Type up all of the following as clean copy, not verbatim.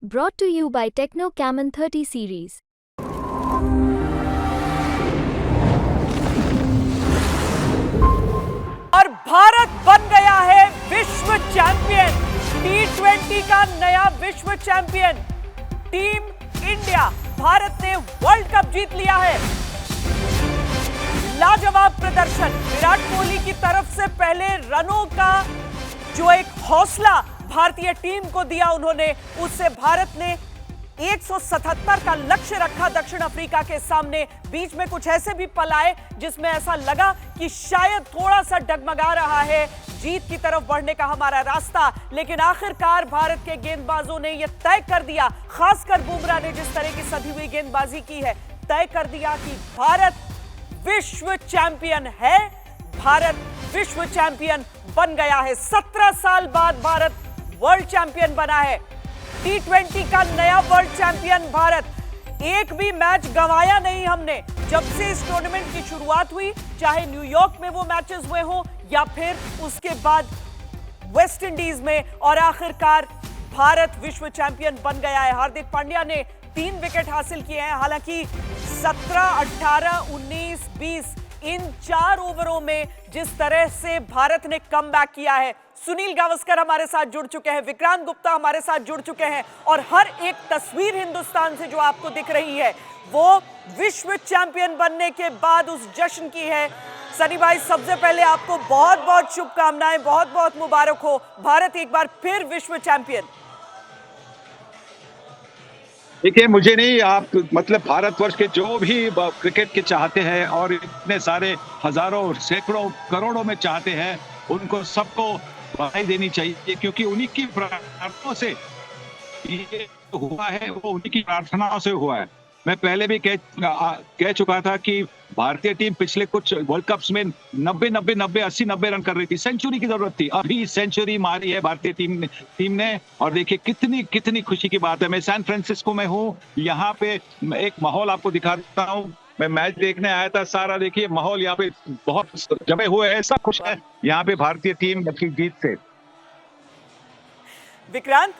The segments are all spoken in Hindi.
Brought to you by Techno Camon 30 series. और भारत बन गया है विश्व चैंपियन। T20 का नया विश्व चैंपियन टीम इंडिया। भारत ने वर्ल्ड कप जीत लिया है। लाजवाब प्रदर्शन विराट कोहली की तरफ से पहले रनों का जो एक हौसला भारतीय टीम को दिया उन्होंने, उससे भारत ने 177 का लक्ष्य रखा दक्षिण अफ्रीका के सामने। बीच में कुछ ऐसे भी पल आए जिसमें ऐसा लगा कि शायद थोड़ा सा डगमगा रहा है जीत की तरफ बढ़ने का हमारा रास्ता, लेकिन आखिरकार भारत के गेंदबाजों ने यह तय कर दिया, खासकर बुमराह ने जिस तरह की सधी हुई गेंदबाजी की है, तय कर दिया कि भारत विश्व चैंपियन है। भारत विश्व चैंपियन बन गया है। 17 साल बाद भारत वर्ल्ड चैंपियन बना है। T20 का नया वर्ल्ड चैंपियन भारत। एक भी मैच गंवाया नहीं हमने जब से इस टूर्नामेंट की शुरुआत हुई, चाहे न्यूयॉर्क में वो मैचेस हुए हों या फिर उसके बाद वेस्ट इंडीज में, और आखिरकार भारत विश्व चैंपियन बन गया है। हार्दिक पांड्या ने 3 विकेट हासिल किए हैं। हालांकि 17, 18, 19, 20 इन 4 ओवरों में जिस तरह से भारत ने कमबैक किया है। सुनील गावस्कर हमारे साथ जुड़ चुके हैं, विक्रांत गुप्ता हमारे साथ जुड़ चुके हैं, और हर एक तस्वीर हिंदुस्तान से जो आपको दिख रही है वो विश्व चैंपियन बनने के बाद उस जश्न की है। सनी भाई, सबसे पहले आपको बहुत बहुत शुभकामनाएं, बहुत बहुत मुबारक हो। भारत एक बार फिर विश्व चैंपियन। देखिए, मुझे नहीं, आप मतलब भारतवर्ष के जो भी क्रिकेट के चाहते हैं और इतने सारे हजारों सैकड़ों करोड़ों में चाहते हैं, उनको सबको बधाई देनी चाहिए, क्योंकि उन्हीं की प्रार्थनाओं से ये हुआ है, वो उन्हीं की प्रार्थनाओं से हुआ है। मैं पहले भी कह चुका था कि भारतीय टीम पिछले कुछ वर्ल्ड कप्स में 80 रन कर रही थी, सेंचुरी की जरूरत थी। अभी सेंचुरी मारी है भारतीय टीम ने, और देखिए कितनी खुशी की बात है। मैं सैन फ्रांसिस्को में हूँ, यहाँ पे एक माहौल आपको दिखाता हूँ। मैं मैच देखने आया था, सारा देखिए माहौल यहाँ पे बहुत जमे हुए हैं, सब खुश है यहाँ पे भारतीय टीम की जीत से। विक्रांत,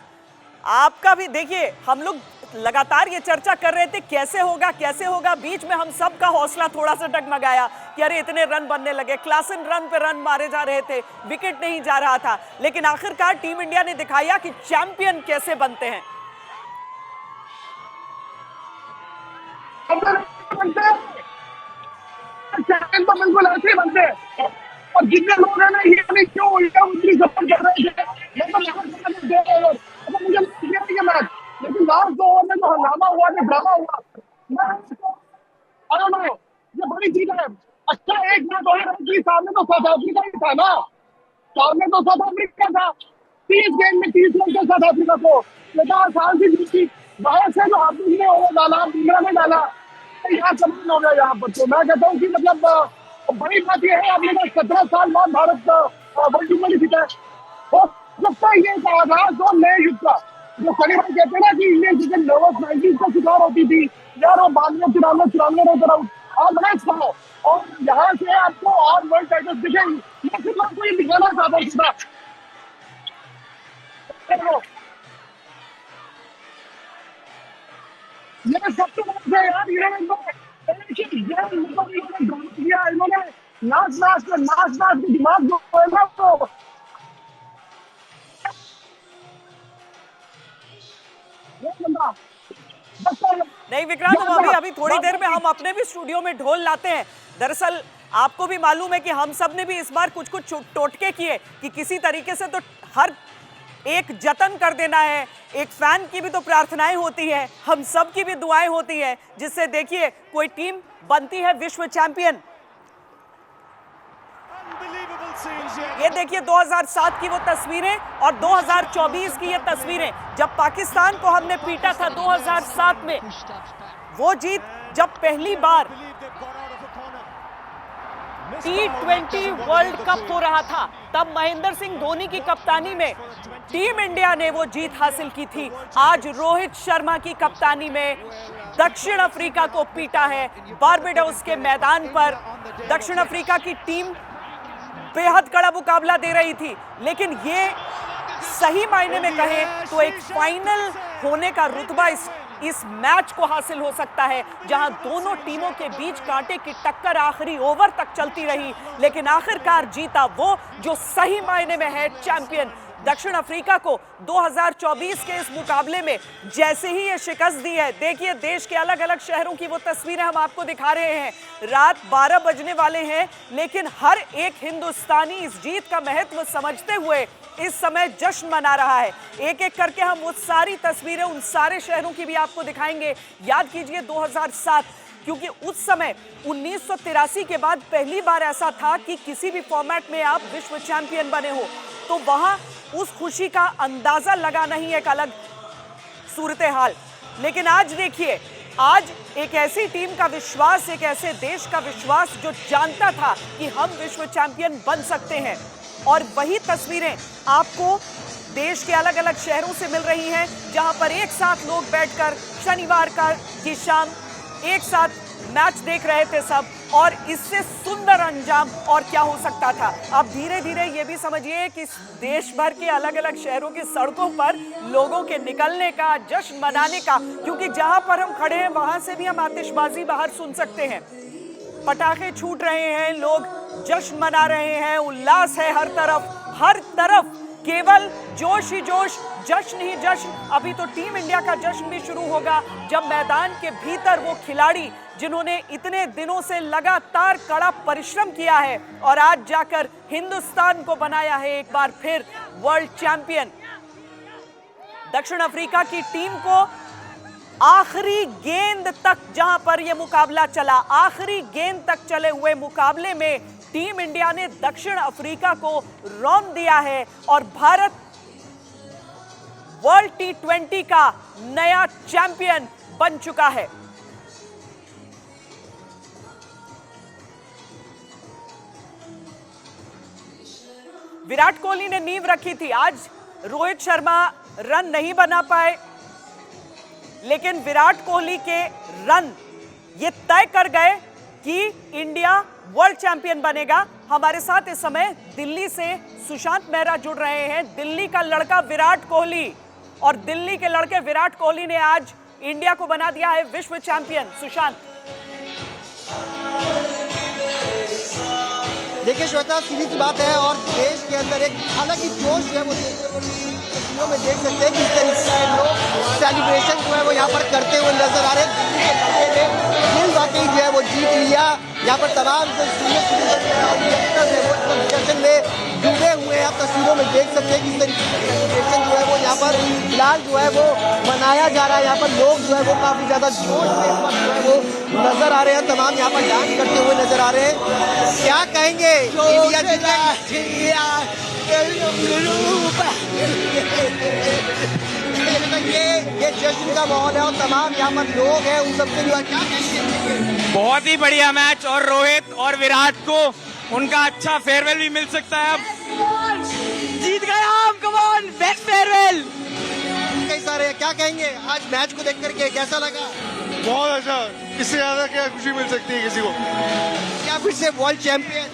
आपका भी देखिए, हम लोग लगातार ये चर्चा कर रहे थे कैसे होगा। बीच में हम सब का हौसला थोड़ा सा डगमगाया कि अरे इतने रन बनने लगे, क्लासन रन पे रन मारे जा रहे थे, विकेट नहीं जा रहा था, लेकिन आखिरकार टीम इंडिया ने दिखाया कि चैंपियन कैसे बनते हैं। चैंपियन तो बिल्कुल ऐसे ही बनते हैं, और जितने लोग हैं ना ये नहीं क्यों उल्टा उल्टी सफर कर रहे थे, मुझे मैच, लेकिन लास्ट 2 ओवर में जो हंगामा हुआ, जो ड्रामा हुआ, ये बड़ी चीज है। अच्छा, एक मैच और है, सामने तो साउथ अफ्रीका ही था ना, सामने तो साउथ अफ्रीका था। 30 गेंद में 30 रन थे साउथ अफ्रीका को, लेकिन आसान सी जीती। बाहर से जो हाफिज ने ओवर डाला, बुमराह ने डाला, यहाँ कमाल हो गया। यहाँ पर तो मैं कहता हूँ कि मतलब बड़ी बात यह है, आपने 17 साल बाद भारत वर्ल्ड कप में जीता है। हो सकता है ये एक आगाज हो नए युग का, जो सनी भाई कहते हैं ना कि इंडियन क्रिकेट नर्वस 90s का शिकार होती थी यार, वो बाद में 94 रन करा आज मैच था, और यहाँ से आपको और वर्ल्ड टाइटल्स दिखेंगे। मैं सिर्फ आपको ये दिखाना चाहता हूँ, ये सबसे बड़ा है यार। इन्होंने नाच के दिमाग जो है ना, तो नहीं विक्रांत, अभी थोड़ी देर में हम अपने भी स्टूडियो में ढोल लाते हैं। दरअसल आपको भी मालूम है कि हम सब ने भी इस बार कुछ टोटके किए कि किसी तरीके से तो हर एक जतन कर देना है। एक फैन की भी तो प्रार्थनाएं होती है, हम सब की भी दुआएं होती हैं, जिससे देखिए कोई टीम बनती है विश्व चैंपियन। ये देखिए 2007 की वो तस्वीरें और 2024 की ये तस्वीरें, जब पाकिस्तान को हमने पीटा था 2007 में। वो जीत जब पहली बार T20 वर्ल्ड कप हो रहा था, तब महेंद्र सिंह धोनी की कप्तानी में टीम इंडिया ने वो जीत हासिल की थी। आज रोहित शर्मा की कप्तानी में दक्षिण अफ्रीका को पीटा है बारबेडोस के मैदान पर। दक्षिण अफ्रीका की टीम बेहद कड़ा मुकाबला दे रही थी, लेकिन ये सही मायने में कहें तो एक फाइनल होने का रुतबा इस मैच को हासिल हो सकता है, जहां दोनों टीमों के बीच कांटे की टक्कर आखिरी ओवर तक चलती रही, लेकिन आखिरकार जीता वो जो सही मायने में है चैंपियन। दक्षिण अफ्रीका को 2024 के इस मुकाबले में जैसे ही ये शिकस्त दी है, देखिए देश के अलग अलग शहरों की वो तस्वीरें हम आपको दिखा रहे हैं। रात 12 बजने वाले हैं, लेकिन हर एक हिंदुस्तानी इस जीत का महत्व समझते हुए इस समय जश्न मना रहा है। एक एक करके हम वो सारी तस्वीरें उन सारे शहरों की भी आपको दिखाएंगे। याद कीजिए 2007, क्योंकि उस समय 1983 के बाद पहली बार ऐसा था कि किसी भी फॉर्मेट में आप विश्व चैंपियन बने हो, तो वहां उस खुशी का अंदाजा लगाना ही एक अलग सूरत हाल। लेकिन आज देखिए, आज एक ऐसी टीम का विश्वास, एक ऐसे देश का विश्वास जो जानता था कि हम विश्व चैंपियन बन सकते हैं, और वही तस्वीरें आपको देश के अलग अलग शहरों से मिल रही हैं, जहां पर एक साथ लोग बैठकर शनिवार की शाम एक साथ मैच देख रहे थे सब, और इससे सुंदर अंजाम और क्या हो सकता था। अब धीरे धीरे ये भी समझिए कि देश भर के अलग अलग शहरों की सड़कों पर लोगों के निकलने का, जश्न मनाने का, क्योंकि जहां पर हम खड़े हैं वहां से भी हम आतिशबाजी बाहर सुन सकते हैं, पटाखे छूट रहे हैं, लोग जश्न मना रहे हैं, उल्लास है हर तरफ केवल जोश ही जोश, जश्न ही जश्न। अभी तो टीम इंडिया का जश्न भी शुरू होगा, जब मैदान के भीतर वो खिलाड़ी जिन्होंने इतने दिनों से लगातार कड़ा परिश्रम किया है और आज जाकर हिंदुस्तान को बनाया है एक बार फिर वर्ल्ड चैंपियन। दक्षिण अफ्रीका की टीम को आखिरी गेंद तक, जहां पर यह मुकाबला चला, आखिरी गेंद तक चले हुए मुकाबले में टीम इंडिया ने दक्षिण अफ्रीका को रौंद दिया है और भारत वर्ल्ड T20 का नया चैंपियन बन चुका है। विराट कोहली ने नींव रखी थी, आज रोहित शर्मा रन नहीं बना पाए, लेकिन विराट कोहली के रन ये तय कर गए कि इंडिया वर्ल्ड चैंपियन बनेगा। हमारे साथ इस समय दिल्ली से सुशांत मेहरा जुड़ रहे हैं। दिल्ली का लड़का विराट कोहली, और दिल्ली के लड़के विराट कोहली ने आज इंडिया को बना दिया है विश्व चैंपियन। सुशांत, देखिए श्वेता, सीधी सी बात है, और देश के अंदर एक अलग ही जोश है वो तस्वीरों में देख सकते हैं किस तरीके से लोग सेलिब्रेशन जो है वो यहाँ पर करते हुए नजर आ रहे हैं। दिल वाकई जो है वो जीत लिया। यहाँ पर तमाम जो डिस्कशन में डूबे हुए हैं, आप तस्वीरों में देख सकते हैं किस तरीके से सेलिब्रेशन जो है वो यहाँ पर फिलहाल जो है वो मनाया जा रहा है। यहाँ पर लोग जो है वो काफी ज्यादा जोश में इस वक्त जो है वो नजर आ रहे हैं, तमाम यहाँ पर डांस करते हुए नजर आ रहे हैं। क्या कहेंगे? ये जश्न का माहौल है और तमाम यहाँ पर लोग हैं, उन सबसे भी क्या कहेंगे? बहुत ही बढ़िया मैच, और रोहित और विराट को उनका अच्छा फेयरवेल भी मिल सकता है। अब जीत गए हम, कम ऑन, बेस्ट फेयरवेल। कई सारे, क्या कहेंगे आज मैच को देख करके कैसा लगा? बहुत अच्छा, इससे ज्यादा क्या खुशी मिल सकती है किसी को? क्या फिर से वर्ल्ड चैंपियन,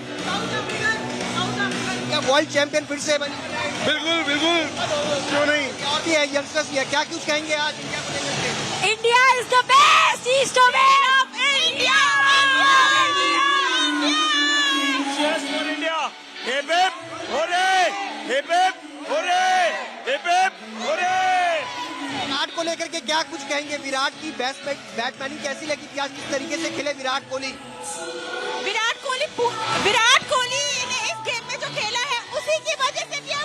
क्या वर्ल्ड चैंपियन फिर से बनी? बिल्कुल बिल्कुल, क्यों नहीं। और भी है यंगस्टर्स भी है, क्या कुछ कहेंगे आज इंडिया को लेकर? India is the best east of India. Cheers for India! Hip hip hooray! Hip hip hooray! Hip hip hooray! Virat को लेकर के क्या कुछ कहेंगे? विराट की बेस्ट बैट्समैनिंग कैसी लगी थी आज? किस तरीके से खेले विराट कोहली ने इस गेम में जो खेला है उसी की वजह से ये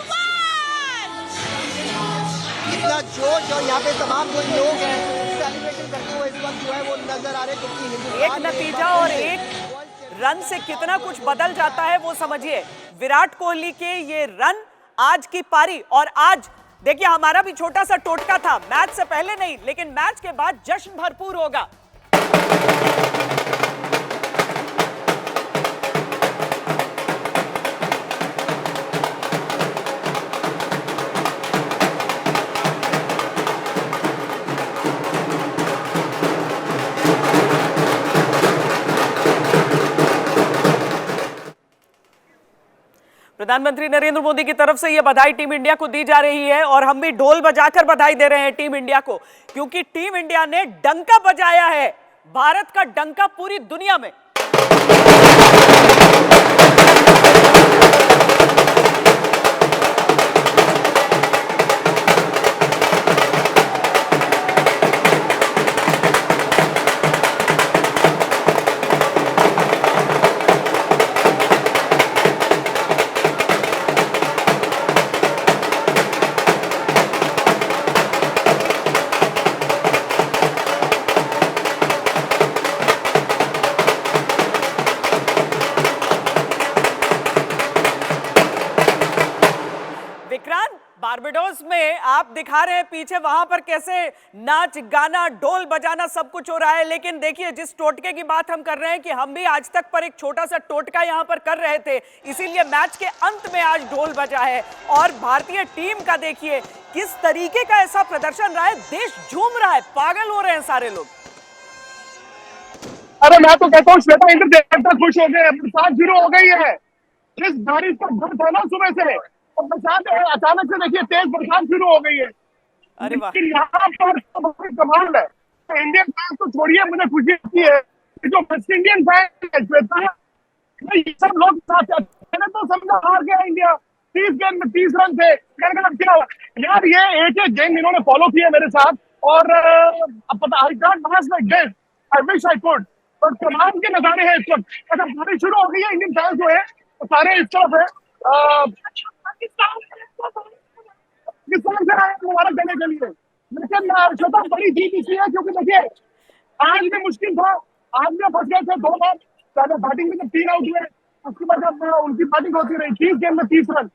इतना जोश, और यहाँ पे तमाम जो लोग हैं सेलिब्रेशन करते हुए इस वक्त जो है वो नजर आ रहे हैं, क्योंकि एक नतीजा और एक रन से कितना कुछ बदल जाता है वो समझिए। विराट कोहली के ये रन, आज की पारी, और आज देखिए हमारा भी छोटा सा टोटका था, मैच से पहले नहीं लेकिन मैच के बाद जश्न भरपूर होगा। प्रधानमंत्री नरेंद्र मोदी की तरफ से यह बधाई टीम इंडिया को दी जा रही है और हम भी ढोल बजाकर बधाई दे रहे हैं टीम इंडिया को, क्योंकि टीम इंडिया ने डंका बजाया है, भारत का डंका पूरी दुनिया में। विक्रांत, बारबाडोस में आप दिखा रहे हैं पीछे वहां पर कैसे नाच गाना ढोल बजाना सब कुछ हो रहा है, लेकिन देखिए जिस टोटके की बात हम कर रहे हैं कि हम भी आज तक पर एक छोटा सा टोटका यहां पर कर रहे थे, इसीलिए मैच के अंत में आज ढोल बजा है। और भारतीय टीम का देखिए किस तरीके का ऐसा प्रदर्शन रहा है, देश झूम रहा है, पागल हो रहे हैं सारे लोग। अरे मैं तो कहता हूँ श्वेता, इंटर खुश हो गए, बरसात शुरू हो गई है। जिस बारिश का डर था ना सुबह से, और बरसात अचानक से देखिए तेज बरसात शुरू हो गई है। अरे वाह, यहाँ पर कमाल है। तो इंडियन फैंस तो छोड़िए, मुझे खुशी होती है कि जो वेस्ट इंडियन फैन है श्वेता, ये सब लोग मैंने तो समझा हार गया इंडिया, 30 गेंद में 30 रन थे। मैंने कहा क्या यार, ये एक गेम इन्होंने फॉलो किया मेरे साथ, और अब पता I can't pass like this, I wish I could. पर कमाल के नजारे हैं इस वक्त। अच्छा बारिश शुरू हो गई है, इंडियन फैंस जो है सारे इस तरफ है पाकिस्तान से आए मुबारक देने के लिए। लेकिन श्वेता बड़ी जीत इसलिए है क्योंकि देखिए आज भी मुश्किल था, आज भी फंस गए थे 2 बार, पहले बैटिंग में जब 3 आउट हुए, उसके बाद जब उनकी बैटिंग होती रही 30 गेंद में 30 रन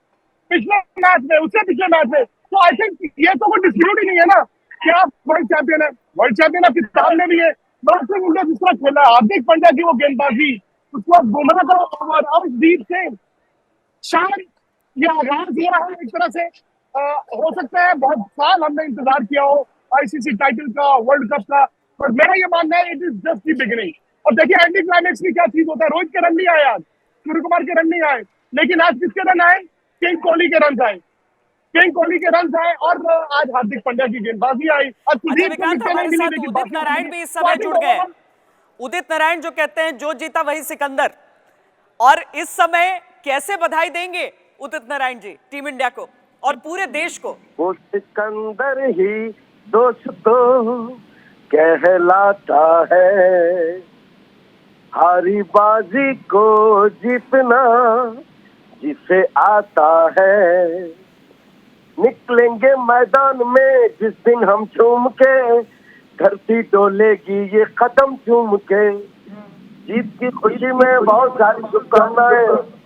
पिछले मैच में, उससे पिछले मैच में। तो आई थिंक ये तो कोई डिस्प्यूट ही नहीं है ना कि आप वर्ल्ड चैंपियन है, वर्ल्ड चैंपियन आपकी सामने भी है। बॉक्सिंग इंडिया जिस तरह खेला, हार्दिक पांड्या की वो गेंदबाजी, उसके बाद बुमराह का ओवर, अर्शदीप सिंह, शायद ये आगाज दिया है एक तरह से। हो सकता है बहुत साल हमने इंतजार किया हो आईसीसी टाइटल का, वर्ल्ड कप का, पर मेरा ये मानना है it is just the beginning. और देखिए एंटी क्लाइमेक्स में क्या चीज होता है, रोहित के रन नहीं आए आज, सूर्य कुमार के रन नहीं आए, लेकिन आज किसके रन आए, किंग कोहली के रन आए, किंग कोहली के रन आए, और आज हार्दिक पांड्या की गेंदबाजी आई। और उदित नारायण भी इस समय जुड़ गए। उदित नारायण जो कहते हैं जो जीता वही सिकंदर, और इस समय कैसे बधाई देंगे उदित नारायण जी टीम इंडिया को और पूरे देश को। वो सिकंदर ही दोस्तों कहलाता है, हारी बाजी को जीतना जिसे आता है। निकलेंगे मैदान में जिस दिन हम झूम के, धरती डोलेगी ये कदम चूम के। जीत की खुशी में बहुत सारी शुभकामनाएं।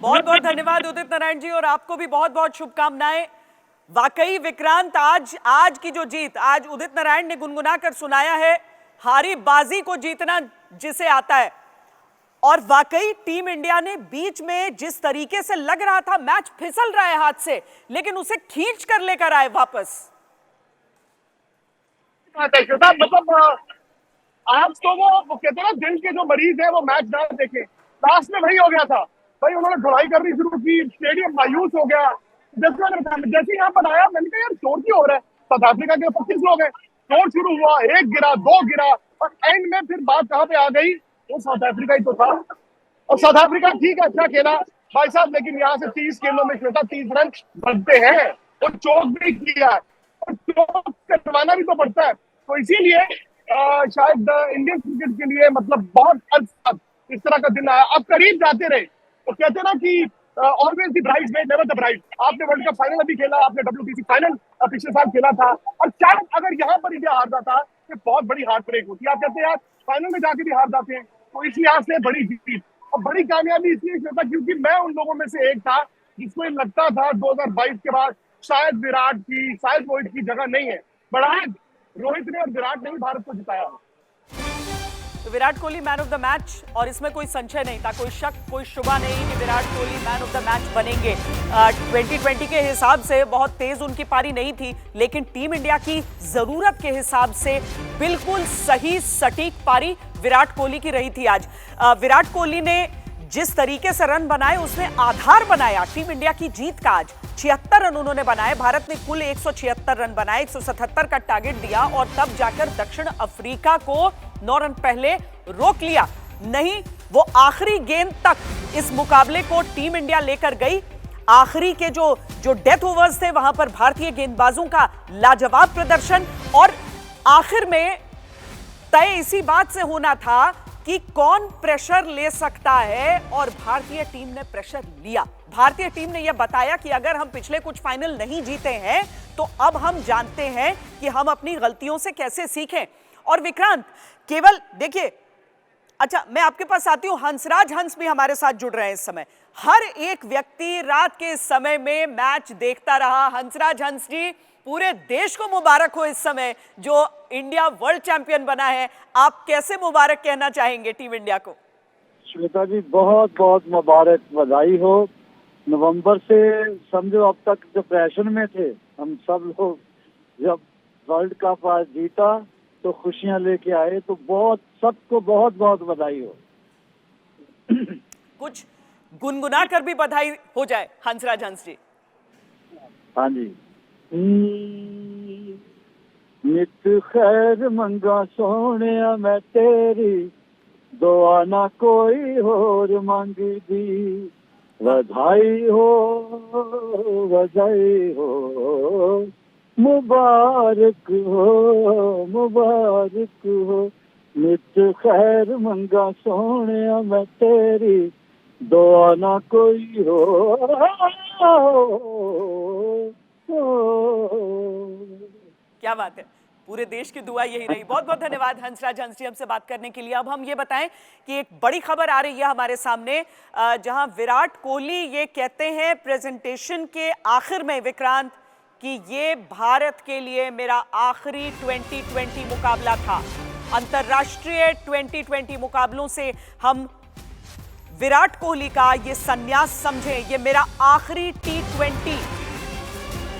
बहुत बहुत धन्यवाद उदित नारायण जी, और आपको भी बहुत बहुत शुभकामनाएं। वाकई विक्रांत, आज की जो जीत आज उदित नारायण ने गुनगुना कर सुनाया है, हारी बाजी को जीतना जिसे आता है। और वाकई टीम इंडिया ने बीच में जिस तरीके से लग रहा था मैच फिसल रहा है हाथ से, लेकिन उसे खींच कर लेकर आए वापस। मतलब आज तो वो कहते हैं ना दिल के जो मरीज है वो मैच ना देखे, लास्ट में वही हो गया था भाई। उन्होंने ढुलाई करनी शुरू की, स्टेडियम मायूस हो गया। जैसे यहाँ पर आया मैंने कहा यार शोर क्यों हो रहा है, साउथ अफ्रीका के 25 लोग हैं, शोर शुरू हुआ, 1 गिरा 2 गिरा, और एंड में फिर बात कहाँ पे आ गई, वो साउथ अफ्रीका ही तो था। और साउथ अफ्रीका ठीक है अच्छा खेला भाई साहब, लेकिन यहाँ से 30 गेंदों में श्वेता 30 रन बनते हैं, और चौक भी किया, और चौक करवाना भी तो पड़ता है। तो इसीलिए शायद इंडियन क्रिकेट के लिए मतलब बहुत अर्थ इस तरह का दिन आया। अब करीब जाते रहे, तो कहते हैं ना कि always the brides made never the bride. आपने वर्ल्ड कप फाइनल अभी खेला, आपने WTC फाइनल पिछले साल खेला था, और शायद अगर यहाँ पर इंडिया हार जाता तो बहुत बड़ी हार्ट ब्रेक होती है। आप कहते हैं यार फाइनल में जाके भी हार जाते हैं, तो इस लिहाज से बड़ी जीत और बड़ी कामयाबी इसलिए होता क्योंकि मैं उन लोगों में से एक था जिसको लगता था 2022 के बाद शायद विराट की, शायद रोहित की जगह नहीं है, बट आज रोहित ने और विराट ने ही भारत को जिताया। तो Virat Kohli man of the match, और इसमें कोई संशय नहीं था, कोई शक कोई शुबा नहीं कि Virat Kohli man of the match बनेंगे। 2020 के हिसाब से बहुत तेज उनकी पारी नहीं थी, लेकिन टीम इंडिया की जरूरत के हिसाब से बिल्कुल सही सटीक पारी विराट कोहली की रही थी आज। विराट कोहली ने जिस तरीके से रन बनाए उसने आधार बनाया टीम इंडिया की जीत का। आज 76 रन उन्होंने बनाए। भारत ने कुल 176 रन बनाए, 177 का टारगेट दिया और तब जाकर दक्षिण अफ्रीका को 9 रन पहले रोक लिया। नहीं, वो आखिरी गेंद तक इस मुकाबले को टीम इंडिया लेकर गई। आखिरी के जो डेथ ओवर्स थे वहां पर भारतीय गेंदबाजों का लाजवाब प्रदर्शन और आखिर में तय इसी बात से होना था कि कौन प्रेशर ले सकता है और भारतीय टीम ने प्रेशर लिया। भारतीय टीम ने यह बताया कि अगर हम पिछले कुछ फाइनल नहीं जीते हैं तो अब हम जानते हैं कि हम अपनी गलतियों से कैसे सीखें। और विक्रांत, केवल देखिए, अच्छा मैं आपके पास आती हूं, हंसराज हंस भी हमारे साथ जुड़ रहे हैं इस समय। हर एक व्यक्ति रात के समय में मैच देखता रहा। हंसराज हंस जी, पूरे देश को मुबारक हो इस समय जो इंडिया वर्ल्ड चैंपियन बना है। आप कैसे मुबारक कहना चाहेंगे टीम इंडिया को? श्वेता जी, बहुत बहुत मुबारक, बधाई हो। नवंबर से समझो अब तक डिप्रेशन में थे हम सब लोग, जब वर्ल्ड कप आज जीता तो खुशियां लेके आए, तो बहुत सबको बहुत बहुत बधाई हो। कुछ गुनगुना कर भी बधाई हो जाए हंसराज हंस जी। हाँ जी। नित खैर मंगा सोने मैं तेरी, दुआ ना कोई होर मंगदी, बधाई हो मुबारक हो मुबारक हो। नित खैर मंगा सोने मैं तेरी, दुआ ना कोई हो। क्या बात है, पूरे देश की दुआ यही रही। बहुत बहुत धन्यवाद हंसराज हंस जी हमसे बात करने के लिए। अब हम ये बताएं कि एक बड़ी खबर आ रही है हमारे सामने, जहां विराट कोहली ये कहते हैं प्रेजेंटेशन के आखिर में, विक्रांत, कि ये भारत के लिए मेरा आखिरी 2020 मुकाबला था। अंतर्राष्ट्रीय 2020 मुकाबलों से हम विराट कोहली का ये संन्यास समझें, ये मेरा आखिरी T20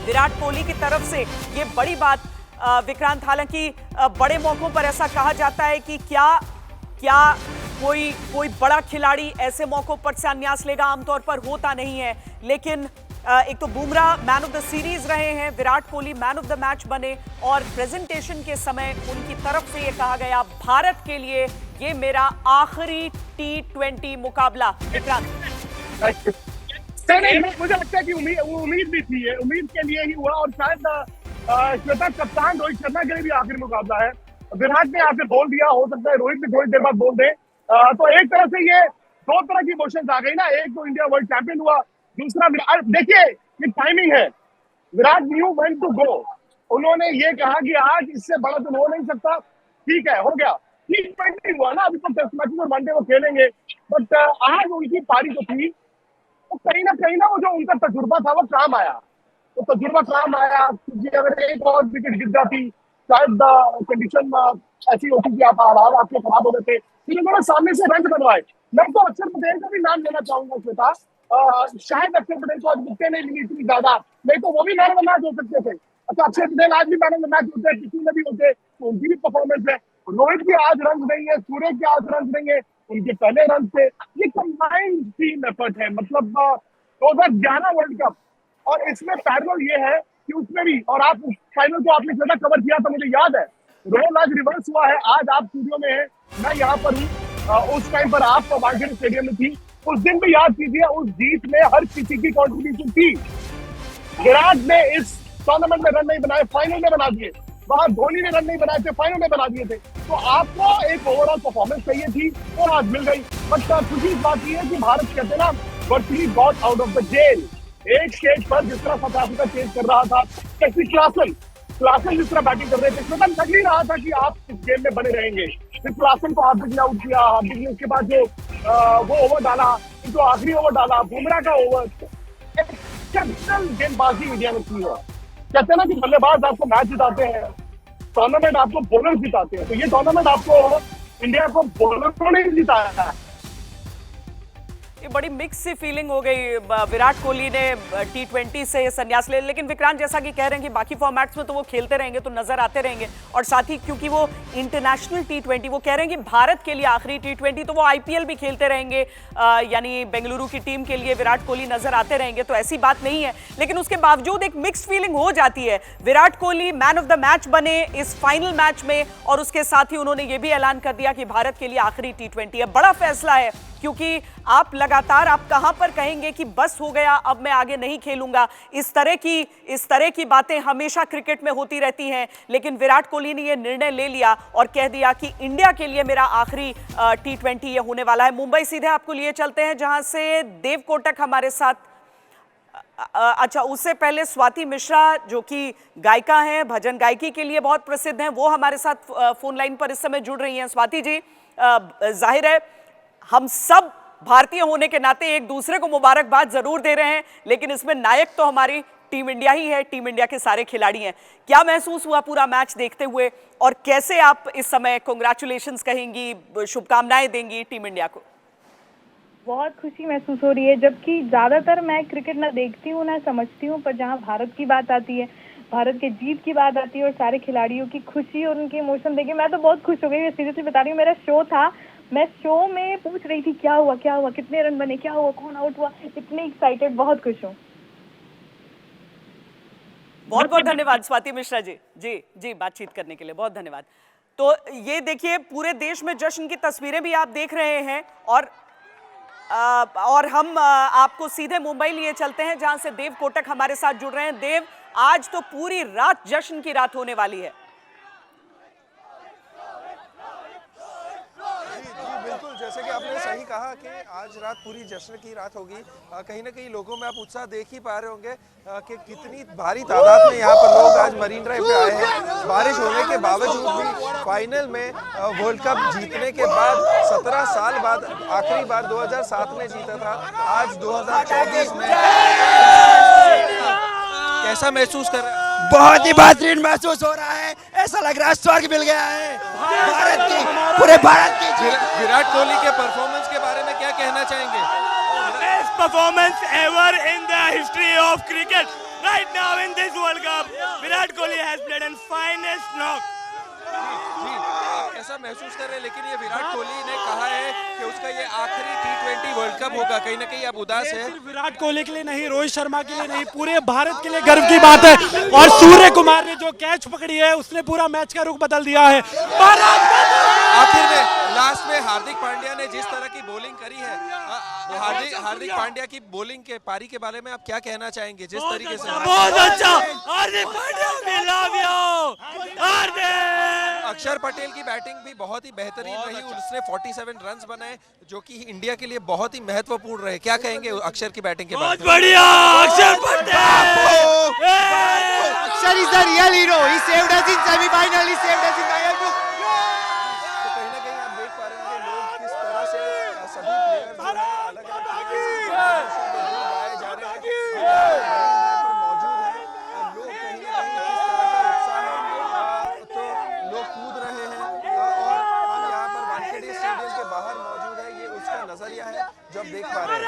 विराट कोहली की तरफ से ये बड़ी बात। विक्रांत, हालांकि बड़े मौकों पर ऐसा कहा जाता है कि क्या कोई बड़ा खिलाड़ी ऐसे मौकों पर संन्यास लेगा, आमतौर पर होता नहीं है। लेकिन एक तो Bumrah man of the series रहे हैं, Virat Kohli man of the match बने और प्रेजेंटेशन के समय उनकी तरफ से ये कहा गया भारत के लिए ये मेरा आखिरी T20 मुकाबला। विक्रांत, मुझे लगता है कि उम्मीद भी थी, उम्मीद के लिए ही हुआ और शायद श्वेता, कप्तान रोहित शर्मा के लिए भी आखिरी मुकाबला है। विराट ने आके बोल दिया, हो सकता है रोहित भी थोड़ी देर बाद बोल दे। तो एक तरह से ये दो तरह की इमोशंस आ गई ना, एक तो इंडिया वर्ल्ड चैंपियन हुआ, दूसरा विराट। देखिए ये टाइमिंग है, Virat knew when to go. उन्होंने ये कहा कि आज इससे बड़ा तो हो नहीं सकता, ठीक है हो गया, T20 हुआ ना, अभी तो टेस्ट मैच और वनडे वो खेलेंगे। बट आज उनकी पारी तो थी, तो कहीं ना वो जो उनका तजुर्बा था वो काम आया, तो तजुर्बा काम आया। क्योंकि अगर एक और विकेट गिर जाती शायद कंडीशन ऐसी होती कि आप हालात आपके खराब हो गए थे, फिर उन्होंने सामने से रन बनवाए। मैं तो अक्षर पटेल का भी नाम लेना चाहूंगा श्वेता, शायद अक्षर पटेल को आज विकेटें नहीं मिली इतनी ज्यादा, नहीं तो वो भी मैन ऑफ द मैच हो सकते थे। अच्छा, अक्षर पटेल आज भी मैन ऑफ द मैच होते हैं, किसी में भी होते, तो उनकी भी परफॉर्मेंस है। रोहित की आज रन नहीं है, सूर्य की आज रन नहीं है, उनके पहले रन थे। ये कंबाइंड टीम एफर्ट है, मतलब 2011 वर्ल्ड कप और इसमें पैरेलल ये है कि उसमें भी, और आप फाइनल को आपने ज्यादा कवर किया था, मुझे याद है रोल आज रिवर्स हुआ है। आज आप स्टूडियो में हैं, मैं यहाँ पर हूँ, उस टाइम पर आप वानखेड़े स्टेडियम में थी। उस दिन भी याद कीजिए, उस जीत में हर किसी की कॉन्ट्रीब्यूशन थी। विराट ने इस टूर्नामेंट में रन नहीं बनाए, फाइनल में बना दिए। वहां धोनी ने रन नहीं बनाए थे, फाइनल में बना दिए थे। तो आपको एक ओवरऑल परफॉर्मेंस चाहिए थी, वो आज मिल गई। बट खुशी इस बात की है कि भारत कहते हैं ना, virtually got out of the jail. एक स्टेज पर जिस तरह साउथ अफ्रीका चेज कर रहा था, कैसी क्लासन जिस तरह बैटिंग कर रहे थे, तो लग नहीं रहा था कि आप इस गेम में बने रहेंगे। फिर क्लासन को हार्दिक ने आउट किया, हार्दिक ने उसके बाद जो वो ओवर डाला, जो आखिरी ओवर डाला, बुमराह का ओवर, एक्सेप्शनल गेंदबाजी इंडिया ने की है। कहते हैं ना कि बल्लेबाज आपको मैच जिताते हैं, टूर्नामेंट आपको बॉलर जिताते हैं। तो ये टूर्नामेंट आपको इंडिया को बॉलरों ने जिताया है। ये बड़ी मिक्स सी फीलिंग हो गई। विराट कोहली ने T20 से संन्यास ले, लेकिन विक्रांत जैसा कि कह रहे हैं कि बाकी फॉर्मेट्स में तो वो खेलते रहेंगे, तो नजर आते रहेंगे। और साथ ही क्योंकि वो इंटरनेशनल टी20। वो कह रहे हैं कि भारत के लिए आखिरी टी20, तो वो आईपीएल भी खेलते रहेंगे, यानी बेंगलुरु की टीम के लिए विराट कोहली नजर आते रहेंगे, तो ऐसी बात नहीं है। लेकिन उसके बावजूद एक मिक्स्ड फीलिंग हो जाती है। Virat Kohli man of the match बने इस फाइनल मैच में, और उसके साथ ही उन्होंने ये भी ऐलान कर दिया कि भारत के लिए आखिरी टी20 है। बड़ा फैसला है, क्योंकि आप लगातार आप कहां पर कहेंगे कि बस हो गया, अब मैं आगे नहीं खेलूंगा। इस तरह की बातें हमेशा क्रिकेट में होती रहती हैं, लेकिन विराट कोहली ने यह निर्णय ले लिया और कह दिया कि इंडिया के लिए मेरा आखिरी टी20 ये होने वाला है। मुंबई सीधे आपको लिए चलते हैं, जहां से देव कोटक हमारे साथ। अच्छा, उससे पहले स्वाति मिश्रा जो कि गायिका हैं, भजन गायकी के लिए बहुत प्रसिद्ध हैं, वो हमारे साथ फोन लाइन पर इस समय जुड़ रही हैं। स्वाति जी, जाहिर है हम सब भारतीय होने के नाते एक दूसरे को मुबारकबाद जरूर दे रहे हैं, लेकिन इसमें नायक तो हमारी टीम इंडिया ही है, टीम इंडिया के सारे खिलाड़ी हैं। क्या महसूस हुआ पूरा मैच देखते हुए, और कैसे आप इस समय कांग्रेचुलेशंस कहेंगी, शुभकामनाएं देंगी टीम इंडिया को? बहुत खुशी महसूस हो रही है, जबकि ज्यादातर मैं क्रिकेट ना देखती हूँ ना समझती हूँ, पर जहाँ भारत की बात आती है, भारत के जीत की बात आती है और सारे खिलाड़ियों की खुशी और उनके इमोशन देखे मैं तो बहुत खुश हो गई। सीरियसली बता रही हूँ, मेरा शो था, मैं शो में पूछ रही थी क्या हुआ, कितने रन बने, क्या हुआ, कौन आउट हुआ, इतनी एक्साइटेड, बहुत खुश हूँ। बहुत बहुत धन्यवाद स्वाति मिश्रा जी, जी बातचीत करने के लिए बहुत धन्यवाद। तो ये देखिए, पूरे देश में जश्न की तस्वीरें भी आप देख रहे हैं, और हम आपको सीधे मुंबई लिए चलते हैं, जहां से देव कोटक हमारे साथ जुड़ रहे हैं। देव, आज तो पूरी रात जश्न की रात होने वाली है। बिल्कुल, जैसे कि आपने सही कहा कि आज रात पूरी जश्न की रात होगी। कहीं ना कहीं लोगों में आप उत्साह देख ही पा रहे होंगे कि कितनी भारी तादाद में यहाँ पर लोग आज मरीन ड्राइव पे आए हैं। बारिश होने के बावजूद भी फाइनल में वर्ल्ड कप जीतने के बाद 17 साल बाद आखिरी बार 2007 में जीता था, आज 2024 में कैसा महसूस कर रहे हैं? बहुत ही बेहतरीन महसूस हो रहा है, ऐसा लग रहा है स्वर्ग मिल गया है भारत की, पूरे भारत की। विराट कोहली के परफॉर्मेंस के बारे में क्या कहना चाहेंगे? Best performance ever in the history of cricket right now in this world cup. Virat Kohli has played an finest knock. आप कैसा महसूस कर रहे हैं? लेकिन ये विराट कोहली ने कहा है कि उसका ये आखिरी टी20 वर्ल्ड कप होगा, कहीं ना कहीं आप उदास है? विराट कोहली के लिए नहीं, रोहित शर्मा के लिए नहीं, पूरे भारत के लिए गर्व की बात है। और सूर्य कुमार ने जो कैच पकड़ी है, उसने पूरा मैच का रुख बदल दिया है। आखिर में लास्ट में हार्दिक पांड्या ने जिस तरह की बॉलिंग करी है, हार्दिक पांड्या की बॉलिंग के पारी के बारे में आप क्या कहना चाहेंगे? जिस तरीके से बहुत अच्छा, Hardik Pandya, we love you हार्दिक। अक्षर पटेल की बैटिंग भी बहुत ही बेहतरीन रही, उसने 47 रन्स बनाए जो कि इंडिया के लिए बहुत ही महत्वपूर्ण रहे। क्या कहेंगे अक्षर की बैटिंग के बारे में? बहुत बढ़िया अक्षर पटेल, अक्षर is the real hero, he saved us in semifinal, he saved us in final. कहीं ना कहीं आप देख पा रहे होंगे लोग किस तरह से सभी प्लेयर्स जो है अलग अलग तरीके से गाए जा रहे हैं, मौजूद हैं लोग, कहीं ना कहीं किस तरह का उत्साह है, तो लोग कूद रहे हैं। और हम यहाँ पर वानखेड़े स्टेडियम के बाहर मौजूद है, ये उसका नजरिया है जो आप देख पा रहे हैं।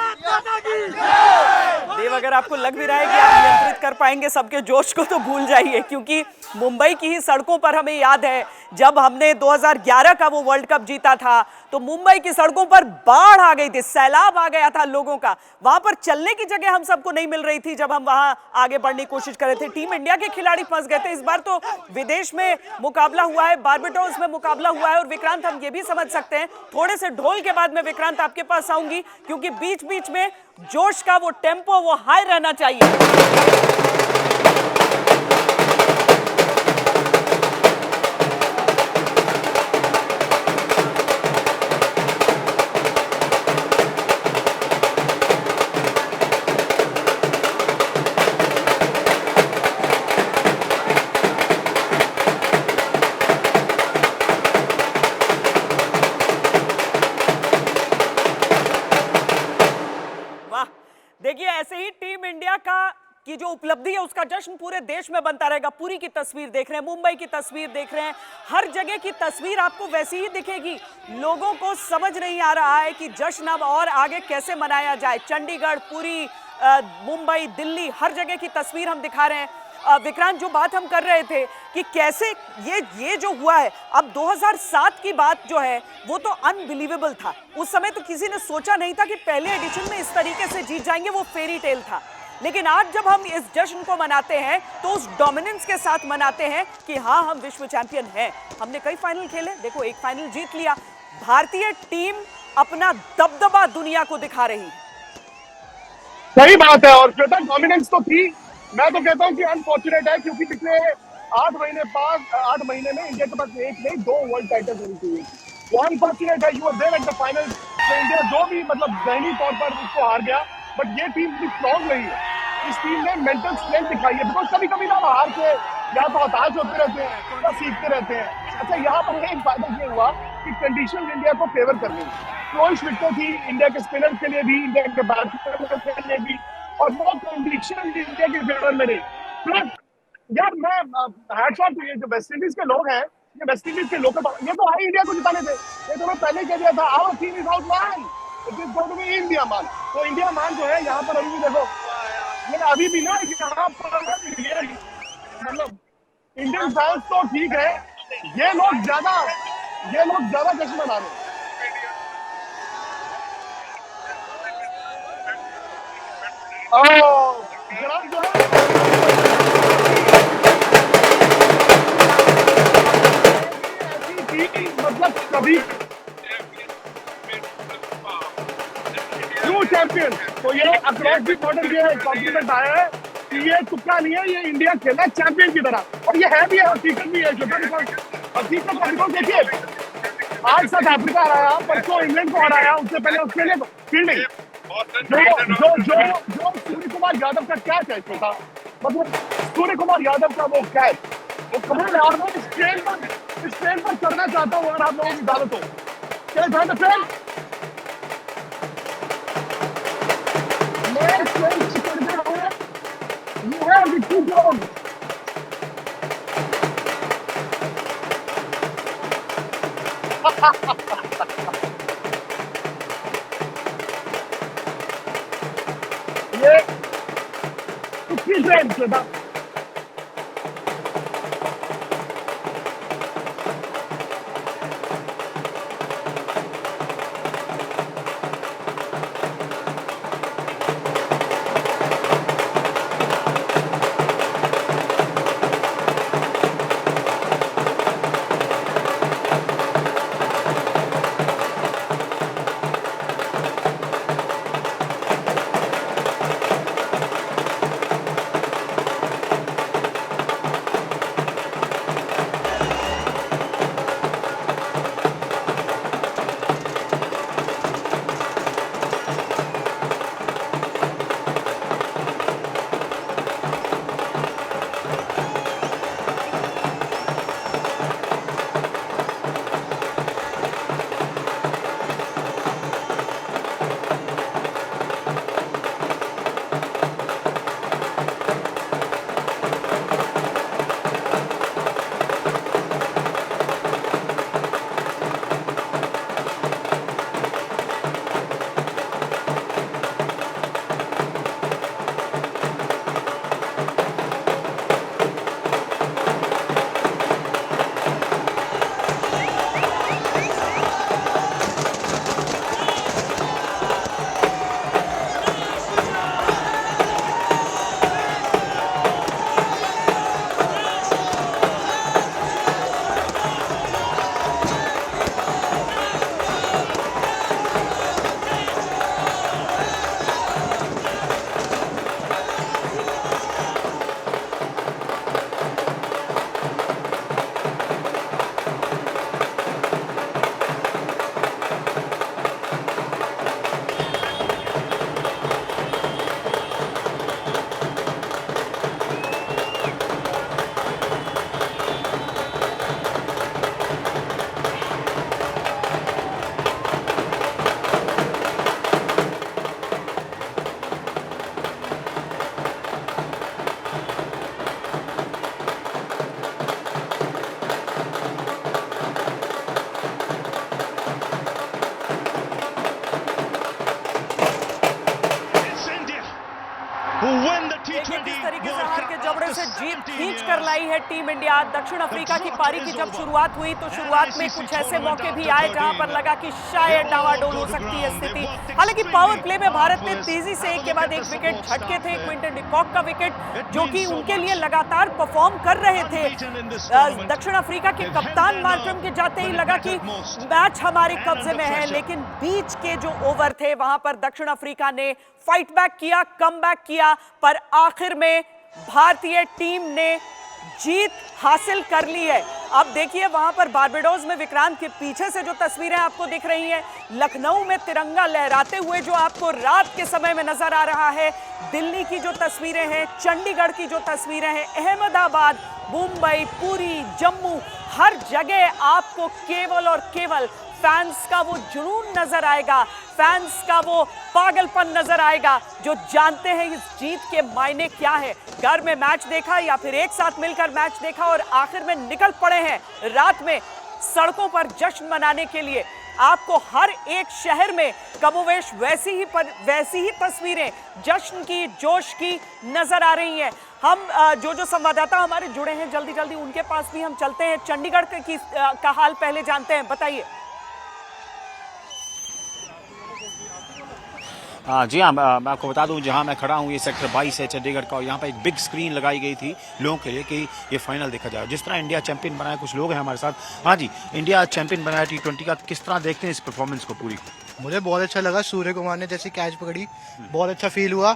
देव, अगर आपको लग भी रहा है कि आप नियंत्रित कर पाएंगे सबके जोश को, तो भूल जाइए, क्योंकि मुंबई की ही सड़कों पर हमें याद है जब हमने 2011 का वो वर्ल्ड कप जीता था, तो मुंबई की सड़कों पर बाढ़ आ गई थी, सैलाब आ गया था लोगों का। वहां पर चलने की जगह हम सबको नहीं मिल रही थी जब हम वहां आगे बढ़ने की कोशिश कर रहे थे। टीम इंडिया के खिलाड़ी फंस गए थे। इस बार तो विदेश में मुकाबला हुआ है, बारबाडोस में मुकाबला हुआ है। और विक्रांत, हम ये भी समझ सकते हैं, थोड़े से ढोल के बाद मैं विक्रांत आपके पास आऊंगी, क्योंकि बीच बीच में जोश का वो टेम्पो वो हाई रहना चाहिए। देखिए, ऐसे ही टीम इंडिया की जो उपलब्धि है उसका जश्न पूरे देश में बनता रहेगा। पूरी की तस्वीर देख रहे हैं, मुंबई की तस्वीर देख रहे हैं, हर जगह की तस्वीर आपको वैसी ही दिखेगी। लोगों को समझ नहीं आ रहा है कि जश्न अब और आगे कैसे मनाया जाए। चंडीगढ़, पुरी, मुंबई, दिल्ली, हर जगह की तस्वीर हम दिखा रहे हैं। विक्रांत, जो बात हम कर रहे थे कि कैसे ये जो हुआ है, अब 2007 की बात जो है वो तो अनबिलीवेबल था। उस समय तो किसी ने सोचा नहीं था कि पहले एडिशन में इस तरीके से जीत जाएंगे, वो फेरी टेल था। लेकिन आज जब हम इस जश्न को मनाते हैं तो उस डोमिनेंस के साथ मनाते हैं कि हाँ, हम विश्व चैंपियन हैं। हमने कई फाइनल खेले, देखो एक फाइनल जीत लिया। भारतीय टीम अपना दबदबा दुनिया को दिखा रही है। सही बात है। और श्वेता, डोमिनेंस तो थी। मैं तो कहता हूँ कि अनफॉर्चुनेट है, क्योंकि पिछले 8 महीने में इंडिया के पास एक नहीं 2 वर्ल्ड टाइटल होनी चाहिए। वो अनफॉर्चुनेट है। You are there at the final. तो इंडिया जो भी मतलब जहनी तौर पर उसको हार गया, बट ये टीम भी स्ट्रॉन्ग रही है। इस टीम ने मेंटल स्ट्रेंथ दिखाई है। बिकॉज कभी कभी ना हार के या तो हताश होते रहते हैं या सीखते रहते हैं। अच्छा, यहाँ पर एक फायदा ये हुआ कि कंडीशन इंडिया को फेवर कर रही है। कोई विकेट थी इंडिया के स्पिनर के लिए भी, इंडिया के बैट्समैन के लिए भी, और वो कंडीशन इंडिया के फेवर में रही। प्लस यार, मैं हैट्स ऑफ टू ये जो वेस्ट इंडीज के लोग हैं, ये वेस्ट इंडीज के लोग ये तो आए इंडिया को जिताने थे। ये तो मैं पहले ही कह दिया था, our team is out man, it is going to be India man. तो इंडिया मैन जो है यहाँ पर अभी भी देखो, ये अभी भी ना यहाँ पर मतलब इंडियन फैंस तो ठीक है, ये लोग ज्यादा जश्न मना रहे हैं। जो है ऐसी मतलब कभी ट्रू चैंपियन। तो ये अक्रॉस दी बॉर्डर ये कॉम्प्लीमेंट आया है कि ये तुक्का नहीं है, ये इंडिया खेला चैंपियन की तरह। और ये है भी है, हकीकत भी है। हकीकत का देखिए, आज साउथ अफ्रीका हराया, परसों इंग्लैंड को हराया, उससे पहले ऑस्ट्रेलिया को। फील्डिंग जो सूर्य कुमार यादव का कैच है छोटा, मतलब सूर्य कुमार यादव का वो कैच, वो कमाल है। और मैं इस ट्रेन पर चढ़ना चाहता हूँ अगर आप लोगों की इजाजत हो। क्या ध्यान रखें, मैं इस ट्रेन से चढ़ गया हूँ। ये है विक्की जोन। ये किसकी ट्रेन था? जीत खींच कर लाई है टीम इंडिया। दक्षिण अफ्रीका की पारी की जब शुरुआत हुई तो शुरुआत में कुछ ऐसे मौके भी आए जहां पर लगा कि शायद डावाडोल हो सकती है स्थिति। हालांकि पावर प्ले में भारत ने तेजी से एक के बाद एक विकेट झटके थे। क्विंटन डिकॉक का विकेट जो कि उनके लिए लगातार परफॉर्म कर रहे थे। दक्षिण अफ्रीका के कप्तान मार्करम के जाते ही लगा कि मैच हमारे कब्जे में है, लेकिन बीच के जो ओवर थे वहां पर दक्षिण अफ्रीका ने फाइट बैक किया, कम बैक किया, पर आखिर में भारतीय टीम ने जीत हासिल कर ली है। अब देखिए वहां पर बारबाडोस में विक्रांत के पीछे से जो तस्वीरें आपको दिख रही हैं, लखनऊ में तिरंगा लहराते हुए जो आपको रात के समय में नजर आ रहा है, दिल्ली की जो तस्वीरें हैं, चंडीगढ़ की जो तस्वीरें हैं, अहमदाबाद, मुंबई, पुरी, जम्मू, हर जगह आपको केवल और केवल फैंस का वो जुनून नजर आएगा, फैंस का वो पागलपन नजर आएगा जो जानते हैं इस जीत के मायने क्या है। घर में मैच देखा या फिर एक साथ मिलकर मैच देखा और आखिर में निकल पड़े हैं रात में सड़कों पर जश्न मनाने के लिए। आपको हर एक शहर में कमोवेश वैसी ही तस्वीरें जश्न की, जोश की नजर आ रही हैं। हम जो संवाददाता हमारे जुड़े हैं जल्दी उनके पास भी हम चलते हैं। चंडीगढ़ का हाल पहले जानते हैं, बताइए। जी हाँ, मैं आपको बता दूं जहां मैं खड़ा हूं ये सेक्टर 22 है चंडीगढ़ का, और यहाँ पे एक बिग स्क्रीन लगाई गई थी लोगों के लिए कि ये फाइनल देखा जाए। जिस तरह इंडिया चैंपियन बना है, कुछ लोग हैं हमारे साथ। हाँ जी, इंडिया चैंपियन बना है T20 का, किस तरह देखते हैं इस परफॉर्मेंस को पूरी? मुझे बहुत अच्छा लगा, सूर्य कुमार ने जैसी कैच पकड़ी बहुत अच्छा फील हुआ।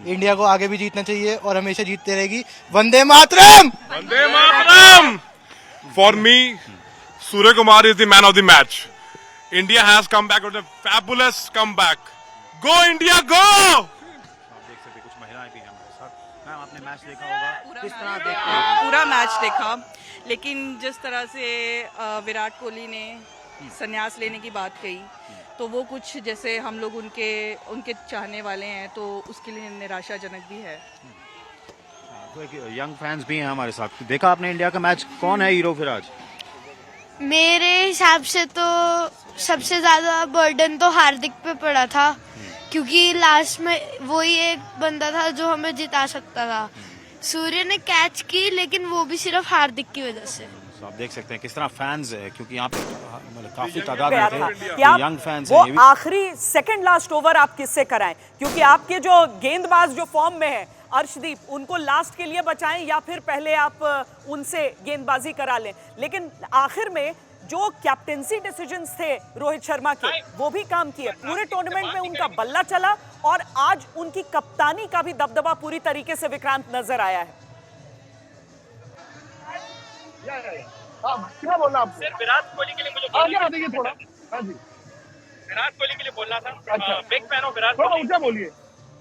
इंडिया को आगे भी जीतना चाहिए और हमेशा जीतते रहेगी। Vande Mataram! Vande Mataram! For me, Surya Kumar is the man of the match. India has come back with a fabulous comeback. Go India go! आप देख सकते कुछ महिलाएं भी हैं हमारे साथ। मैम, आपने मैच देखा होगा, किस तरह देखते हैं? पूरा मैच देखा, लेकिन जिस तरह से विराट कोहली ने संन्यास लेने की बात कही तो वो कुछ जैसे हम लोग उनके चाहने वाले हैं तो उसके लिए निराशाजनक भी है। तो एक यंग फैंस भी हैं हमारे साथ। देखा आपने इंडिया का मैच, कौन है हीरो फिर आज? मेरे हिसाब से तो सबसे ज्यादा बर्डन तो हार्दिक पे पड़ा था, क्योंकि लास्ट में वही एक बंदा था जो हमें जिता सकता था। सूर्य ने कैच की, लेकिन वो भी सिर्फ हार्दिक की वजह से। आप देख सकते हैं किस तरह फैंस है, क्योंकि यहाँ पे काफी तादाद में थे यंग फैंस वो हैं। आखिरी सेकंड लास्ट ओवर आप किससे कराएं, क्योंकि आपके जो गेंदबाज जो फॉर्म में है अर्शदीप, उनको लास्ट के लिए बचाएं या फिर पहले आप उनसे गेंदबाजी करा लें। लेकिन आखिर में जो कैप्टेंसी डिसीजंस थे रोहित शर्मा के, वो भी काम किए। पूरे टूर्नामेंट में उनका बल्ला चला और आज उनकी कप्तानी का भी दबदबा पूरी तरीके से विक्रांत नजर आया है। क्या बोलना आप? विराट कोहली के लिए मुझे आगे आ जाइए थोड़ा। हाँ जी, विराट कोहली के लिए बोलना था। अच्छा, बिग फैन ऑफ विराट थोड़ा कोहली। ऊंचा बोलिए,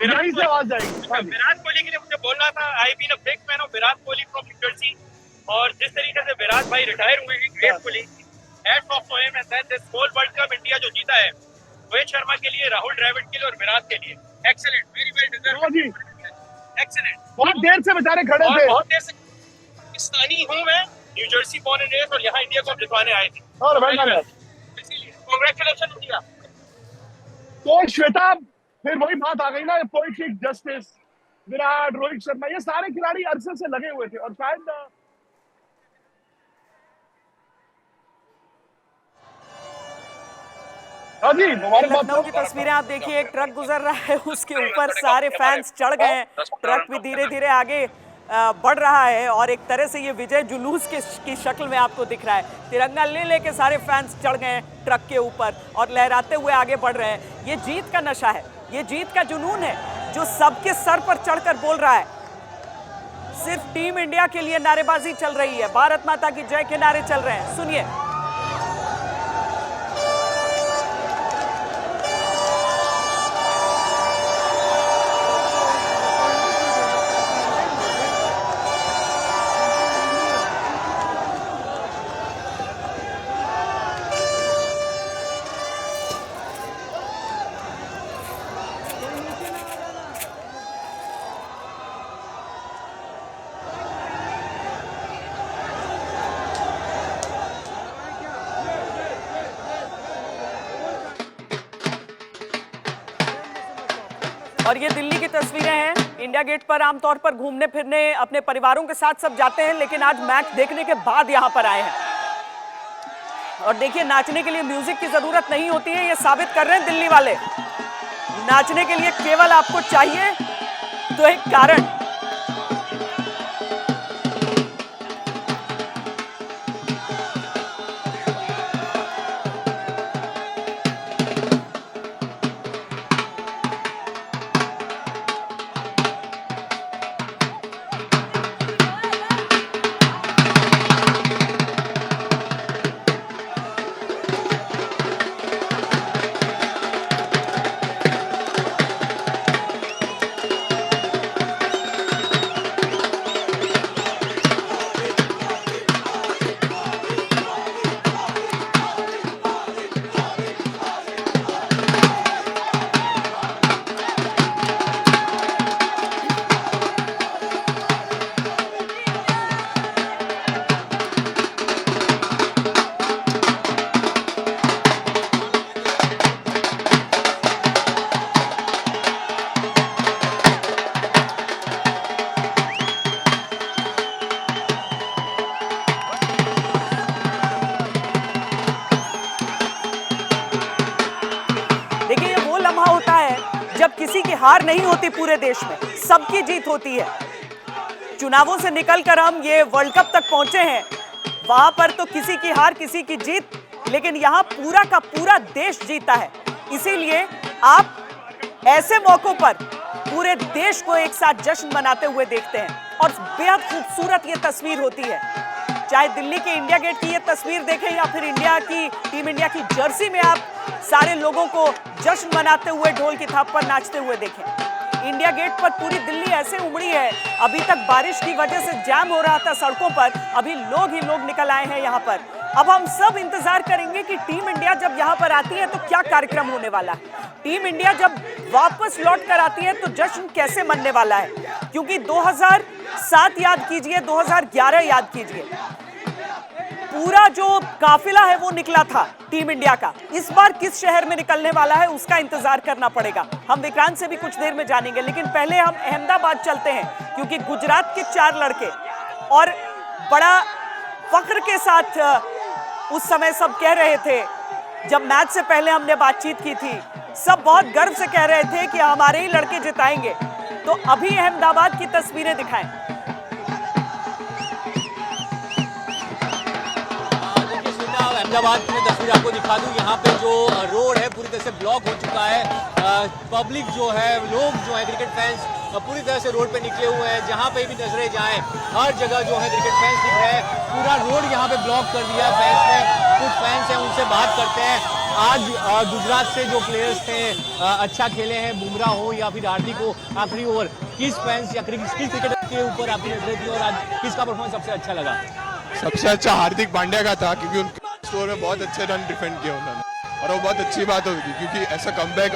यहीं से आवाज जाएगी। विराट कोहली के लिए मुझे बोलना था, I been a big fan of Virat Kohli from New Jersey. और जिस तरीके से विराट भाई रिटायर हुए हैं gracefully, hats off to him and this whole world cup India जो जीता है, रोहित शर्मा के लिए, राहुल द्रविड़ के लिए और विराट के लिए, excellent, very well deserved, excellent. बहुत देर से बेचारे खड़े थे, बहुत देर से। पाकिस्तानी हूं मैं, new Jersey born and raised, और यहाँ इंडिया को जितवाने आए थे। और कांग्रेचुलेशन इंडिया। तो श्वेता, फिर वही बात आ गई ना, पोएटिक जस्टिस, विराट, रोहित शर्मा, ये सारे खिलाड़ी अरसे से लगे हुए थे और शायद लखनऊ की तस्वीरें आप देखिए, एक ट्रक गुजर रहा है, उसके ऊपर सारे फैंस चढ़ गए हैं। ट्रक भी धीरे धीरे आगे बढ़ रहा है और एक तरह से ये विजय जुलूस की शक्ल में आपको दिख रहा है। तिरंगा ले लेके सारे फैंस चढ़ गए हैं ट्रक के ऊपर और लहराते हुए आगे बढ़ रहे हैं। ये जीत का नशा है, ये जीत का जुनून है जो सबके सर पर चढ़कर बोल रहा है। सिर्फ टीम इंडिया के लिए नारेबाजी चल रही है, भारत माता की जय के नारे चल रहे हैं। सुनिए। और ये दिल्ली की तस्वीरें हैं। इंडिया गेट पर आमतौर पर घूमने फिरने अपने परिवारों के साथ सब जाते हैं, लेकिन आज मैच देखने के बाद यहाँ पर आए हैं। और देखिए, नाचने के लिए म्यूजिक की जरूरत नहीं होती है, ये साबित कर रहे हैं दिल्ली वाले। नाचने के लिए केवल आपको चाहिए तो एक कारण। जब किसी की हार नहीं होती पूरे देश में, सबकी जीत होती है। चुनावों से निकलकर हम ये वर्ल्ड कप तक पहुंचे हैं, वहां पर तो किसी की हार किसी की जीत, लेकिन यहाँ पूरा का पूरा देश जीता है। इसीलिए आप ऐसे मौकों पर पूरे देश को एक साथ जश्न मनाते हुए देखते हैं और बेहद खूबसूरत ये तस्वीर होती है। चाहे दिल्ली के इंडिया गेट की ये तस्वीर देखें या फिर टीम इंडिया की जर्सी में आप सारे लोगों को जश्न मनाते हुए ढोल की थाप पर नाचते हुए देखें। इंडिया गेट पर पूरी दिल्ली ऐसे उमड़ी है, अभी तक बारिश की वजह से जाम हो रहा था सड़कों पर, अभी लोग ही लोग निकल आए हैं यहाँ पर। अब हम सब इंतजार करेंगे कि टीम इंडिया जब यहाँ पर आती है तो क्या कार्यक्रम होने वाला है। टीम इंडिया जब वापस लौट कर आती है तो जश्न कैसे मनने वाला है, क्योंकि 2007 याद कीजिए, 2011 याद कीजिए, पूरा जो काफिला है वो निकला था टीम इंडिया का। इस बार किस शहर में निकलने वाला है उसका इंतजार करना पड़ेगा। हम विक्रांत से भी कुछ देर में जानेंगे, लेकिन पहले हम अहमदाबाद चलते हैं, क्योंकि गुजरात के 4 लड़के और बड़ा फख्र के साथ उस समय सब कह रहे थे, जब मैच से पहले हमने बातचीत की थी, सब बहुत गर्व से कह रहे थे कि हमारे ही लड़के जिताएंगे। तो अभी अहमदाबाद की तस्वीरें दिखाएं। अहमदाबाद की मैं तस्वीर आपको दिखा दूं। यहाँ पे जो रोड है पूरी तरह से ब्लॉक हो चुका है। पब्लिक जो है, लोग जो है, क्रिकेट फैंस पूरी तरह से रोड पे निकले हुए हैं। जहाँ पे भी नजरें जाएं, हर जगह जो है क्रिकेट फैंस दिख रहे हैं। पूरा रोड यहाँ पे ब्लॉक कर दिया फैंस ने। कुछ फैंस हैं, उनसे बात करते हैं। आज गुजरात से जो प्लेयर्स थे अच्छा खेले हैं, बुमराह हो या फिर हार्दिक हो, आखिरी ओवर किस फैंस या किस क्रिकेटर के ऊपर आपकी नजरें थी और आज किसका परफॉर्मेंस सबसे अच्छा लगा? सबसे अच्छा हार्दिक पांड्या का था, क्योंकि उनके स्कोर में बहुत अच्छे रन डिफेंड किए उन्होंने, और वो बहुत अच्छी बात होगी क्योंकि ऐसा कमबैक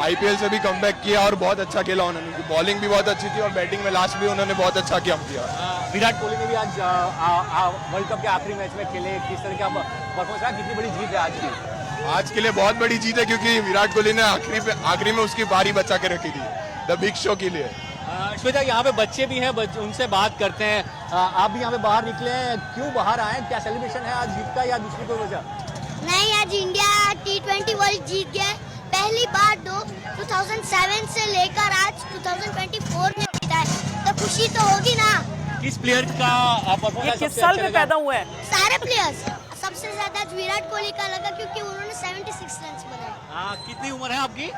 आईपीएल से भी कमबैक किया और बहुत अच्छा खेला उन्होंने। बॉलिंग भी बहुत अच्छी थी और बैटिंग में लास्ट भी उन्होंने बहुत अच्छा काम किया। विराट कोहली ने भी आज वर्ल्ड कप के आखिरी मैच में खेले, किस तरह का परफॉर्मेंस रहा, कितनी बड़ी जीत है आज की? आज के लिए बहुत बड़ी जीत है, क्योंकि विराट कोहली ने आखिरी में उसकी बारी बचा के रखी थी द बिग शो के लिए। श्वेता, यहाँ पे बच्चे भी हैं, उनसे बात करते हैं। आप भी यहाँ पे बाहर निकले हैं, क्यों बाहर आए, क्या सेलिब्रेशन है आज जीत का या दूसरी कोई वजह? नहीं, आज इंडिया T20 वर्ल्ड जीत गया, पहली बार 2007 से लेकर आज 2024 में जीता है, तो खुशी तो होगी ना। किस प्लेयर का परफॉर्मेंस किस साल में पैदा हुए हैं? सारे प्लेयर्स। सबसे ज्यादा विराट कोहली का लगा, क्योंकि उन्होंने 76 रन बनाए। कितनी उम्र है आपकी?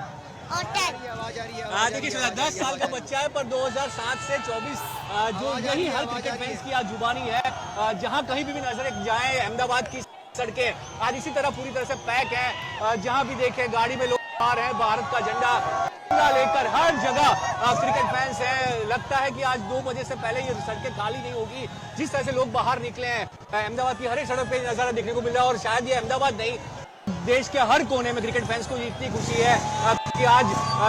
और 10। देखिए 10 साल का बच्चा है, पर 2007 से 24 जो यही हर क्रिकेट फैंस की आज जुबानी है। जहां कहीं भी नजर जाए, अहमदाबाद की सड़कें आज इसी तरह पूरी तरह से पैक है। जहां भी देखे गाड़ी में लोग आ रहे हैं, भारत का झंडा लेकर हर जगह क्रिकेट फैंस है। लगता है कि आज 2 बजे से पहले ये सड़कें खाली नहीं होगी, जिस तरह से लोग बाहर निकले हैं। अहमदाबाद की हर एक सड़क पे नजारा देखने को मिल रहा है, और शायद ये अहमदाबाद नहीं, देश के हर कोने में क्रिकेट फैंस को इतनी खुशी है कि आज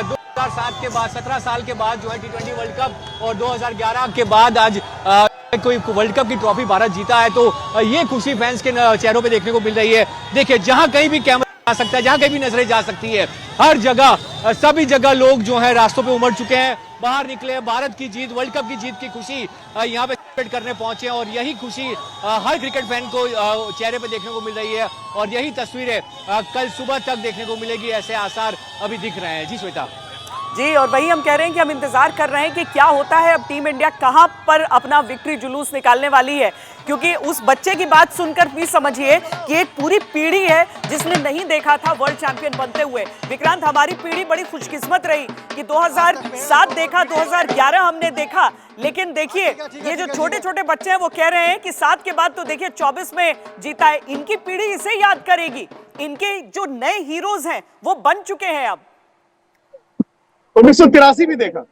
2007 के बाद 17 साल के बाद जो है T20 वर्ल्ड कप और 2011 के बाद आज कोई वर्ल्ड कप की ट्रॉफी भारत जीता है, तो ये खुशी फैंस के चेहरों पे देखने को मिल रही है। देखिए, जहां कहीं भी कैमरा जा सकता है, जहां कहीं भी नजरें जा सकती है। हर जगह सभी जगह लोग जो है रास्तों पे उमड़ चुके हैं, बाहर निकले। भारत की जीत, वर्ल्ड कप की जीत की खुशी यहाँ पे सेलिब्रेट करने पहुंचे और यही खुशी हर क्रिकेट फैन को चेहरे पे देखने को मिल रही है और यही तस्वीरें कल सुबह तक देखने को मिलेगी, ऐसे आसार अभी दिख रहे हैं। जी श्वेता। जी, और वही हम कह रहे हैं कि हम इंतजार कर रहे हैं कि क्या होता है, अब टीम इंडिया कहां पर अपना विक्ट्री जुलूस निकालने वाली है, क्योंकि उस बच्चे की बात सुनकर भी समझिए कि एक पूरी पीढ़ी है जिसने नहीं देखा था वर्ल्ड चैंपियन बनते हुए। विक्रांत, हमारी पीढ़ी बड़ी खुशकिस्मत रही कि 2007 देखा, 2011 हमने देखा, लेकिन देखिए ये जो छोटे छोटे बच्चे हैं वो कह रहे हैं कि 7 के बाद तो देखिए 24 में जीता है। इनकी पीढ़ी इसे याद करेगी, इनके जो नए हीरोज हैं वो बन चुके हैं। अब 1983 भी देखा,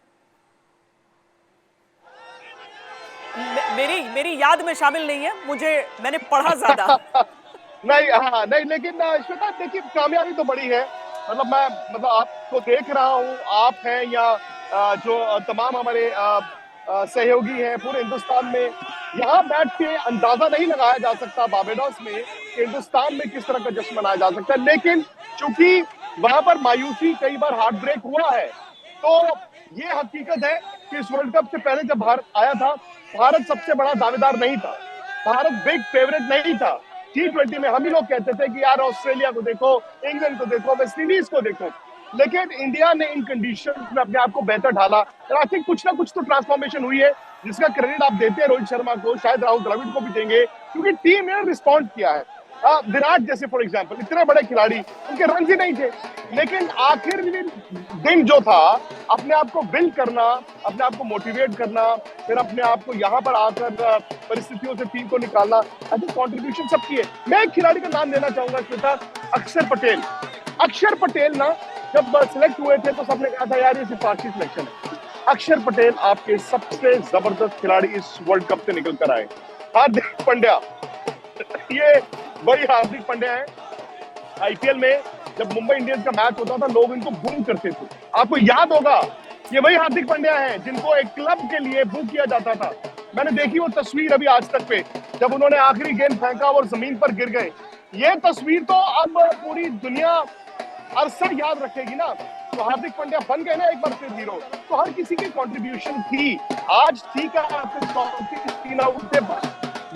मेरी याद में शामिल नहीं है, मैंने पढ़ा ज्यादा। नहीं, लेकिन श्वेता देखिए कामयाबी तो बड़ी है। मैं आपको देख रहा हूँ, आप हैं या जो तमाम हमारे सहयोगी हैं पूरे हिंदुस्तान में, यहाँ बैठ के अंदाजा नहीं लगाया जा सकता बारबाडोस में कि हिंदुस्तान में किस तरह का जश्न मनाया जा सकता है। लेकिन चूंकि वहां पर मायूसी, कई बार हार्ट ब्रेक हुआ है, तो ये हकीकत है कि इस वर्ल्ड कप से पहले जब भारत आया था, भारत सबसे बड़ा दावेदार नहीं था, भारत बिग फेवरेट नहीं था। T20 में हम ही लोग कहते थे कि यार ऑस्ट्रेलिया को देखो, इंग्लैंड को देखो, वेस्ट इंडीज को देखो, लेकिन इंडिया ने इन कंडीशन में अपने आप को बेहतर ढाला। आई थिंक कुछ ना कुछ तो ट्रांसफॉर्मेशन हुई है, जिसका क्रेडिट आप देते हैं रोहित शर्मा को, शायद राहुल द्रविड़ को भी देंगे, क्योंकि टीम ने रिस्पॉन्ड किया है। विराट जैसे फॉर एग्जांपल, इतने बड़े खिलाड़ी, उनके रन ही नहीं थे, लेकिन आखिर दिन जो था अपने आप को बिल्ड करना, अपने आप को मोटिवेट करना, फिर अपने आप को यहाँ पर आकर परिस्थितियों से टीम को निकालना, आई थिंक कॉन्ट्रीब्यूशन सबकी है। मैं एक खिलाड़ी का नाम लेना चाहूंगा श्वेता, अक्षर पटेल। अक्षर पटेल ना जब सिलेक्ट हुए थे तो सबने कहा था यार ये सिफारिशी सिलेक्शन है। अक्षर पटेल आपके सबसे जबरदस्त खिलाड़ी इस वर्ल्ड कप से निकल कर आए। हार्दिक पांड्या, ये वही हार्दिक पांड्या है। आईपीएल में जब मुंबई इंडियंस का मैच होता था लोग इनको बूम करते थे, आपको याद होगा, ये वही हार्दिक पांड्या है जिनको एक क्लब के लिए बू किया जाता था। मैंने देखी वो तस्वीर अभी आज तक पे, जब उन्होंने आखिरी गेंद फेंका और जमीन पर गिर गए। ये तस्वीर तो अब पूरी दुनिया अरसा याद रखेगी ना। तो हार्दिक पांड्या बन गए ना एक बार फिर हीरो, तो हर किसी की कंट्रीब्यूशन थी। आज ठीक है, आपके 34 आउट थे,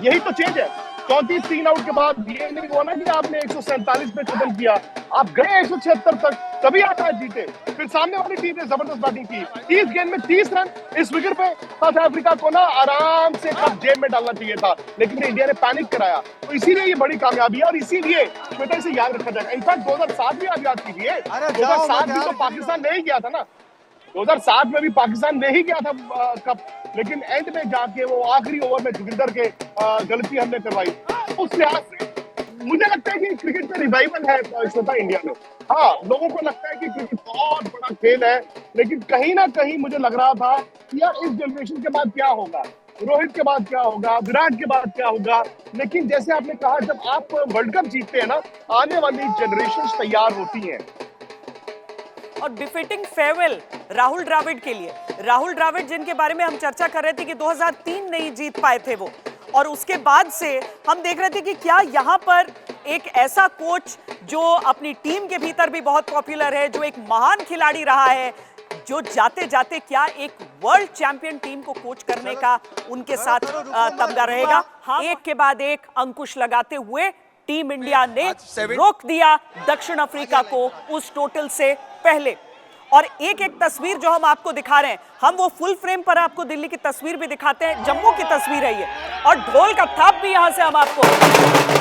यही तो चेंज है। 34 आउट के बाद ये नहीं हुआ ना कि आपने 147 पे खत्म किया, आप गए 176 तक, तभी आप मैच जीते। फिर सामने वाली टीम ने जबरदस्त बैटिंग की, 30 गेंद में 30 रन। इस विकेट पे साउथ अफ्रीका को ना आराम से कप जेब में डालना चाहिए था, लेकिन इंडिया ने पैनिक कराया, तो इसीलिए ये बड़ी कामयाबी है और इसीलिए बेटा इसे याद रखा जाएगा। इनफैक्ट 2007 भी आप याद कीजिए, 2007 भी तो पाकिस्तान नहीं गया था ना, 2007 में भी पाकिस्तान नहीं गया था कप, लेकिन एंड में जाके वो आखिरी ओवर में जोगिंदर के गलती हमने करवाई। उस लिहाज से मुझे लगता है कि क्रिकेट में रिवाइवल है श्वेता इंडिया में। हाँ, लोगों को लगता है कि क्रिकेट बहुत बड़ा खेल है, लेकिन कहीं ना कहीं मुझे लग रहा था कि यार इस जनरेशन के बाद क्या होगा, रोहित के बाद क्या होगा, विराट के बाद क्या होगा। लेकिन जैसे आपने कहा, जब आप वर्ल्ड कप जीतते हैं ना, आने वाली जनरेशन तैयार होती है। और बिफिटिंग फेयरवेल राहुल द्रविड़ के लिए, राहुल द्रविड़ जिनके बारे में हम चर्चा कर रहे थे कि 2003 नहीं जीत पाए थे वो, और उसके बाद से हम देख रहे थे कि क्या यहाँ पर एक ऐसा कोच जो अपनी टीम के भीतर भी बहुत पॉपुलर है, जो एक महान खिलाड़ी रहा है, जो जाते जाते क्या एक वर्ल्ड चैंपियन टीम को कोच करने का उनके साथ तमगा रहेगा। एक के बाद एक अंकुश लगाते हुए टीम इंडिया ने रोक दिया दक्षिण अफ्रीका को उस टोटल से पहले। और एक एक तस्वीर जो हम आपको दिखा रहे हैं, हम वो फुल फ्रेम पर आपको दिल्ली की तस्वीर भी दिखाते हैं, जम्मू की तस्वीर है ये, और ढोल का थाप भी यहां से हम आपको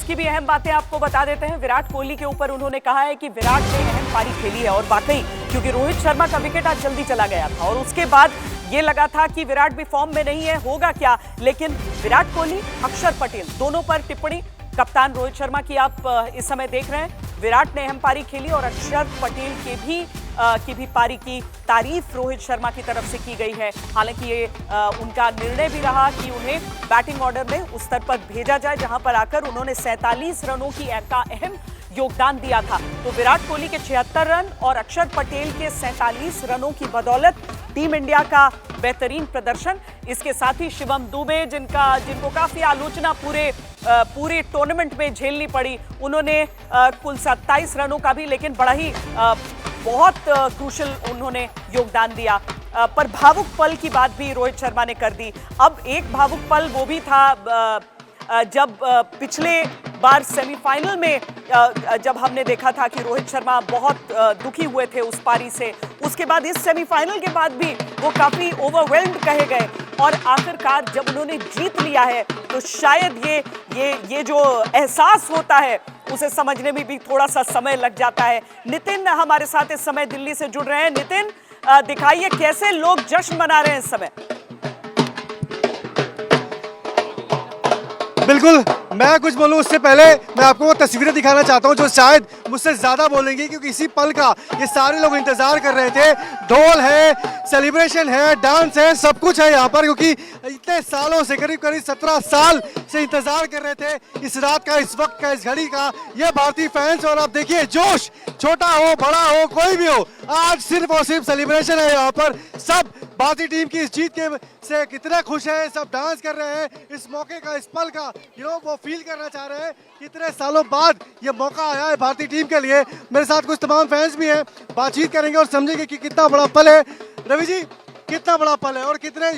की भी अहम बातें आपको बता देते हैं। विराट कोहली के ऊपर उन्होंने कहा है कि विराट ने अहम पारी खेली है, और वाकई क्योंकि रोहित शर्मा का विकेट आज जल्दी चला गया था और उसके बाद ये लगा था कि विराट भी फॉर्म में नहीं है, होगा क्या। लेकिन विराट कोहली, अक्षर पटेल दोनों पर टिप्पणी कप्तान रोहित शर्मा की आप इस समय देख रहे हैं। विराट ने अहम पारी खेली और अक्षर पटेल की भी पारी की तारीफ रोहित शर्मा की तरफ से की गई है। हालांकि ये उनका निर्णय भी रहा कि उन्हें बैटिंग ऑर्डर में उस स्तर पर भेजा जाए जहां पर आकर उन्होंने 47 रनों का अहम योगदान दिया था। तो विराट कोहली के 76 रन और अक्षर पटेल के 47 रनों की बदौलत टीम इंडिया का बेहतरीन प्रदर्शन। इसके साथ ही शिवम दुबे, जिनको काफी आलोचना पूरे टूर्नामेंट में झेलनी पड़ी, उन्होंने कुल 27 रनों का भी, लेकिन बड़ा ही बहुत क्रूशल उन्होंने योगदान दिया। पर भावुक पल की बात भी रोहित शर्मा ने कर दी। अब एक भावुक पल वो भी था जब पिछले बार सेमीफाइनल में जब हमने देखा था कि रोहित शर्मा बहुत दुखी हुए थे उस पारी से, उसके बाद इस सेमीफाइनल के बाद भी वो काफी ओवरवेल्म्ड कहे गए और आखिरकार जब उन्होंने जीत लिया है तो शायद ये जो एहसास होता है उसे समझने में भी थोड़ा सा समय लग जाता है। नितिन हमारे साथ इस समय दिल्ली से जुड़ रहे हैं। नितिन, दिखाइए कैसे लोग जश्न मना रहे हैं इस समय। बिल्कुल, मैं कुछ बोलूं उससे पहले मैं आपको वो तस्वीरें दिखाना चाहता हूं जो शायद मुझसे ज्यादा बोलेंगी, क्योंकि इसी पल का ये सारे लोग इंतजार कर रहे थे। ढोल है, सेलिब्रेशन है, डांस है, सब कुछ है यहाँ पर, क्योंकि इतने सालों से करीब 17 साल से इंतजार कर रहे थे इस रात का, इस वक्त का, इस घड़ी का, ये भारतीय फैंस। और आप देखिए जोश, छोटा हो बड़ा हो कोई भी हो, आज सिर्फ और सिर्फ सेलिब्रेशन है यहाँ पर। सब भारतीय टीम की इस जीत के से कितने खुश हैं, सब डांस कर रहे हैं इस मौके का, इस पल का वो फील करना चाह रहे हैं। कितने सालों बाद ये मौका आया है भारतीय टीम के लिए। मेरे साथ कुछ तमाम फैंस भी हैं, बातचीत करेंगे और समझेंगे कि कितना बड़ा पल है। रवि जी, कितना बड़ा पल है और कितने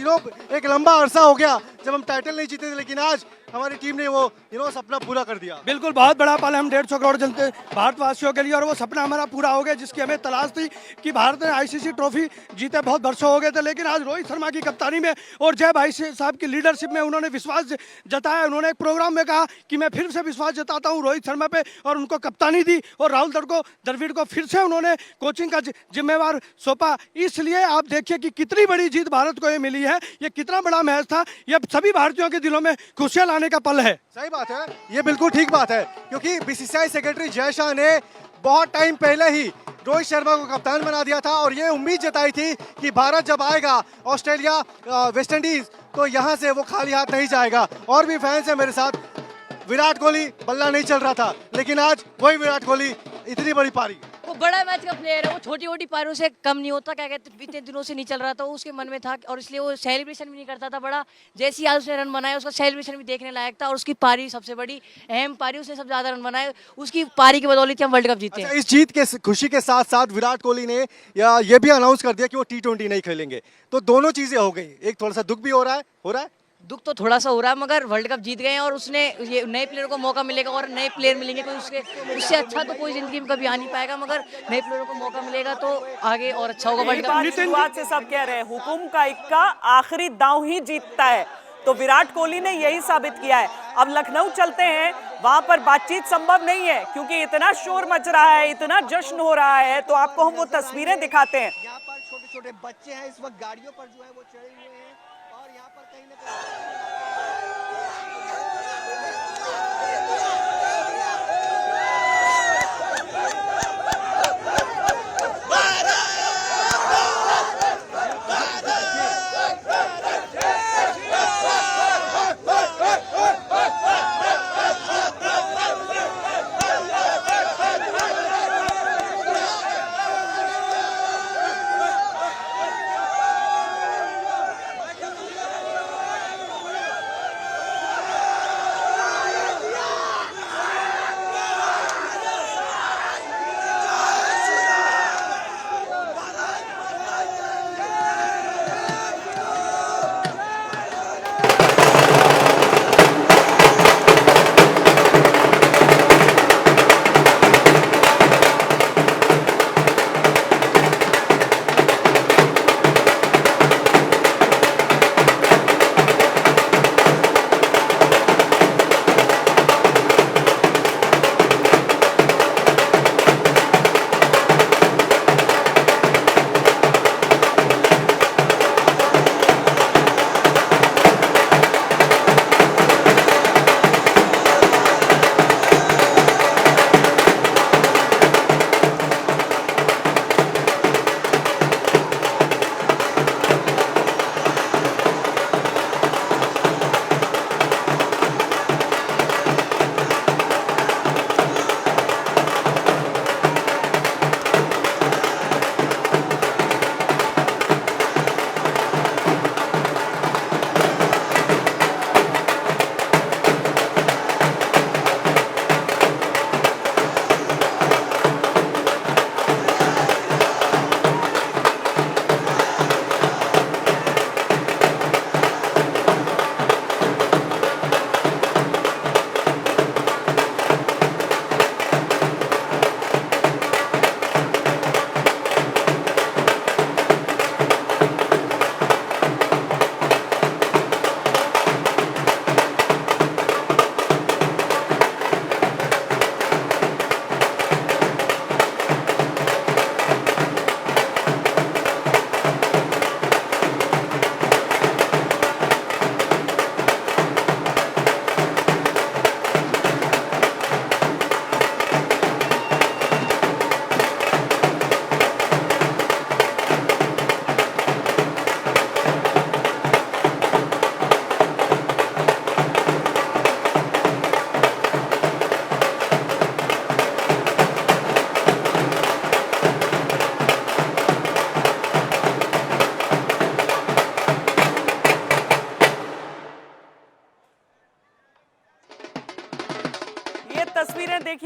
एक लंबा अरसा हो गया जब हम टाइटल नहीं जीते थे, लेकिन आज हमारी टीम ने वो सपना पूरा कर दिया। बिल्कुल, बहुत बड़ा पल है हम 150 करोड़ जनता भारतवासियों के लिए, और वो सपना हमारा पूरा हो गया जिसकी हमें तलाश थी कि भारत ने आईसीसी ट्रॉफी जीते बहुत वर्षों हो गए थे। लेकिन आज रोहित शर्मा की कप्तानी में और जय भाई साहब की लीडरशिप में उन्होंने विश्वास जताया। उन्होंने एक प्रोग्राम में कहा कि मैं फिर से विश्वास जताता हूँ रोहित शर्मा पे, और उनको कप्तानी दी और राहुल द्रविड़ को फिर से उन्होंने कोचिंग का जिम्मेवार सौंपा। इसलिए आप देखिए कि कितनी बड़ी जीत भारत को ये मिली है, ये कितना बड़ा मैच था, ये सभी भारतीयों के दिलों में खुशियां लाने का पल है। सही बात है, ये बिल्कुल ठीक बात है, क्योंकि बीसीसीआई सेक्रेटरी जय शाह ने बहुत टाइम पहले ही रोहित शर्मा को कप्तान बना दिया था और ये उम्मीद जताई थी कि भारत जब आएगा ऑस्ट्रेलिया, वेस्ट इंडीज, तो यहाँ से वो खाली हाथ नहीं जाएगा। और भी फैंस हैं मेरे साथ। विराट कोहली बल्ला नहीं चल रहा था, लेकिन आज वही विराट कोहली, इतनी बड़ी पारी। वो बड़ा मैच का प्लेयर है, वो छोटी छोटी पारियों से कम नहीं होता। क्या कहते हैं, इतने दिनों से नहीं चल रहा था, वो उसके मन में था और इसलिए वो सेलिब्रेशन भी नहीं करता था बड़ा। जैसे ही आज उसने रन बनाए उसका सेलिब्रेशन भी देखने लायक था, और उसकी पारी सबसे बड़ी अहम पारी, उसने सबसे ज्यादा रन बनाए, उसकी पारी की बदौलत हम वर्ल्ड कप जीते। अच्छा, इस जीत के खुशी के साथ साथ विराट कोहली ने ये भी अनाउंस कर दिया कि वो T20 नहीं खेलेंगे, तो दोनों चीजें हो गई। एक थोड़ा सा दुख भी हो रहा है दुख तो थोड़ा सा हो रहा है, मगर वर्ल्ड कप जीत गए हैं और उसने ये नए प्लेयर को मौका मिलेगा और नए प्लेयर मिलेंगे, कोई उससे अच्छा तो कोई जिंदगी में कभी आ नहीं पाएगा, मगर नए प्लेयरों को मौका मिलेगा तो आगे और अच्छा होगा वर्ल्ड कप। शुरुआत से सब कह रहे हैं हुकुम का इक्का आखिरी दांव ही जीतता है, तो विराट कोहली ने यही साबित किया है। अब लखनऊ चलते हैं, वहां पर बातचीत संभव नहीं है क्योंकि इतना शोर मच रहा है, इतना जश्न हो रहा है, तो आपको हम वो तस्वीरें दिखाते हैं। यहाँ पर छोटे छोटे बच्चे हैं, इस वक्त गाड़ियों पर जो है वो चढ़े हुए हैं और यहाँ पर कहीं ना कहीं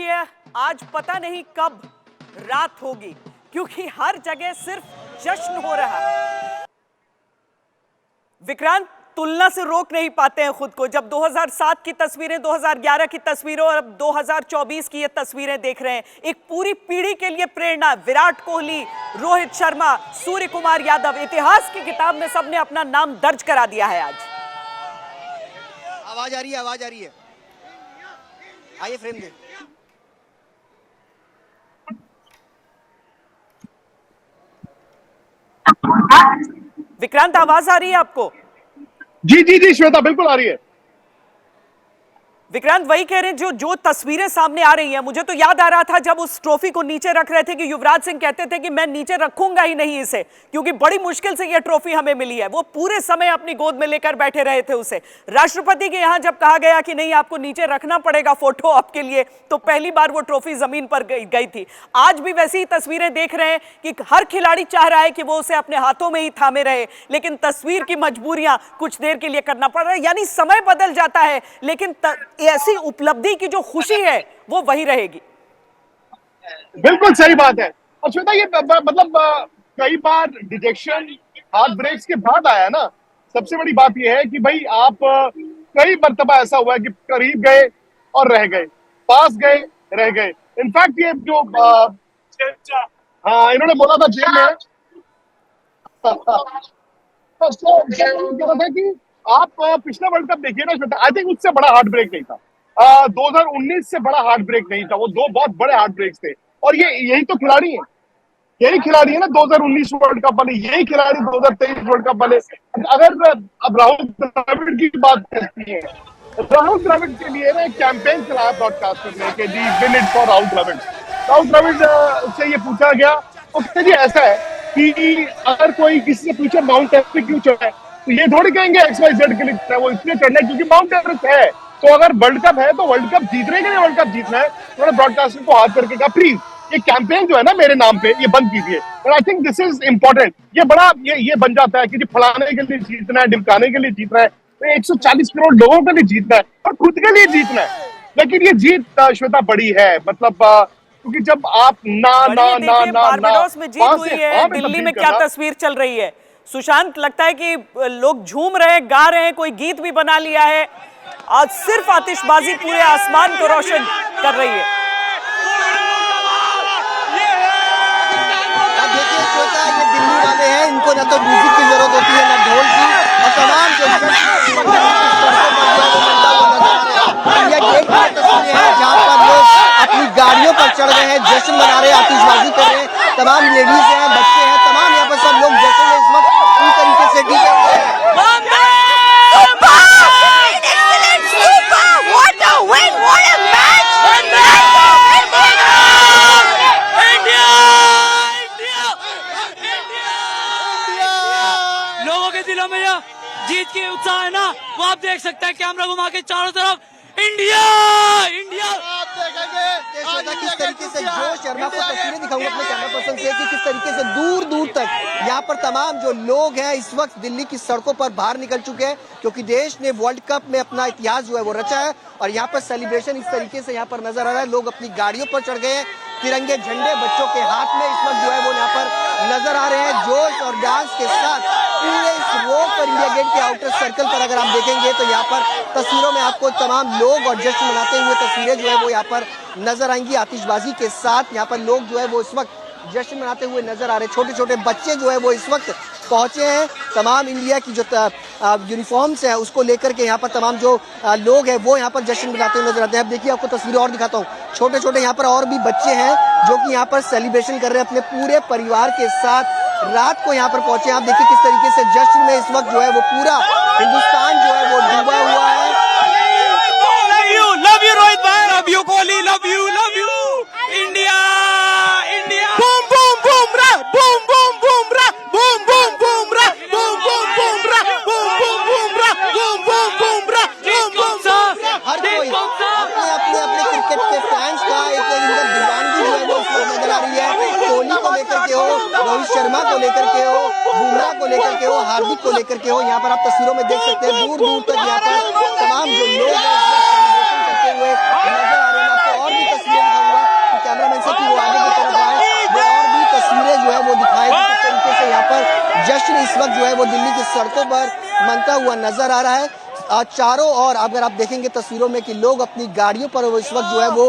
देखिए, आज पता नहीं कब रात होगी, क्योंकि हर जगह सिर्फ जश्न हो रहा है। विक्रांत, तुलना से रोक नहीं पाते हैं खुद को। जब 2007 की तस्वीरें, 2011 की तस्वीरों और अब 2024 की ये तस्वीरें देख रहे हैं, एक पूरी पीढ़ी के लिए प्रेरणा। विराट कोहली, रोहित शर्मा, सूर्य कुमार यादव, इतिहास की किताब में सबने अपना नाम दर्ज करा दिया है आज। आवाज आ रही है, आवाज आ रही है। आइए फ्रेम दे। विक्रांत, आवाज आ रही है आपको? जी जी जी श्वेता, बिल्कुल आ रही है। विक्रांत, वही कह रहे हैं, जो तस्वीरें सामने आ रही हैं, मुझे तो याद आ रहा था जब उस ट्रॉफी को नीचे रख रहे थे कि युवराज सिंह कहते थे कि मैं नीचे रखूंगा ही नहीं इसे, क्योंकि बड़ी मुश्किल से यह ट्रॉफी हमें मिली है। वो पूरे समय अपनी गोद में लेकर बैठे रहे थे उसे। राष्ट्रपति के यहां जब कहा गया कि नहीं, आपको नीचे रखना पड़ेगा फोटो आपके लिए, तो पहली बार वो ट्रॉफी जमीन पर गई थी। आज भी वैसी ही तस्वीरें देख रहे हैं कि हर खिलाड़ी चाह रहा है कि वो उसे अपने हाथों में ही थामे रहे, लेकिन तस्वीर की मजबूरियां कुछ देर के लिए करना पड़ रहा है। यानी समय बदल जाता है, लेकिन ऐसी उपलब्धि की जो खुशी है वो वही रहेगी। बिल्कुल सही बात है। और श्वेता, ये मतलब कई बार डिजेक्शन हार्ट ब्रेक्स के बाद आया ना। सबसे बड़ी बात ये है कि भाई आप कई मर्तबा ऐसा हुआ है कि करीब गए और रह गए, पास गए रह गए। इनफैक्ट ये जो हाँ, इन्होंने बोला था जेल में तो कह रहा था कि आप पिछला वर्ल्ड कप देखिए ना श्वेता, आई थिंक उससे बड़ा हार्ट ब्रेक नहीं था। 2019 से बड़ा हार्ट ब्रेक नहीं था। वो दो बहुत बड़े हार्ट ब्रेक्स थे। और यही तो खिलाड़ी है, यही खिलाड़ी है ना 2019 वर्ल्ड कप वाले, यही खिलाड़ी 2023 वर्ल्ड कप वाले। अगर अब राहुल द्रविड़ की बात करती है, राहुल द्रविड़ के लिए ना एक कैंपेन चलाया ब्रॉडकास्ट करने के, the win it for Rahul Dravid. Rahul Dravid से ये पूछा गया, उसने जी ऐसा है कि अगर कोई किसी से पूछे माउंट एवरेस्ट पे क्यों चढ़ा है, तो ये थोड़ी कहेंगे XYZ के लिए वो इसलिए चढ़ना है क्योंकि माउंट एवरेस्ट है। तो अगर वर्ल्ड कप है तो वर्ल्ड कप जीतने के लिए वर्ल्ड कप जीतना है। उन्होंने ब्रॉडकास्टर को हाथ करके कहा, प्लीज ये कैंपेन जो है ना मेरे नाम पे, ये बंद कीजिए। और I think this is important. ये बड़ा ये बन जाता है कि जी फलाने के लिए जीतना है, ढिमकाने के लिए जीतना है, तो 140 करोड़ लोगों के लिए जीतना है और खुद के लिए जीतना है। लेकिन ये जीत श्वेता बड़ी है, मतलब क्योंकि जब आप बारबाडोस में जीत हुई है, दिल्ली में क्या तस्वीर चल रही है सुशांत? लगता है कि लोग झूम रहे हैं, गा रहे हैं, कोई गीत भी बना लिया है। आज सिर्फ आतिशबाजी पूरे आसमान को रोशन कर रही है। अब देखिए श्वेता, ये दिल्ली वाले हैं, इनको ना तो म्यूजिक की जरूरत होती है ना ढोल की, और तमाम जो इंडिया गेट की तस्वीरें हैं जहाँ पर लोग अपनी गाड़ियों पर चढ़ रहे हैं, जश्न मना रहे हैं, आतिशबाजी कर रहे हैं। तमाम लेडीज हैं, बच्चे हैं, तमाम यहाँ पर सब लोग जश्न में इस वक्त पूरी तरीके से डीजे हुए हैं। लोगों के दिलों में जो जीत की उत्साह है ना, वो आप देख सकते हैं। कैमरा घुमा के चारों तरफ इंडिया इंडिया किस तरीके से जोश, और मैं आपको तस्वीरें दिखाऊंगा अपने कैमरा पर्सन से कि किस तरीके से दूर दूर तक यहाँ पर तमाम जो लोग हैं इस वक्त दिल्ली की सड़कों पर बाहर निकल चुके हैं, क्योंकि देश ने वर्ल्ड कप में अपना इतिहास जो है वो रचा है। और यहाँ पर सेलिब्रेशन इस तरीके से यहाँ पर नजर आ रहा है। लोग अपनी गाड़ियों पर चढ़ गए हैं, तिरंगे झंडे बच्चों के हाथ में इस वक्त जो है वो यहाँ पर नजर आ रहे हैं। जोश और डांस के साथ पूरे इस रोड पर, इंडिया गेट के आउटर सर्कल पर अगर आप देखेंगे तो यहाँ पर तस्वीरों में आपको तमाम लोग और जश्न मनाते हुए तस्वीरें जो है वो यहाँ पर नजर आएंगी। आतिशबाजी के साथ यहाँ पर लोग जो है वो इस वक्त जश्न मनाते हुए नजर आ रहे हैं। छोटे छोटे बच्चे जो है वो इस वक्त पहुंचे हैं। तमाम इंडिया की जो यूनिफॉर्म्स है उसको लेकर के यहाँ पर तमाम जो लोग हैं वो यहाँ पर जश्न मनाते हुए नजर आते हैं। अब देखिए आपको तस्वीरें और दिखाता हूँ। छोटे छोटे यहाँ पर और भी बच्चे हैं जो कि यहाँ पर सेलिब्रेशन कर रहे हैं अपने पूरे परिवार के साथ। रात को यहाँ पर पहुंचे। आप देखिए किस तरीके से जश्न में इस वक्त जो है वो पूरा हिंदुस्तान जो है वो डूबा हुआ है। लव यू रोहित भाई, love you Kohli, love you India India. Boom boom boom रा, बूम बूम बूम रा, बूम बूम बूम रा, बूम बूम बूम रा, बूम बूम बूम रा, बूम बूम बूम रा, बूम बूम बूम रा। हर कोई अपने क्रिकेट के फैंस का एक दीवानगी जो है वो नजर आ रही है। कोहली को लेकर के हो, रोहित शर्मा को लेकर के हो, बुमराह को लेकर के हो, हार्दिक को लेकर के हो। यहाँ पर आप तस्वीरों में देख सकते हैं दूर दूर तक यहाँ पर तमाम जो लोग हैं करते हुए नजर आ रहे हैं। आपको और भी तस्वीरें कैमरामैन से कि वो आगे की तरफ आए, वो और भी तस्वीरें जो है वो दिखाए। किस तरीके से यहाँ पर जश्न इस वक्त जो है वो दिल्ली की सड़कों पर मनता हुआ नजर आ रहा है। चारों ओर अगर आप देखेंगे तस्वीरों में कि लोग अपनी गाड़ियों पर वो इस वक्त जो है वो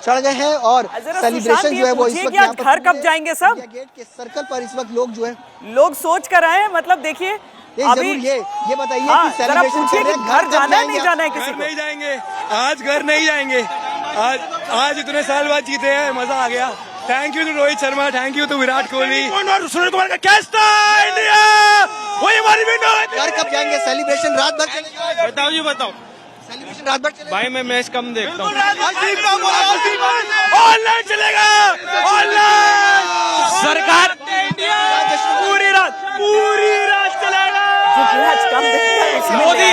चढ़ गए हैं और सेलिब्रेशन जो है वो इस वक्त यहाँ पर घर कब जाएंगे सब? गेट के सर्कल पर इस वक्त लोग जो है लोग सोच कर आए हैं, मतलब देखिए अभी ये बताइए कि सेलिब्रेशन पूछिए कि घर जाना है नहीं जाना है किसी को? नहीं जाएंगे आज, घर नहीं जाएंगे आज इतने साल बाद जीते हैं, मजा आ गया। Thank you to Rohit Sharma, thank you to Virat Kohli और सूर्य कुमार का कैच था। इंडिया वही हमारी विंडो है। घर कब जाएंगे? सेलिब्रेशन रात भर चलेगा? बताओ जी बताओ, सेलिब्रेशन रात भर चलेगा? भाई मैं मैच कम देखता हूँ। ऑनलाइन चलेगा, ऑनलाइन सरकार पूरी रात चलेगा। मोदी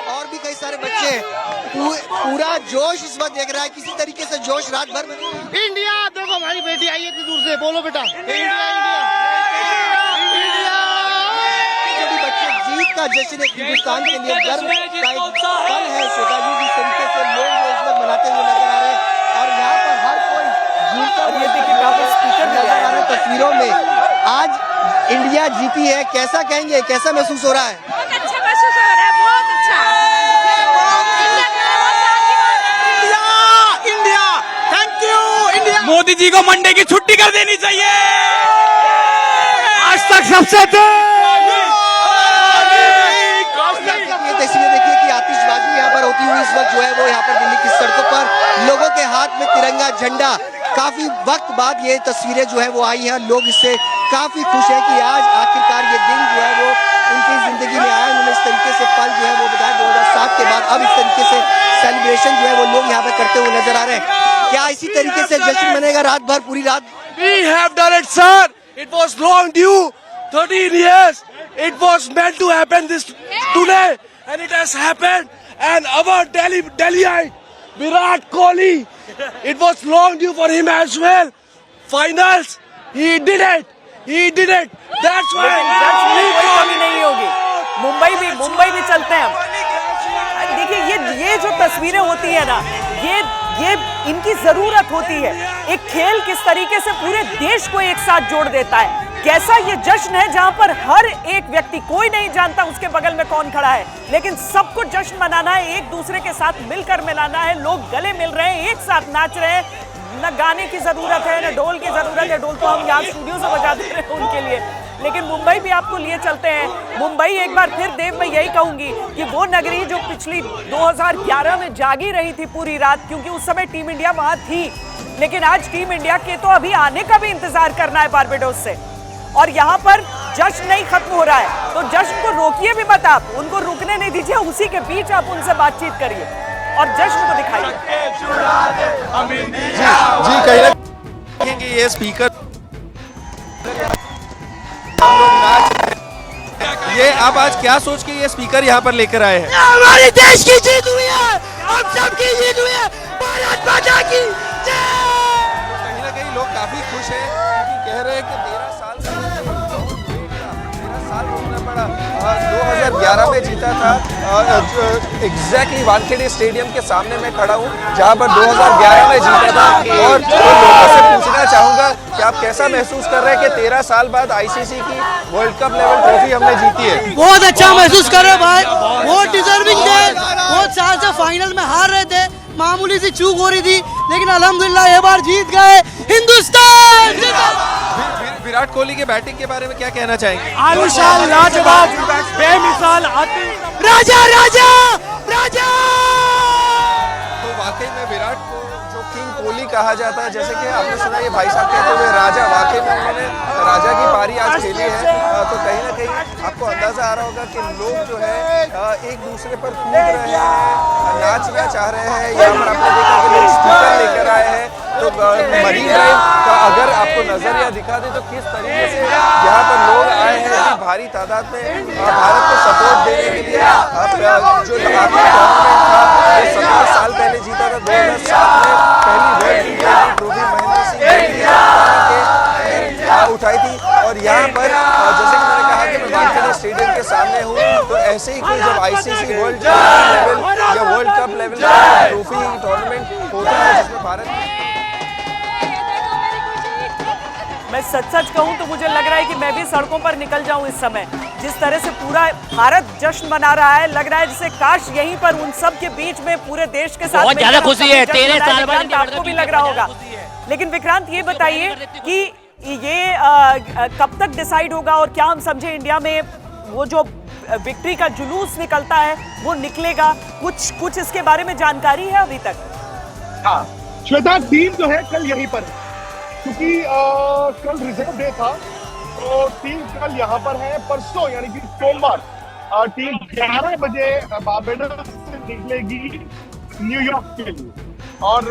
और भी कई सारे बच्चे पूरा जोश इस वक्त देख रहा है। किसी तरीके से जोश रात भर में इंडिया देखो हमारी बेटी आई है इतनी दूर से, बोलो बेटा इंडिया बच्चे जीत का जश्न एक हिंदुस्तान के लिए गर्व का एक पल है। शिवाजी जिस तरीके से लोग जो इस वक्त मनाते हुए नजर आ रहे हैं और यहाँ पर हर कोई जीतता हुआ नजर आ रहा है तस्वीरों में। आज इंडिया जीती है, कैसा कहेंगे, कैसा महसूस हो रहा है? बहुत अच्छा महसूस हो रहा है, बहुत अच्छा। India thank you. India Modi ji को मंडे की छुट्टी कर देनी चाहिए। आज तक सबसे तस्वीरें देखिए कि आतिशबाजी यहाँ पर होती हुई इस वक्त जो है वो यहाँ पर दिल्ली की सड़कों पर लोगों के हाथ में तिरंगा झंडा। काफी वक्त बाद ये तस्वीरें जो है वो आई हैं। लोग इससे काफी खुश हैं कि आज आखिरकार ये दिन जो है वो उनकी जिंदगी में आया। उन्होंने इस तरीके से पल जो है वो बताया 2007 के बाद अब इस तरीके से सेलिब्रेशन जो है वो लोग यहाँ पे करते हुए नजर आ रहे हैं। क्या इसी तरीके से जश्न मनेगा रात भर, पूरी रात? We have done it, sir. It was long due. 13 years. It was meant to happen this today, and it has happened. And our Delhiite, Virat Kohli, it was long due for him as well. Finals, he did it. He did it. That's why. कोई कमी नहीं होगी। मुंबई भी चलते हैं हम। देखिए ये जो तस्वीरें होती है ना, ये इनकी जरूरत होती है। एक खेल किस तरीके से पूरे देश को एक साथ जोड़ देता है। कैसा ये जश्न है जहां पर हर एक व्यक्ति, कोई नहीं जानता उसके बगल में कौन खड़ा है, लेकिन सबको जश्न मनाना है, एक दूसरे के साथ मिलकर मिलाना है। लोग गले मिल रहे हैं, एक साथ नाच रहे हैं। न गाने की जरूरत है, न ढोल की जरूरत है। ढोल तो हम यहाँ स्टूडियो से बजा दे रहे हैं उनके लिए। लेकिन मुंबई भी आपको लिए चलते हैं। मुंबई एक बार फिर देव मैं यही कहूंगी कि वो नगरी जो पिछली 2011 में जागी रही थी पूरी रात, क्योंकि उस समय टीम इंडिया वहां थी, लेकिन आज टीम इंडिया के तो अभी आने का भी इंतजार करना है बारबेडोस से। और यहाँ पर जश्न नहीं खत्म हो रहा है, तो जश्न को रोकिए भी मत, आप उनको रुकने नहीं दीजिए। उसी के बीच आप उनसे बातचीत करिए और जश्न को दिखाइए। जी कहीं ना देखेंगे ये स्पीकर ये आप आज क्या सोच के ये स्पीकर यहाँ पर लेकर आए हैं? हमारे देश की जीत हुई है, हम सब की जीत हुई है, भारत माता की जय। कहीं ना कहीं लोग काफी खुश हैं क्योंकि कह रहे हैं कि 13 साल रोकना पड़ा। 2011 में जीता था। एग्जैक्टली वानखेड़े स्टेडियम के सामने मैं खड़ा हूँ जहाँ पर 2011 में जीता था। और लोगों से पूछना चाहूंगा कि आप कैसा महसूस कर रहे हैं कि 13 साल बाद आईसीसी की वर्ल्ड कप लेवल ट्रॉफी हमने जीती है? बहुत अच्छा महसूस कर रहे भाई, बहुत डिजर्विंग थे। बहुत साल से फाइनल में हार रहे थे, मामूली सी चूक हो रही थी, लेकिन अल्हम्दुलिल्लाह ये बार जीत गए। हिंदुस्तान। विराट कोहली के बैटिंग के बारे में क्या कहना चाहेंगे? आलिशान, लाजवाब, बेमिसाल, राजा राजा राजा। तो वाकई में विराट को जो किंग कोहली कहा जाता है, जैसे कि आपने सुना ये भाई साहब कहते हुए राजा, वाकई में उन्होंने राजा की पारी आज खेली है। तो कहीं ना कहीं आपको अंदाजा आ रहा होगा कि लोग जो है एक दूसरे पर कूद रहे हैं, नाचना चाह रहे हैं। यहाँ पर आपने देखा कि लोग स्पीकर लेकर आए हैं। तो मरीन ड्राइव का अगर आपको नजरिया दिखा दे तो किस तरीके से यहाँ पर लोग आए हैं कि भारी तादाद में भारत को सपोर्ट देने के लिए। आप जो आखिरी टूर्नामेंट था जो 17 साल पहले जीता था 2007 में, पहली वर्ल्ड ट्रॉफी महेंद्र सिंह धोनी उठाई थी। और यहाँ पर जैसे कि मैंने कहा कि मैं वानखेड़े स्टेडियम के सामने हूँ, तो ऐसे ही कोई जब आईसीसी वर्ल्ड लेवल या world cup level trophy tournament होता है जिसमें भारत मैं सच कहूं तो मुझे लग रहा है कि मैं भी सड़कों पर निकल जाऊं इस समय। जिस तरह से पूरा भारत जश्न मना रहा है, लग रहा है जैसे काश यहीं पर उन सब के बीच में पूरे देश के साथ बहुत ज्यादा खुशी है। 13 साल बाद आपको भी लग रहा होगा। लेकिन विक्रांत ये बताइए कि ये कब तक डिसाइड होगा और क्या हम समझे इंडिया में वो जो विक्ट्री का जुलूस निकलता है वो निकलेगा? कुछ इसके बारे में जानकारी है अभी तक? हाँ श्वेता, टीम जो है कल यहीं पर है क्योंकि कल रिजर्व डे था, तो टीम कल यहाँ पर है। परसों यानी कि सोमवार टीम 11 बजे बारबेडोस से निकलेगी न्यूयॉर्क के लिए और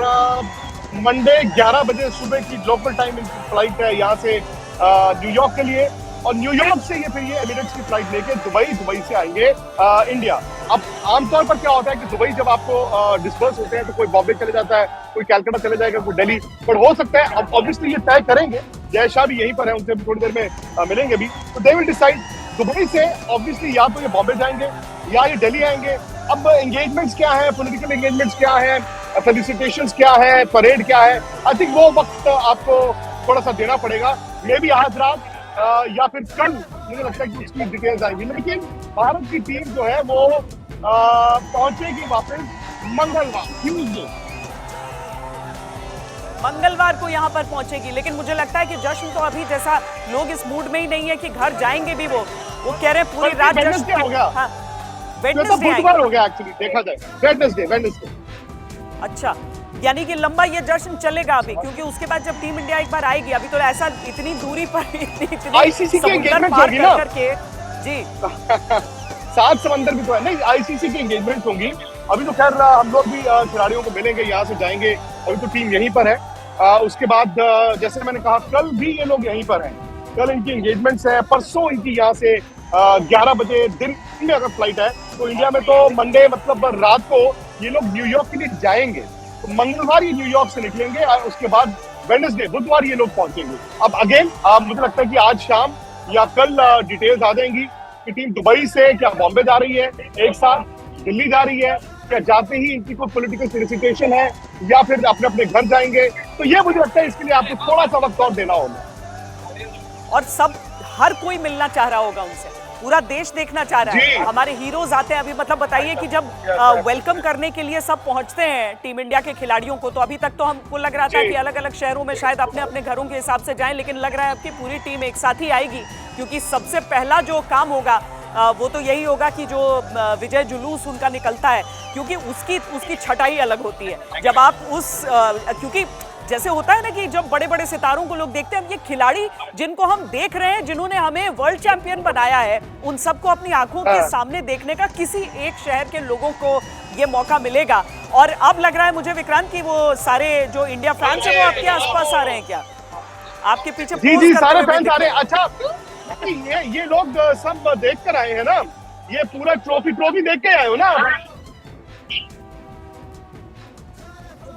मंडे 11 बजे सुबह की लोकल टाइम इनकी फ्लाइट है यहाँ से न्यूयॉर्क के लिए और न्यूयॉर्क से फिर ये एमिरेट्स की फ्लाइट लेके दुबई से आएंगे इंडिया। अब आमतौर पर क्या होता है कि दुबई जब आपको डिस्पर्स होते हैं तो कोई बॉम्बे चले जाता है, कोई कैलकाटा चले जाएगा, कोई दिल्ली, पर हो सकता है अब ऑब्वियसली ये तय करेंगे। जय शाह भी यहीं पर है, उनसे भी थोड़ी देर में मिलेंगे भी, तो दे विल डिसाइड। दुबई से ऑब्वियसली या तो ये बॉम्बे जाएंगे या ये दिल्ली आएंगे। अब एंगेजमेंट्स क्या है, पॉलिटिकल एंगेजमेंट्स क्या है, फेलिसिटेशंस क्या है, परेड क्या है, आई थिंक वो वक्त आपको थोड़ा सा देना पड़ेगा। मे भी आज रात या फिर कल मुझे लगता है कि उसकी डिटेल्स आएंगी। लेकिन भारत की टीम जो है वो पहुंचेगी वापस मंगलवार, ट्यूसडे मंगलवार को यहाँ पर पहुंचेगी। लेकिन मुझे लगता है कि जश्न तो अभी जैसा लोग इस मूड में ही नहीं है कि घर जाएंगे भी। वो कह रहे हैं पूरी रात जश्न हो गया। हाँ, बुधवार हो गया एक्चुअली देखा जाए, वेडनेसडे। अच्छा, यानी कि लंबा ये जश्न चलेगा अभी, क्योंकि उसके बाद जब टीम इंडिया एक बार आएगी, अभी तो ऐसा इतनी दूरी पर इतनी आईसीसी की एंगेजमेंट होगी ना करके जी 7 समंदर भी तो है। नहीं, आईसीसी की एंगेजमेंट होंगी। अभी तो खैर हम लोग भी खिलाड़ियों को मिलेंगे, यहाँ से जाएंगे। अभी तो टीम यहीं पर है। उसके बाद जैसे मैंने कहा कल भी ये लोग यहीं पर हैं। कल इनकी एंगेजमेंट्स है, परसों इनकी यहाँ से 11 बजे दिन में अगर फ्लाइट है तो इंडिया में तो मंडे मतलब रात को ये लोग न्यूयॉर्क के लिए जाएंगे। तो मंगलवार ये न्यूयॉर्क से निकलेंगे और उसके बाद वेडनेसडे बुधवार ये लोग पहुंचेंगे। अब अगेन मुझे लगता है कि आज शाम या कल डिटेल्स आ जाएंगी कि टीम दुबई से क्या बॉम्बे जा रही है, एक साथ दिल्ली जा रही है, क्या जाते ही इनकी कोई पॉलिटिकल फेलिसिटेशन है या फिर अपने अपने घर जाएंगे। तो ये मुझे लगता है इसके लिए आपको थोड़ा सा वक्त और देना होगा। और सब हर कोई मिलना चाह रहा होगा उनसे, पूरा देश देखना चाह रहा है। हमारे हीरोज आते हैं अभी, मतलब बताइए कि जब वेलकम करने के लिए सब पहुंचते हैं टीम इंडिया के खिलाड़ियों को, तो अभी तक तो हमको लग रहा था कि अलग अलग शहरों में शायद अपने अपने घरों के हिसाब से जाएं, लेकिन लग रहा है अब कि पूरी टीम एक साथ ही आएगी। क्योंकि सबसे पहला जो काम होगा वो तो यही होगा कि जो विजय जुलूस उनका निकलता है, क्योंकि उसकी छटाई अलग होती है। जब आप क्योंकि जैसे होता है ना कि जब बड़े बड़े सितारों को लोग देखते हैं, ये खिलाड़ी जिनको हम देख रहे हैं, जिन्होंने हमें वर्ल्ड चैंपियन बनाया है, उन सबको अपनी आंखों के सामने देखने का किसी एक शहर के लोगों को ये मौका मिलेगा। और अब लग रहा है मुझे विक्रांत कि वो सारे जो इंडिया फैंस है वो आपके आसपास आ रहे हैं क्या? आपके पीछे जी सारे फैंस आ रहे हैं। अच्छा, ये लोग सब देख कर आए हैं ना, ये पूरा ट्रॉफी देख के आए हो ना,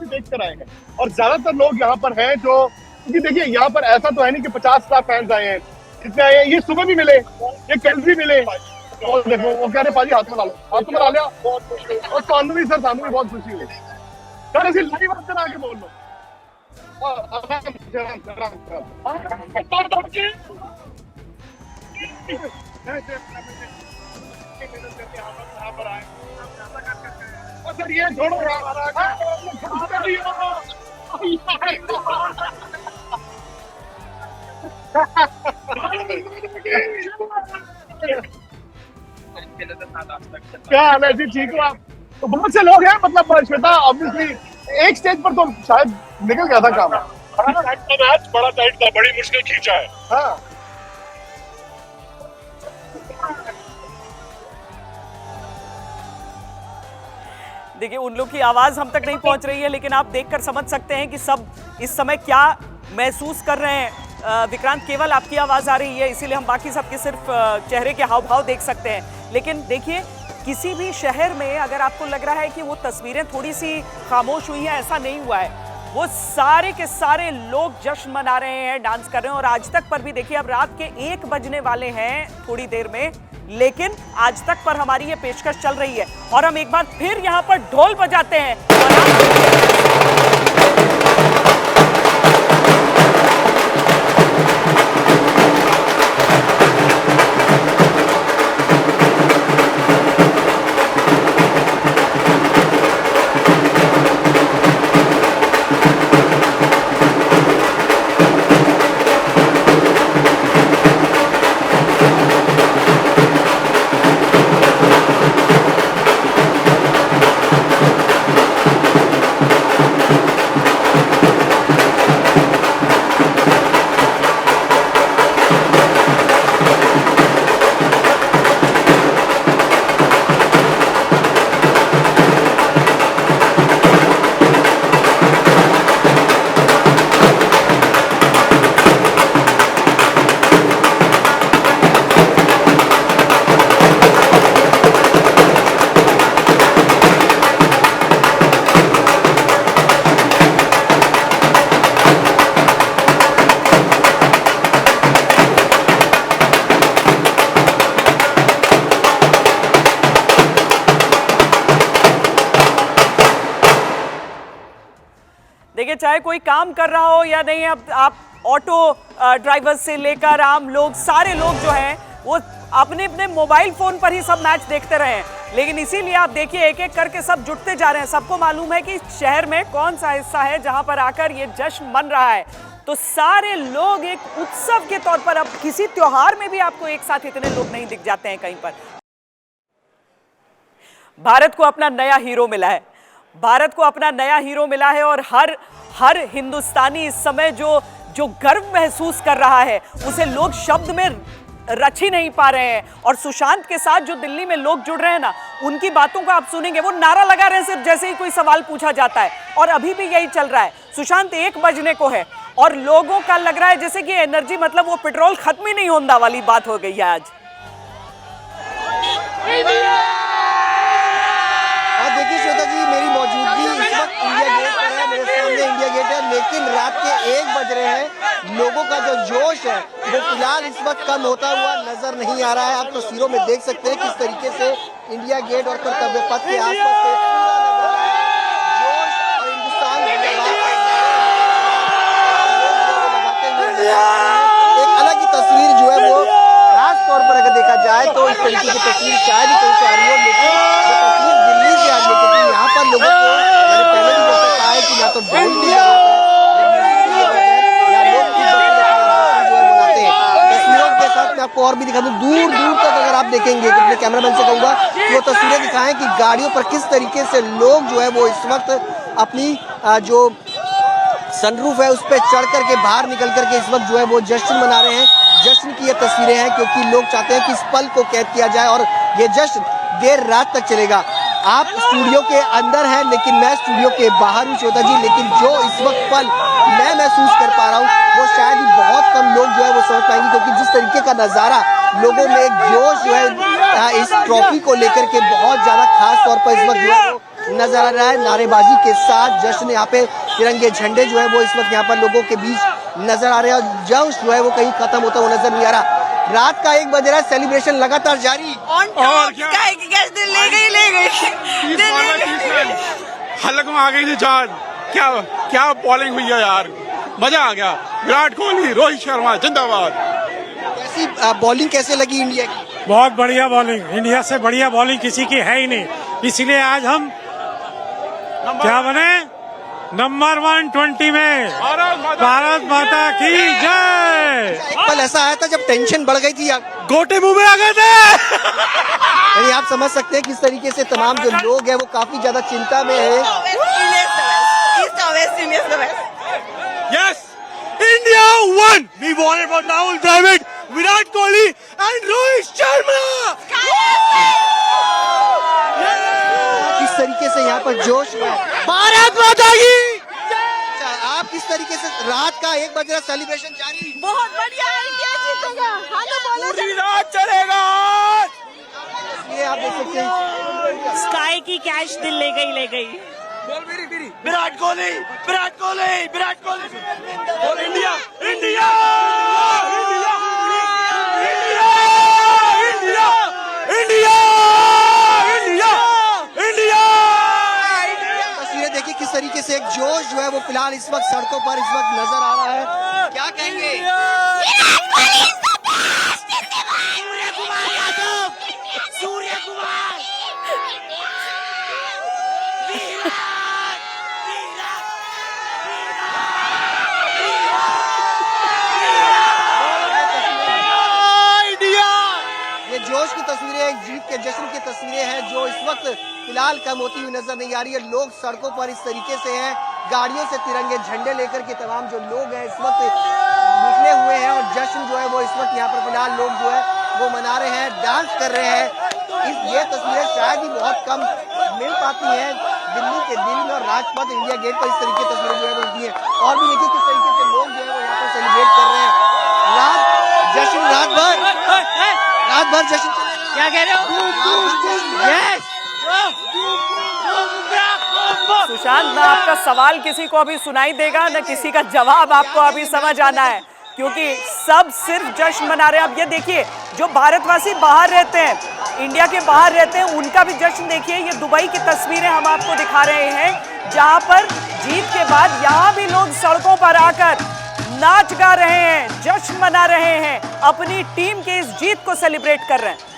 देख कर आए हैं। और ज्यादातर लोग यहाँ पर हैं जो, क्योंकि देखिए यहाँ पर ऐसा तो है नहीं कि 50 फैंस आए हैं, जितने आए हैं। ये सुबह भी मिले, ये कल भी मिले। और देखो वो कह रहे पाजी हाथ में डाल लिया। और सानू भी बहुत खुशी हुई सर, ऐसे लाइव अंदर आके बोल लो। सर ये छोड़ो क्या हाल है जी? ठीक हो आप? तो बहुत से लोग हैं, मतलब श्वेता ऑब्वियसली एक स्टेज पर तो शायद निकल गया था काम। मैच बड़ा टाइट था, बड़ी मुश्किल खींचा है। हाँ देखिए उन लोग की आवाज हम तक नहीं पहुंच रही है, लेकिन आप देखकर समझ सकते हैं कि सब इस समय क्या महसूस कर रहे हैं। विक्रांत, केवल आपकी आवाज आ रही है, इसीलिए हम बाकी सबके सिर्फ चेहरे के हाव भाव देख सकते हैं। लेकिन देखिए, किसी भी शहर में अगर आपको लग रहा है कि वो तस्वीरें थोड़ी सी खामोश हुई हैं, ऐसा नहीं हुआ है। वो सारे के सारे लोग जश्न मना रहे हैं, डांस कर रहे हैं। और आज तक पर भी देखिए, अब रात के 1 बजने वाले हैं थोड़ी देर में, लेकिन आज तक पर हमारी ये पेशकश चल रही है। और हम एक बार फिर यहाँ पर ढोल बजाते हैं और देखिए चाहे कोई काम कर रहा हो या नहीं, अब आप ऑटो ड्राइवर से लेकर आम लोग, सारे लोग जो हैं वो अपने अपने मोबाइल फोन पर ही सब मैच देखते रहे हैं। लेकिन इसीलिए आप देखिए एक एक करके सब जुटते जा रहे हैं। सबको मालूम है कि शहर में कौन सा हिस्सा है जहां पर आकर ये जश्न मन रहा है। तो सारे लोग एक उत्सव के तौर पर, अब किसी त्योहार में भी आपको एक साथ इतने लोग नहीं दिख जाते हैं कहीं पर। भारत को अपना नया हीरो मिला है, भारत को अपना नया हीरो मिला है और हर हिंदुस्तानी इस समय जो गर्व महसूस कर रहा है उसे लोग शब्द में रच ही नहीं पा रहे हैं। और सुशांत के साथ जो दिल्ली में लोग जुड़ रहे हैं ना, उनकी बातों को आप सुनेंगे, वो नारा लगा रहे हैं सिर्फ जैसे ही कोई सवाल पूछा जाता है। और अभी भी यही चल रहा है। सुशांत 1 बजने को है और लोगों का लग रहा है जैसे कि एनर्जी, मतलब वो पेट्रोल खत्म ही नहीं होने वाली बात हो गई है आज। देखिए श्वेता जी, मेरी मौजूदगी इस वक्त इंडिया गेट पर है, मेरे सामने इंडिया गेट है, लेकिन रात के 1 बज रहे हैं। लोगों का जो जोश है वो फिलहाल इस वक्त कम होता हुआ नजर नहीं आ रहा है। आप तस्वीरों में देख सकते हैं किस तरीके से इंडिया गेट और कर्तव्य पथ के आसपास से जोश और हिंदुस्तान एक अलग ही तस्वीर जो है वो खास तौर पर अगर देखा जाए तो इस तरीके की तस्वीर शायद ही कहीं से आ रही हो, लेकिन जो तस्वीर दिल्ली से आ रही है, क्योंकि यहाँ पर लोगों को मैंने पहले भी जैसे कहा है कि ना तो ढोल की जरूरत है या लोग की मनाते हैं। तस्वीरों के साथ मैं आपको और भी दिखा दूं, दूर दूर तक अगर आप देखेंगे, अपने कैमरामैन से कहूंगा कि वो तस्वीरें दिखाएं कि गाड़ियों पर किस तरीके से लोग जो है वो इस वक्त अपनी जो सनरूफ है उस पर चढ़ करके बाहर निकल करके इस वक्त जो है वो जश्न मना रहे हैं। जश्न की ये तस्वीरें हैं क्योंकि लोग चाहते हैं कि इस पल को कैद किया जाए और ये जश्न देर रात तक चलेगा। आप स्टूडियो के अंदर हैं लेकिन मैं स्टूडियो के बाहर हूँ श्वेता जी, लेकिन जो इस वक्त पल मैं महसूस कर पा रहा हूँ वो शायद ही बहुत कम लोग जो है वो समझ पाएंगे, क्योंकि जिस तरीके का नज़ारा लोगों में एक जोश जो है इस ट्रॉफी को लेकर के बहुत ज़्यादा खास तौर पर इस वक्त जो है वो नजर आ रहा है। नारेबाजी के साथ जश्न, यहाँ पे तिरंगे झंडे जो है वो इस वक्त यहाँ पर लोगों के बीच नजर आ रहे हैं और जोश जो है वो कहीं खत्म होता हुआ नजर नहीं आ रहा। रात का 1 बज रहा है, सेलिब्रेशन लगातार जारी। और क्या ले गई हलक में आ गई थी जान। क्या बॉलिंग हुई है यार, मजा आ गया। विराट कोहली, रोहित शर्मा जिंदाबाद। कैसी बॉलिंग कैसे लगी इंडिया की? बहुत बढ़िया बॉलिंग, इंडिया से बढ़िया बॉलिंग किसी की है ही नहीं, इसलिए आज हम क्या बने नंबर 120 में। भारत माता की जय। एक पल ऐसा आया था जब टेंशन बढ़ गई थी, गोटे मुंह में आ गए थे। यानी आप समझ सकते हैं किस तरीके से तमाम जो लोग हैं वो काफी ज्यादा चिंता में है। Yes, India won. We won it for Rahul Dravid, Virat Kohli and Rohit Sharma. किस तरीके से यहाँ पर जोश है, भारत माता की। आप किस तरीके से रात का 1 बज रहा सेलिब्रेशन जारी। बहुत बढ़िया, इंडिया जीतेगा। पूरी रात चलेगा। ये आप देख सकते हैं स्काई की कैच दिल ले गई। विराट कोहली, विराट कोहली, विराट कोहली और India, India, India, India, India, India, India. तस्वीरें देखिए किस तरीके से एक जोश जो है वो फिलहाल इस वक्त सड़कों पर इस वक्त नजर आ रहा है। क्या कहेंगे? सूर्य कुमार जोश की तस्वीरें, एक जीत के जश्न की तस्वीरें हैं जो इस वक्त फिलहाल कम होती हुई नजर नहीं आ रही है। लोग सड़कों पर इस तरीके से हैं, गाड़ियों से तिरंगे झंडे लेकर के तमाम जो लोग हैं इस वक्त निकले हुए हैं और जश्न जो है वो इस वक्त यहाँ पर फिलहाल लोग जो है वो मना रहे हैं, डांस कर रहे हैं। ये तस्वीरें शायद ही बहुत कम मिल पाती हैं दिल्ली के दिल में और राजपथ इंडिया गेट पर इस तरीके की तस्वीरें जो है मिलती हैं। और भी देखिए किस तरीके से लोग जो है वो यहाँ पर सेलिब्रेट कर रहे हैं। जश्न रात भर जश्न। क्या कह रहे हो? यस सुशांत, ना आपका सवाल किसी को अभी सुनाई देगा न किसी का जवाब आपको अभी समझ आना है, क्योंकि सब सिर्फ जश्न मना रहे हैं। अब ये देखिए, जो भारतवासी बाहर रहते हैं, इंडिया के बाहर रहते हैं, उनका भी जश्न देखिए। ये दुबई की तस्वीरें हम आपको दिखा रहे हैं जहां पर जीत के बाद यहां भी लोग सड़कों पर आकर नाच गा रहे हैं, जश्न मना रहे हैं, अपनी टीम के इस जीत को सेलिब्रेट कर रहे हैं।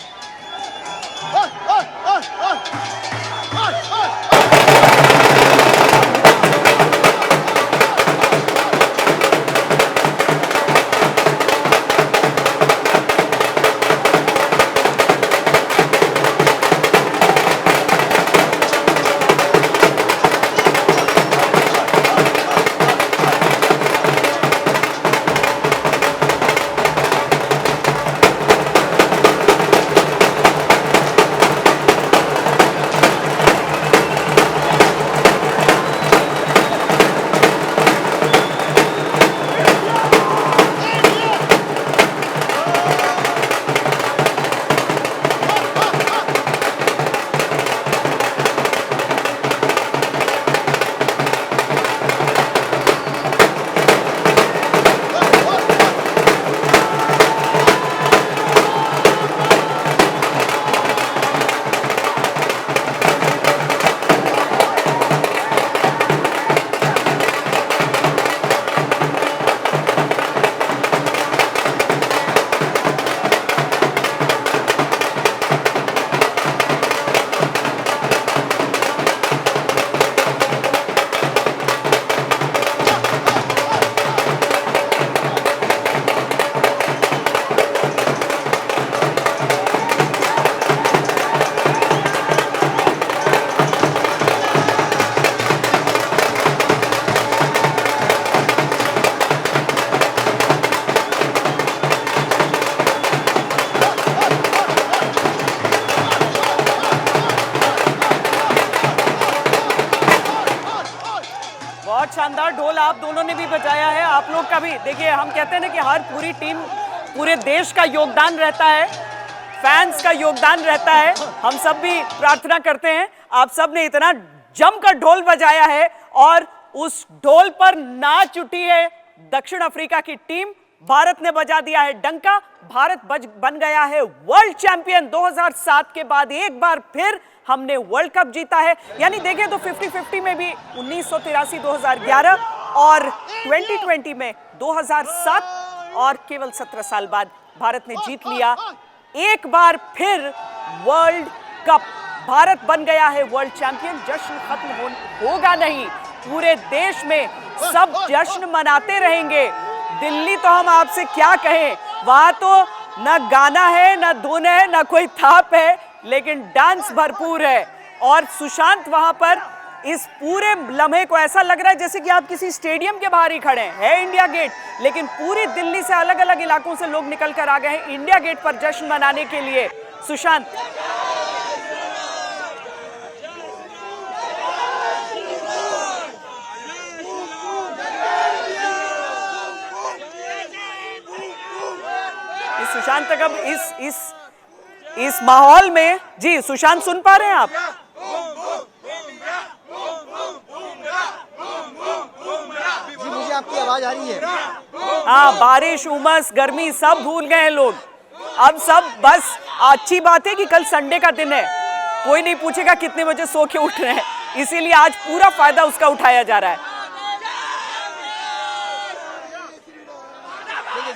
बहुत शानदार ढोल आप दोनों ने भी बजाया है, आप लोग का भी। देखिए, हम कहते हैं ना कि हर पूरी टीम, पूरे देश का योगदान रहता है, फैंस का योगदान रहता है। हम सब भी प्रार्थना करते हैं, आप सब ने इतना जमकर ढोल बजाया है और उस ढोल पर नाच उठी है दक्षिण अफ्रीका की टीम। भारत ने बजा दिया है डंका, भारत बन गया है वर्ल्ड चैंपियन। 2007 के बाद एक बार फिर हमने वर्ल्ड कप जीता है। यानी देखें तो 50-50 में भी 1983, 2011 और 2020 में 2007 और केवल 17 साल बाद भारत ने जीत लिया एक बार फिर वर्ल्ड कप। भारत बन गया है वर्ल्ड चैंपियन। जश्न खत्म होगा नहीं, पूरे देश में सब जश्न मनाते रहेंगे। दिल्ली तो हम आपसे क्या कहें, वहां तो न गाना है, न धुन है, न कोई थाप है, लेकिन डांस भरपूर है। और सुशांत वहां पर इस पूरे लम्हे को ऐसा लग रहा है जैसे कि आप किसी स्टेडियम के बाहर ही खड़े हैं। इंडिया गेट, लेकिन पूरी दिल्ली से अलग अलग इलाकों से लोग निकल कर आ गए हैं इंडिया गेट पर जश्न मनाने के लिए। सुशांत, सुशांत तक अब इस माहौल में, जी सुशांत सुन पा रहे हैं आप? जी मुझे आपकी आवाज आ रही है। हाँ, बारिश, उमस, गर्मी सब भूल गए हैं लोग। अब सब बस अच्छी बात है कि कल संडे का दिन है, कोई नहीं पूछेगा कितने बजे सो के उठ रहे हैं, इसीलिए आज पूरा फायदा उसका उठाया जा रहा है।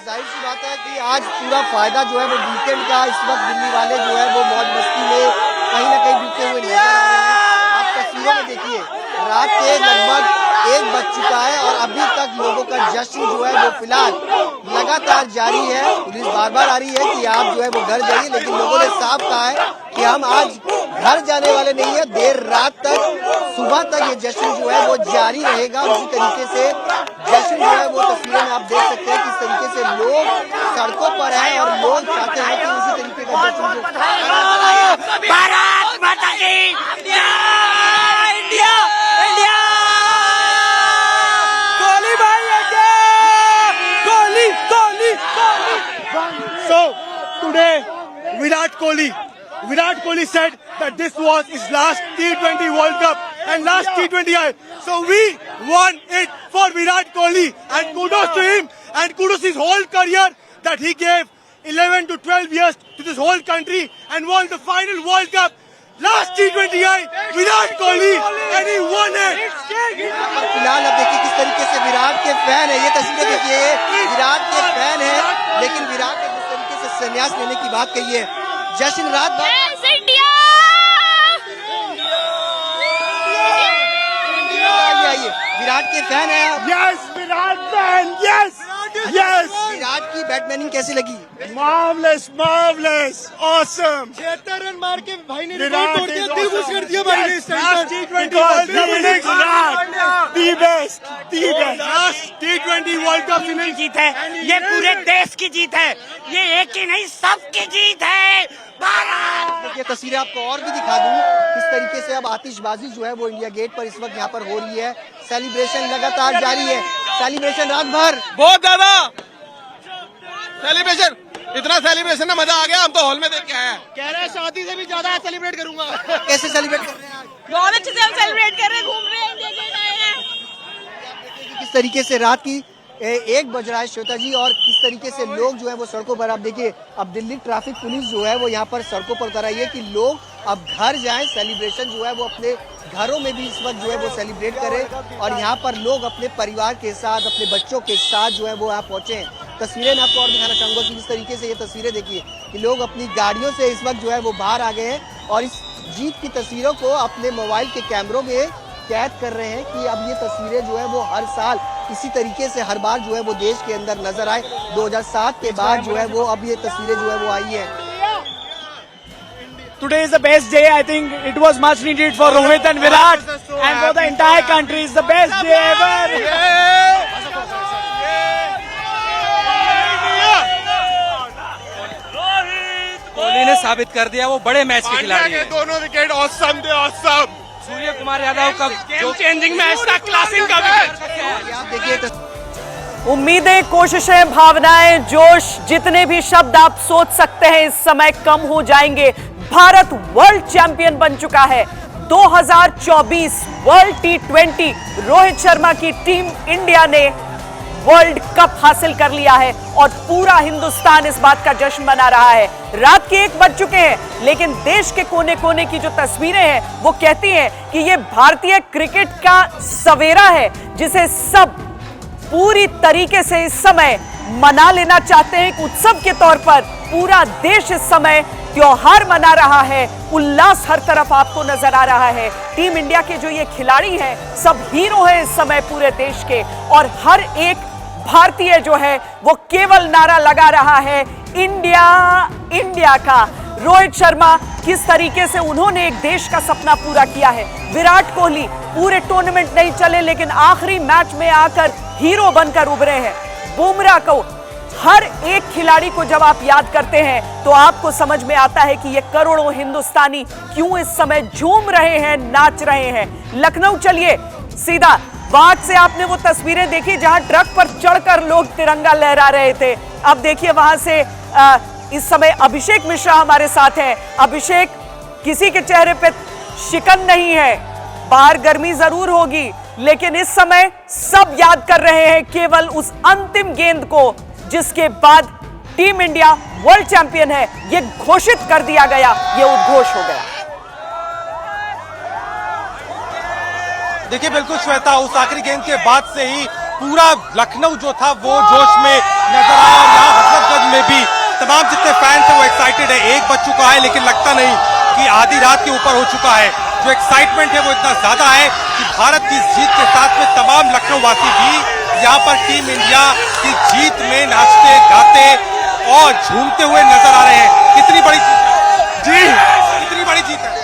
जाहिर सी बात है कि आज पूरा फायदा जो है वो वीकेंड का, इस वक्त दिल्ली वाले जो है वो मौज मस्ती में कहीं ना कहीं बीते हुए नजर आ रहे हैं। आप तस्वीरों में देखिए, रात के लगभग 1 बज चुका है और अभी तक लोगों का जश्न जो है वो फिलहाल लगातार जारी है। पुलिस बार बार आ रही है कि आप जो है वो घर जाइए, लेकिन लोगों ने साफ कहा है कि हम आज घर जाने वाले नहीं है। देर रात तक, सुबह तक ये जश्न जो है वो जारी रहेगा। उसी तरीके से जश्न जो है वो तस्वीरें में आप देख सकते हैं किस तरीके से लोग सड़कों पर हैं और लोग चाहते हैं कि उसी तरीके का जश्न जो भारत माता की इंडिया इंडिया कोहली भाई Kohli Kohli Kohli. So today Virat Kohli said that this was his last T20 World Cup and last T20 I. So we won it for Virat Kohli and kudos to him and kudos his whole career that he gave 11 to 12 years to this whole country and won the final World Cup. Last T20 I Virat Kohli and he won it. फिलहाल अब देखिए किस तरीके से विराट के फैन है, ये तस्वीरें देखिए, विराट के फैन है, लेकिन विराट ने जिस तरीके से संन्यास लेने की बात कही है, जश्न रात भर आइए, विराट के फैन है आप। Yes, Virat fan, yes, yes. Virat की बैट्समैनिंग कैसी लगी? Marvelous, marvelous, awesome. 76 रन मार के भाई ने रिकॉर्ड तोड़ दिया, दिल खुश कर दिया भाई ने इस टाइम पर। Because Dominic Raab, the best, the best. Last T20 world cup final जीत है, ये पूरे देश की जीत है, ये एक ही नहीं सबकी जीत है। ये तस्वीरें आपको और भी दिखा दूं, किस तरीके से अब आतिशबाजी जो है वो इंडिया गेट पर इस वक्त यहाँ पर हो रही है। सेलिब्रेशन लगातार जारी है, सेलिब्रेशन रात भर, बहुत ज्यादा सेलिब्रेशन, इतना सेलिब्रेशन ना मजा आ गया, हम तो हॉल में देख के आए हैं। कह रहे हैं शादी से भी ज्यादा सेलिब्रेट करूंगा। कैसे सेलिब्रेट कर रहे हैं? बहुत अच्छे से हम सेलिब्रेट कर रहे हैं, घूम रहे हैं, इंडिया गेट आए हैं। किस तरीके से रात की 1 बज रहा है श्वेता जी, और किस तरीके से लोग जो है वो सड़कों पर, आप देखिए अब दिल्ली ट्रैफिक पुलिस जो है वो यहाँ पर सड़कों पर उतर आई है कि लोग अब घर जाएं, सेलिब्रेशन जो है वो अपने घरों में भी इस वक्त जो है वो सेलिब्रेट करें, और यहाँ पर लोग अपने परिवार के साथ, अपने बच्चों के साथ जो है वो यहाँ पहुंचे हैं। तस्वीरें मैं आपको और दिखाना चाहूंगा कि जिस तरीके से ये तस्वीरें देखिए कि लोग अपनी गाड़ियों से इस वक्त जो है वो बाहर आ गए हैं और इस जीत की तस्वीरों को अपने मोबाइल के कैमरों में कैद कर रहे हैं कि अब ये तस्वीरें जो है वो हर साल इसी तरीके से हर बार जो है वो देश के अंदर नजर आए। 2007 के बाद जो है वो अब ये तस्वीरें जो है वो आई है। Today is the best day. I think it was much needed for Rohit and Virat, and for the entire country. It's the best day ever. Kohli ने साबित कर दिया वो बड़े मैच के खिलाड़ी हैं। दोनों विकेट ऑसम थे, ऑसम। सूर्य कुमार यादव का गेम चेंजिंग मैच था, क्लासिक का मैच। आप देखिए उम्मीदें, कोशिशें, भावनाएं, जोश, जितने भी शब्द आप सोच सकते हैं इस समय कम हो जाएंगे। भारत वर्ल्ड चैंपियन बन चुका है। 2024 वर्ल्ड T20 रोहित शर्मा की टीम इंडिया ने वर्ल्ड कप हासिल कर लिया है और पूरा हिंदुस्तान इस बात का जश्न मना रहा है। रात के 1 बज चुके हैं, लेकिन देश के कोने कोने की जो तस्वीरें हैं वो कहती हैं कि ये भारतीय क्रिकेट का सवेरा है, जिसे सब पूरी तरीके से इस समय मना लेना चाहते हैं। एक उत्सव के तौर पर पूरा देश इस समय त्योहार मना रहा है, उल्लास हर तरफ आपको नजर आ रहा है। टीम इंडिया के जो ये खिलाड़ी हैं सब हीरो हैं इस समय पूरे देश के, और हर एक भारतीय जो है वो केवल नारा लगा रहा है इंडिया इंडिया का। रोहित शर्मा किस तरीके से उन्होंने एक देश का सपना पूरा किया है। विराट कोहली पूरे टूर्नामेंट नहीं चले लेकिन आखिरी मैच में आकर हीरो बनकर उभरे हैं। बुमराह को, हर एक खिलाड़ी को जब आप याद करते हैं तो आपको समझ में आता है कि ये करोड़ों हिंदुस्तानी क्यों इस समय झूम रहे हैं, नाच रहे हैं। लखनऊ चलिए सीधा, वहां से आपने वो तस्वीरें देखी जहां ट्रक पर चढ़कर लोग तिरंगा लहरा रहे थे। अब देखिए वहां से इस समय अभिषेक मिश्रा हमारे साथ हैं। अभिषेक, किसी के चेहरे पे शिकन नहीं है, बाहर गर्मी जरूर होगी, लेकिन इस समय सब याद कर रहे हैं केवल उस अंतिम गेंद को जिसके बाद टीम इंडिया वर्ल्ड चैंपियन है ये घोषित कर दिया गया, ये उद्घोष हो गया। देखिए बिल्कुल श्वेता, उस आखिरी गेंद के बाद से ही पूरा लखनऊ जो था वो जोश में नजर आया, और यहाँ हजरतगंज में भी तमाम जितने फैंस हैं वो एक्साइटेड है। 1 बज चुका है लेकिन लगता नहीं कि आधी रात के ऊपर हो चुका है। जो एक्साइटमेंट है वो इतना ज्यादा है कि भारत की जीत के साथ में तमाम लखनऊ वासी भी यहाँ पर टीम इंडिया की जीत में नाचते गाते और झूमते हुए नजर आ रहे हैं। कितनी बड़ी जी, कितनी बड़ी जीत है,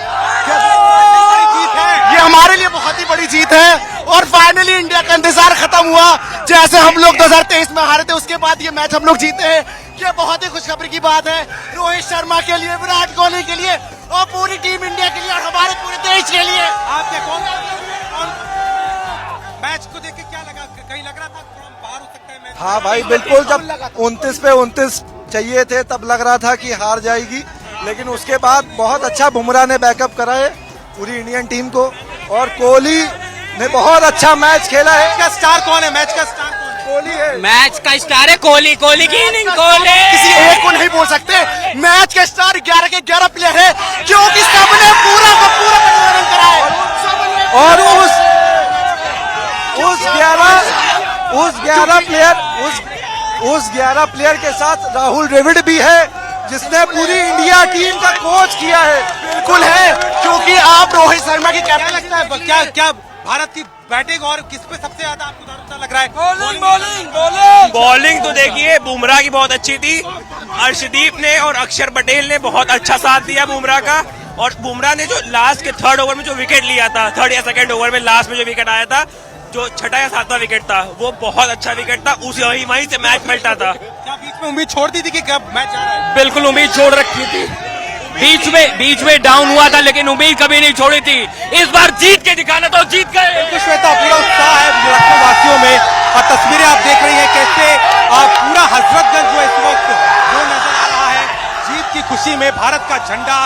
ये हमारे लिए बहुत ही बड़ी जीत है, और फाइनली इंडिया का इंतजार खत्म हुआ। जैसे हम लोग 2023 में हारे थे, उसके बाद ये मैच हम लोग जीते हैं, ये बहुत ही खुशखबरी की बात है रोहित शर्मा के लिए, विराट कोहली के लिए और पूरी टीम इंडिया के लिए और हमारे पूरे देश के लिए। आप देखो मैच को देख के क्या लगा, कहीं लग रहा था थोड़ा बाहर हो सकता है मैच? हाँ भाई बिल्कुल, जब 29 पे 29 चाहिए थे तब लग रहा था कि हार जाएगी, लेकिन उसके बाद बहुत अच्छा बुमराह ने बैकअप करा है पूरी इंडियन टीम को, और कोहली ने बहुत अच्छा मैच खेला है। मैच का स्टार कौन है? मैच का स्टार कौन है? कोहली है। मैच का स्टार है कोहली, कोहली की इनिंग, कोहली किसी एक को नहीं नहीं बोल सकते। मैच के स्टार 11 के 11 प्लेयर है, क्योंकि सबने पूरा का पूरा मनोरंजन करा है। और उस 11 प्लेयर के साथ राहुल द्रविड़ भी है, जिसने पूरी इंडिया टीम का कोच किया है। बिल्कुल है, क्योंकि आप रोहित शर्मा की कैप्टन लगता है। क्या भारत की बैटिंग और किस पे सबसे ज्यादा आपको डर लग रहा है? बॉलिंग तो देखिए बुमराह की बहुत अच्छी थी। अर्शदीप ने और अक्षर पटेल ने बहुत अच्छा साथ दिया बुमराह का। और बुमराह ने जो लास्ट के 3rd ओवर में जो विकेट लिया था, 3rd या 2nd ओवर में लास्ट में जो विकेट आया था, जो 6ठा या 7वां विकेट था, वो बहुत अच्छा विकेट था। उसी वहीं से मैच पलटा था। क्या बीच में उम्मीद छोड़ दी थी कि कब मैच जा रहा है? बिल्कुल उम्मीद छोड़ रखी थी। बीच में डाउन हुआ था, लेकिन उम्मीद कभी नहीं छोड़ी थी। इस बार जीत के दिखाना, तो जीत गए। श्वेता, पूरा उत्साह है लखनऊ वासियों में, और तस्वीरें आप देख रही हैं कैसे पूरा हजरतगंज जो इस वक्त वो नजर आ रहा है। जीत की खुशी में भारत का झंडा,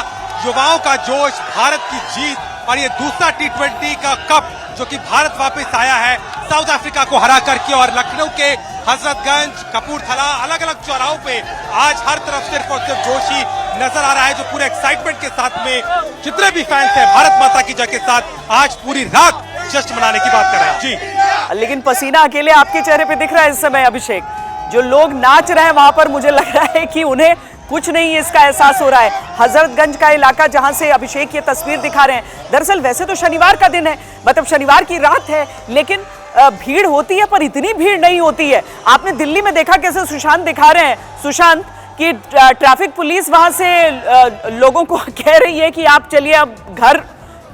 युवाओं का जोश, भारत की जीत, और ये दूसरा T20 का कप जो कि भारत वापस आया है साउथ अफ्रीका को हरा करके। और लखनऊ के हजरतगंज, कपूरथला, अलग अलग चौराहों पे आज हर तरफ सिर्फ और सिर्फ जोश ही नजर आ रहा है, जो पूरे एक्साइटमेंट के साथ में जितने भी फैंस हैं भारत माता की जय के साथ आज पूरी रात जश्न मनाने की बात कर रहे हैं। जी, लेकिन पसीना अकेले आपके चेहरे पे दिख रहा है इस समय अभिषेक। जो लोग नाच रहे हैं वहां पर मुझे लग रहा है कि उन्हें कुछ नहीं इसका एहसास हो रहा है। हजरतगंज का इलाका जहां से अभिषेक ये तस्वीर दिखा रहे हैं, दरअसल वैसे तो शनिवार का दिन है, मतलब शनिवार की रात है, लेकिन भीड़ होती है पर इतनी भीड़ नहीं होती है। आपने दिल्ली में देखा कैसे सुशांत दिखा रहे हैं, सुशांत कि ट्रैफिक पुलिस वहां से लोगों को कह रही है कि आप चलिए, अब घर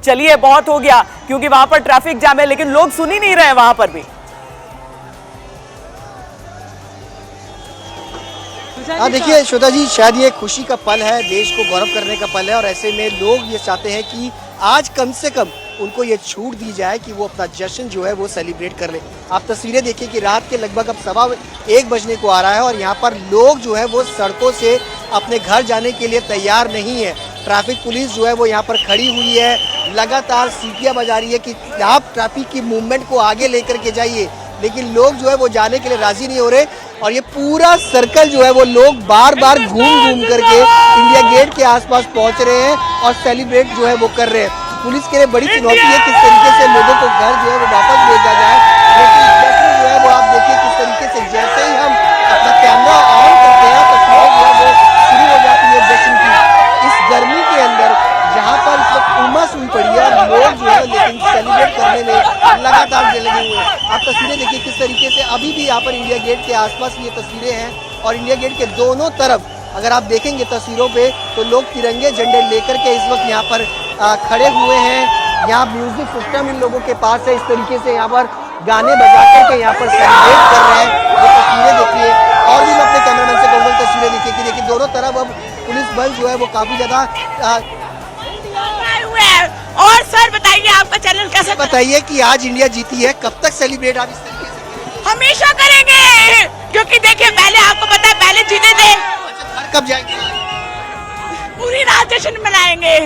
चलिए, बहुत हो गया, क्योंकि वहां पर ट्रैफिक जाम है, लेकिन लोग सुन ही नहीं रहे वहां पर भी। हाँ देखिए श्वेता जी, शायद ये खुशी का पल है, देश को गौरव करने का पल है, और ऐसे में लोग ये चाहते हैं कि आज कम से कम उनको ये छूट दी जाए कि वो अपना जश्न जो है वो सेलिब्रेट कर ले। आप तस्वीरें देखिए कि रात के लगभग अब 1:15 बजने को आ रहा है, और यहाँ पर लोग जो है वो सड़कों से अपने घर जाने के लिए तैयार नहीं है। ट्रैफिक पुलिस जो है वो यहाँ पर खड़ी हुई है, लगातार सीटियाँ बजा रही है कि आप ट्रैफिक की मूवमेंट को आगे लेकर के जाइए, लेकिन लोग जो है वो जाने के लिए राजी नहीं हो रहे। और ये पूरा सर्कल जो है वो लोग बार बार घूम करके इंडिया गेट के आसपास पहुंच रहे हैं और सेलिब्रेट जो है वो कर रहे हैं। पुलिस के लिए बड़ी चुनौती है किस तरीके से लोगों को घर जो है वो वापस भेजा जाए, लेकिन जश्न जो है वो आप देखिए किस तरीके से जैसे ही हम अपना कैमरा ऑन करते हैं तस्वीरें जो है वो शुरू हो जाती है जश्न की। इस गर्मी के अंदर जहाँ पर इस वक्त उमस हुई पड़ी है, लोग जो है लेकिन सेलिब्रेट करने में लगातार लगे हुए हैं। आप तस्वीरें देखिए किस तरीके से अभी भी यहाँ पर इंडिया गेट के आसपास ये तस्वीरें हैं, और इंडिया गेट के दोनों तरफ अगर आप देखेंगे तस्वीरों पे तो लोग तिरंगे झंडे लेकर के इस वक्त यहाँ पर खड़े हुए हैं। यहाँ म्यूजिक सिस्टम इन लोगों के पास है, इस तरीके से यहाँ पर गाने बजा करके यहाँ पर सेलिब्रेट कर रहे हैं। ये तस्वीरें देखिए, और भी मैं अपने कैमरामैन से कहूँगा तस्वीरें देखिए कि देखिए दोनों तरफ अब पुलिस बल जो है वो काफी ज्यादा। और सर बताइए आपका चैनल कैसा? बताइए कि आज इंडिया जीती है, कब तक सेलिब्रेट आप इस तरीके से? हमेशा करेंगे, क्योंकि देखिए पहले आपको पता है पहले जीते थे। कब जाएंगे? पूरी रात जश्न मनाएंगे।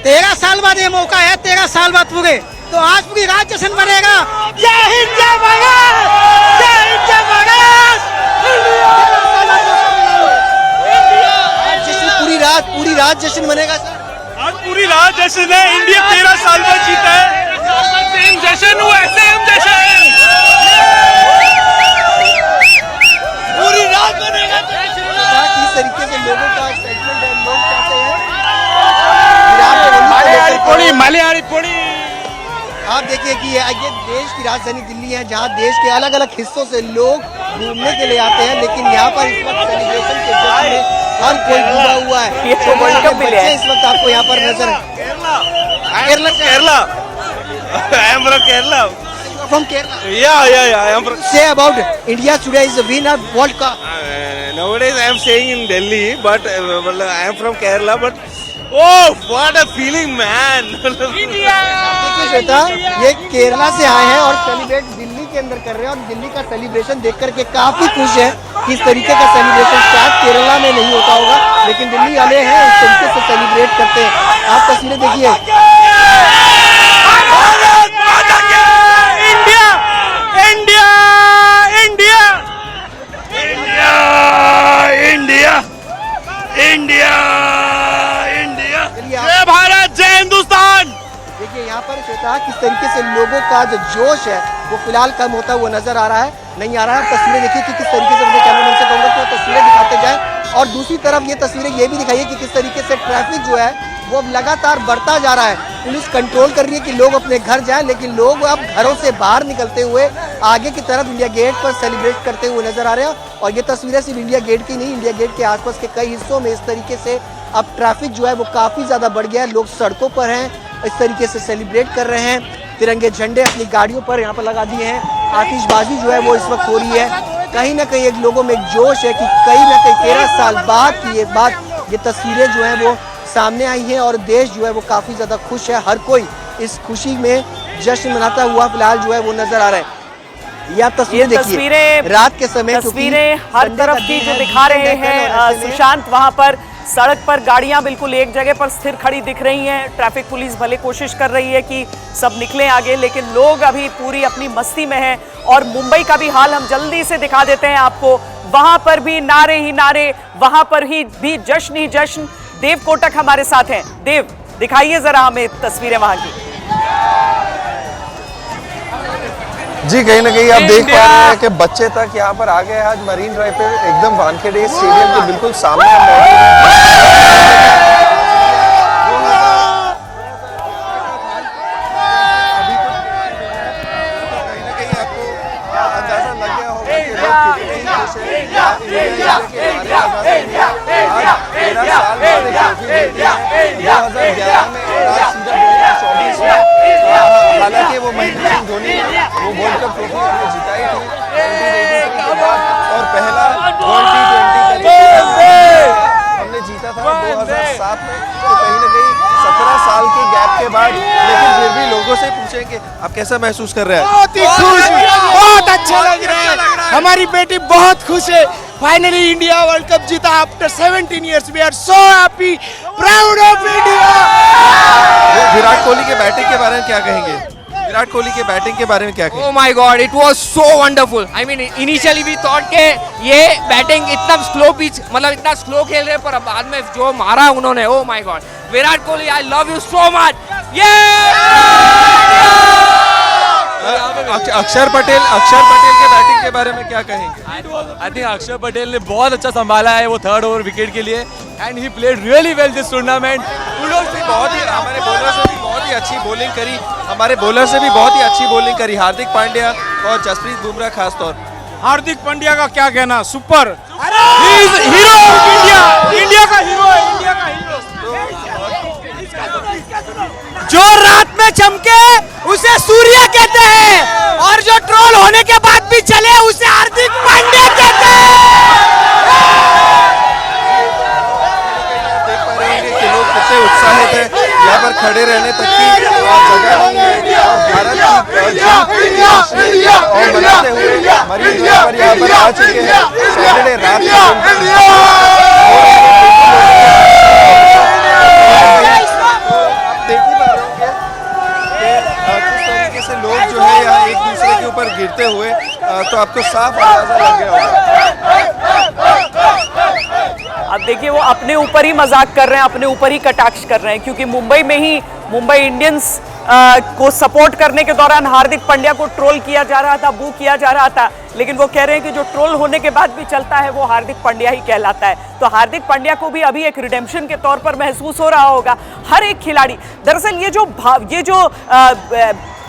13 साल बाद ये मौका है, 13 साल बाद पूरे, तो आज पूरी रात जश्न बनेगा। जय हिंद, जय भारत, जय हिंद, जय भारत। पूरी रात जश्न मनेगा सर। आज पूरी रात जश्न है, इंडिया 13 साल बाद जीता है। सेम जश्न हुआ, सेम जश्न पूरी रात बनेगा। किस तरीके से लोगों का एक्साइटमेंट है, लोग चाहते हैं मलयाली पोड़ी। आप देखिए कि ये देश की राजधानी दिल्ली है, जहाँ देश के अलग अलग हिस्सों से लोग घूमने के लिए आते हैं, लेकिन यहाँ पर इस वक्त सेलिब्रेशन के जश्न में हर कोई डूबा हुआ है। ये वर्ल्ड कप मिले हैं इस वक्त आपको यहाँ पर नजर Kerala. I am from Kerala. From Kerala. Yeah. I am from. Say about India today is the winner World Cup. Nowadays I am staying in Delhi, but I am from Kerala. But oh, what a feeling, man! देखिए श्वेता, ये केरला से आए हैं और सेलिब्रेट दिल्ली के अंदर कर रहे हैं, और दिल्ली का सेलिब्रेशन देख करके काफी खुश है। इस तरीके का सेलिब्रेशन शायद केरला में नहीं होता होगा, लेकिन दिल्ली वाले हैं इस तरीके से सेलिब्रेट करते हैं। आप तस्वीरें देखिए। India! देखिए यहाँ पर श्वेता किस तरीके से लोगों का जो जोश है वो फिलहाल कम होता हुआ नजर आ रहा है, नहीं आ रहा है। तस्वीरें देखिए कि किस तरीके से मुझे कैमरामैन से कहूँगा कि वो तस्वीरें दिखाते जाएं और दूसरी तरफ ये तस्वीरें ये भी दिखाइए कि किस तरीके से ट्रैफिक जो है वो लगातार बढ़ता जा रहा है। पुलिस कंट्रोल कर रही है कि लोग अपने घर जाएं, लेकिन लोग अब घरों से बाहर निकलते हुए आगे की तरफ इंडिया गेट पर सेलिब्रेट करते हुए नजर आ रहे हैं। और ये तस्वीरें सिर्फ इंडिया गेट की नहीं, इंडिया गेट के आसपास के कई हिस्सों में इस तरीके से अब ट्रैफिक जो है वो काफी ज्यादा बढ़ गया है। लोग सड़कों पर हैं, इस तरीके से सेलिब्रेट कर रहे हैं, तिरंगे झंडे अपनी गाड़ियों पर यहाँ पर लगा दिए हैं, आतिशबाजी जो है वो इस वक्त हो रही है। कहीं ना कहीं एक लोगों में एक जोश है कि कहीं ना कहीं 13 साल बाद की ये तस्वीरें जो है वो सामने आई हैं और देश जो है वो काफी ज्यादा खुश है। हर कोई इस खुशी में जश्न मनाता हुआ फिलहाल जो है वो नजर आ रहा है। ये आप तस्वीरें देखिए रात के समय, तस्वीरें हर तरफ की जो दिखा रहे हैं सुशांत, वहां पर सड़क पर गाड़ियां बिल्कुल एक जगह पर स्थिर खड़ी दिख रही हैं। ट्रैफिक पुलिस भले कोशिश कर रही है कि सब निकलें आगे, लेकिन लोग अभी पूरी अपनी मस्ती में हैं। और मुंबई का भी हाल हम जल्दी से दिखा देते हैं आपको। वहां पर भी नारे ही नारे, वहां पर भी जश्न ही जश्न। देव कोटक हमारे साथ हैं। देव, दिखाइए जरा हमें तस्वीरें वहां की। जी कहीं ना कहीं आप देख पा रहे हैं कि बच्चे तक यहाँ पर आ गए। आज मरीन ड्राइव पे एकदम वानखेड़े स्टेडियम के बिल्कुल सामने हम अंदाजा लग गया होगा कि लोग कितने खुश हैं। 13 साल बाद एक ट्रॉफी मिलती है 2011 में और आज सीधा 2024 में। हालांकि वो महेंद्र सिंह धोनी वो वर्ल्ड कप ट्रॉफी हमने जिताई थी 2023 के बाद और पहला वर्ल्ड T20 हमने जीता था 2007 में। तो कहीं ना कहीं 17 साल के गैप के बाद, लेकिन फिर भी लोगों से पूछेंगे आप कैसा महसूस कर रहे हैं? बहुत ही खुश, बहुत अच्छा लग रहा है। हमारी बेटी बहुत खुश है। फाइनली इंडिया वर्ल्ड कप जीता after 17 years. We are so happy, proud of India. Virat Kohli के बैटिंग के बारे में क्या कहेंगे? विराट कोहली के बैटिंग के बारे में क्या कहेंगे? Oh my God, it was so wonderful. I mean, initially we thought के ये बैटिंग इतना स्लो पिच, मतलब इतना स्लो खेल रहे, पर बाद में जो मारा उन्होंने, oh my God, Virat Kohli, I love you so much. अक्षर पटेल के बैटिंग के बारे में क्या कहेंगे? आई थिंक अक्षर पटेल ने बहुत अच्छा संभाला है वो 3rd ओवर विकेट के लिए, and he played really well this tournament. बहुत ही हमारे बॉलर से भी बहुत ही अच्छी बॉलिंग करी, हार्दिक पांड्या और जसप्रीत बुमराह खास तौर। हार्दिक पांड्या का क्या कहना, super, he is hero of India, India का हीरो है, इंडिया का हीरो। जो रात में चमके उसे सूर्य कहते हैं, और जो ट्रोल होने के बाद भी चले उसे हार्दिक पांड्या कहते हैं। देख पा रहे होंगे कि लोग कितने उत्साहित हैं, यहाँ पर खड़े रहने तक की जगह नहीं है और भारत की और मनाते हुए मरीन ड्राइव पर यहाँ पर आ चुके हैं। सैटरडे रात से लोग जो है यहाँ एक दूसरे के ऊपर गिरते हुए, तो आपको साफ अंदाजा लग गया होगा। अब देखिए वो अपने ऊपर ही मजाक कर रहे हैं, अपने ऊपर ही कटाक्ष कर रहे हैं, क्योंकि मुंबई में ही मुंबई इंडियंस को सपोर्ट करने के दौरान हार्दिक पांड्या को ट्रोल किया जा रहा था, बू किया जा रहा था, लेकिन वो कह रहे हैं कि जो ट्रोल होने के बाद भी चलता है वो हार्दिक पांड्या ही कहलाता है। तो हार्दिक पांड्या को भी अभी एक रिडेम्पशन के तौर पर महसूस हो रहा होगा। हर एक खिलाड़ी, दरअसल ये जो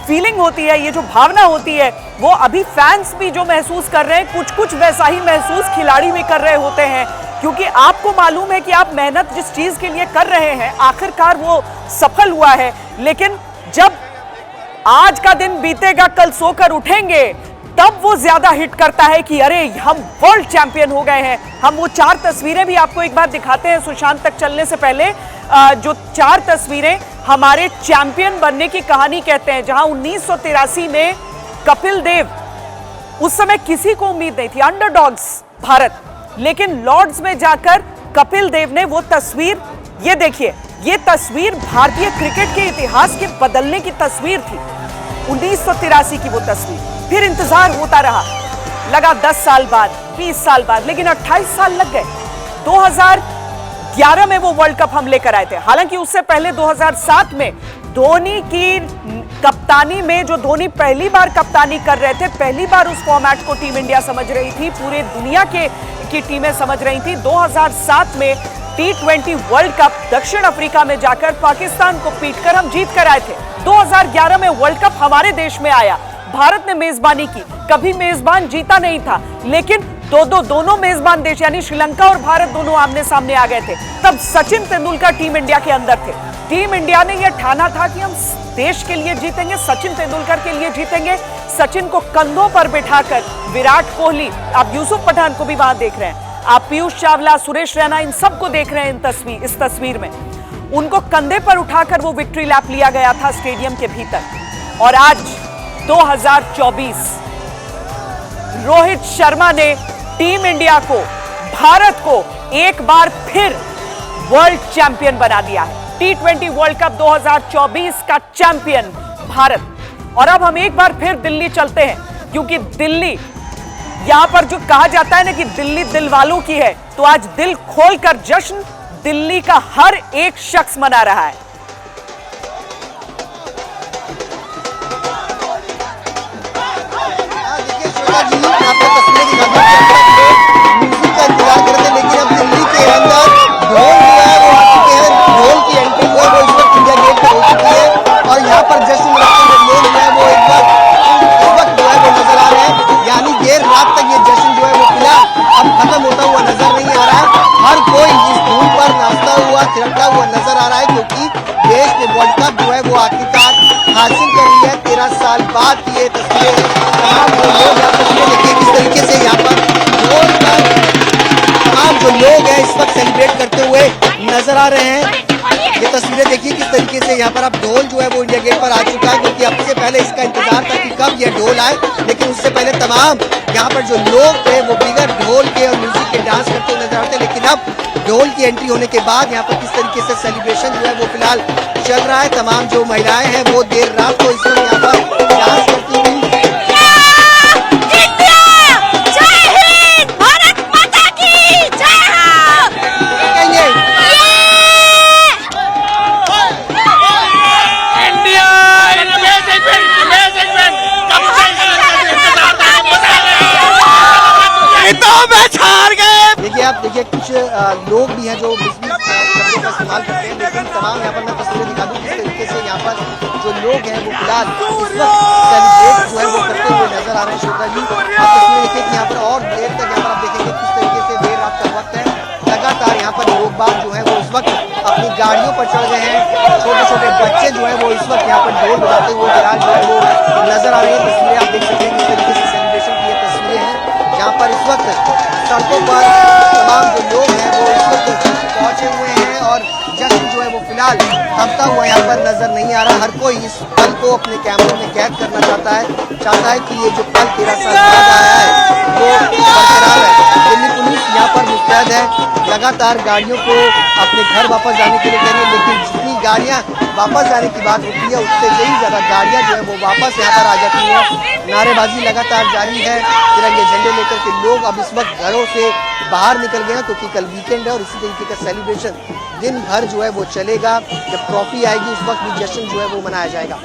फीलिंग होती है, ये जो भावना होती है, वो अभी फैंस भी जो महसूस कर रहे हैं, कुछ वैसा ही महसूस खिलाड़ी भी कर रहे होते हैं, क्योंकि आपको मालूम है कि आप मेहनत जिस चीज के लिए कर रहे हैं आखिरकार वो सफल हुआ है। लेकिन जब आज का दिन बीतेगा, कल सोकर उठेंगे, तब वो ज्यादा हिट करता है कि अरे हम वर्ल्ड चैंपियन हो गए हैं। हम वो 4 तस्वीरें भी आपको एक बार दिखाते हैं सुशांत तक चलने से पहले। जो 4 तस्वीरें हमारे चैंपियन बनने की कहानी कहते हैं, जहां 1983 में कपिल देव, उस समय किसी को उम्मीद नहीं थी, अंडरडॉग्स भारत, लेकिन लॉर्ड्स में जाकर कपिल देव ने वो तस्वीर, ये देखिए, ये तस्वीर भारतीय क्रिकेट के इतिहास के बदलने की तस्वीर थी। 1983 की वो तस्वीर। फिर इंतजार होता रहा, लगा 10 साल बाद, 20 साल बाद, लेकिन 28 साल लग गए। 2011 में वो वर्ल्ड कप हम लेकर आए थे। हालांकि उससे पहले 2007 में धोनी की कप्तानी में, जो धोनी पहली बार कप्तानी कर रहे थे, पहली बार उस फॉर्मेट को टीम इंडिया समझ रही थी, पूरे दुनिया की टीमें समझ रही थी। 2007 में T20 वर्ल्ड कप दक्षिण अफ्रीका में जाकर पाकिस्तान को पीटकर हम जीत कर आए थे। 2011 में वर्ल्ड कप हमारे देश में आया, भारत ने मेजबानी की, कभी मेजबान जीता नहीं था, लेकिन दोनों मेजबान देश यानी श्रीलंका और भारत दोनों आमने सामने आ गए थे। तब सचिन तेंदुलकर टीम इंडिया के अंदर थे। टीम इंडिया ने यह ठाना था कि हम देश के लिए जीतेंगे, सचिन तेंदुलकर के लिए जीतेंगे। सचिन को कंधों पर बिठाकर विराट कोहली, आप यूसुफ पठान को भी वहां देख रहे हैं, आप पीयूष चावला, सुरेश रैना, इन सबको देख रहे हैं इस तस्वीर में। उनको कंधे पर उठाकर वो विक्ट्री लैप लिया गया था स्टेडियम के भीतर। और आज 2024 रोहित शर्मा ने टीम इंडिया को, भारत को एक बार फिर वर्ल्ड चैंपियन बना दिया है। T20 वर्ल्ड कप 2024 का चैंपियन भारत। और अब हम एक बार फिर दिल्ली चलते हैं, क्योंकि दिल्ली, यहां पर जो कहा जाता है ना कि दिल्ली दिल वालों की है, तो आज दिल खोलकर जश्न दिल्ली का हर एक शख्स मना रहा है। थिरकता हुआ नजर आ रहा है, क्योंकि देश ने वर्ल्ड कप जो है वो आखिरकार हासिल कर लिया है। 13 साल बाद ये तस्वीरें, तमाम लोग आप तस्वीरें देखिए किस तरीके से यहाँ पर तमाम जो लोग हैं इस वक्त सेलिब्रेट करते हुए नजर आ रहे हैं। ये तस्वीरें देखिए किस तरीके से यहाँ पर अब ढोल जो है वो इंडिया गेट पर आ चुका है, क्योंकि अब से पहले इसका इंतजार था कि कब ये ढोल आए, लेकिन उससे पहले तमाम यहाँ पर जो लोग थे वो बिगर ढोल के और म्यूजिक के डांस करते हुए नजर आते, लेकिन अब ढोल की एंट्री होने के बाद यहाँ पर किस तरीके से सेलिब्रेशन जो है वो फिलहाल चल रहा है। तमाम जो महिलाएं हैं वो देर रात को इस वक्त यहाँ पर डांस करती हुई आप देखिए कुछ लोग भी हैं जो शब्दों का इस्तेमाल करते हैं, लेकिन तमाम यहाँ पर मैं तस्वीरें दिखा दूँ किस तरीके से यहाँ पर जो लोग हैं वो फिलहाल इस वक्त सेलिब्रेट जो है वो करते हुए नजर आ रहे हैं। श्रोता जी आप तस्वीरें देखिए कि यहाँ पर और देर तक यहाँ पर आप देखेंगे किस तरीके से देर रात का वक्त है, लगातार यहाँ पर लोग बाग जो है वो इस वक्त अपनी गाड़ियों पर चढ़ गए हैं। छोटे छोटे बच्चे जो है वो इस वक्त यहाँ पर ढोल बजाते हुए फिलहाल जो है वो नजर आ रही है। तस्वीरें आप देख सकते हैं किस तरीके से सेलिब्रेशन की ये तस्वीरें हैं, जहाँ पर इस वक्त सड़कों पर तमाम जो लोग हैं वो इस वक्त पहुंचे हुए हैं और जश्न जो है वो फिलहाल थमता हुआ यहाँ पर नजर नहीं आ रहा। हर कोई इस पल को अपने कैमरे में कैद करना चाहता है कि ये जो पल 13 साल बाद आया है वो बरकरार है। दिल्ली पुलिस यहाँ पर मुस्तैद है, लगातार गाड़ियों को अपने घर वापस जाने के लिए कह रही है, लेकिन जितनी गाड़ियाँ वापस जाने की बात होती है उससे कई ज़्यादा गाड़ियाँ जो है वो वापस यहाँ पर आ जाती हैं। नारेबाजी लगातार जारी है, तिरंगे झंडे लेकर के लोग अब इस वक्त घरों से बाहर निकल गए हैं, क्योंकि कल वीकेंड है और इसी तरीके का सेलिब्रेशन दिन भर जो है वो चलेगा। जब ट्रॉफी आएगी उस वक्त भी जश्न जो है वो मनाया जाएगा।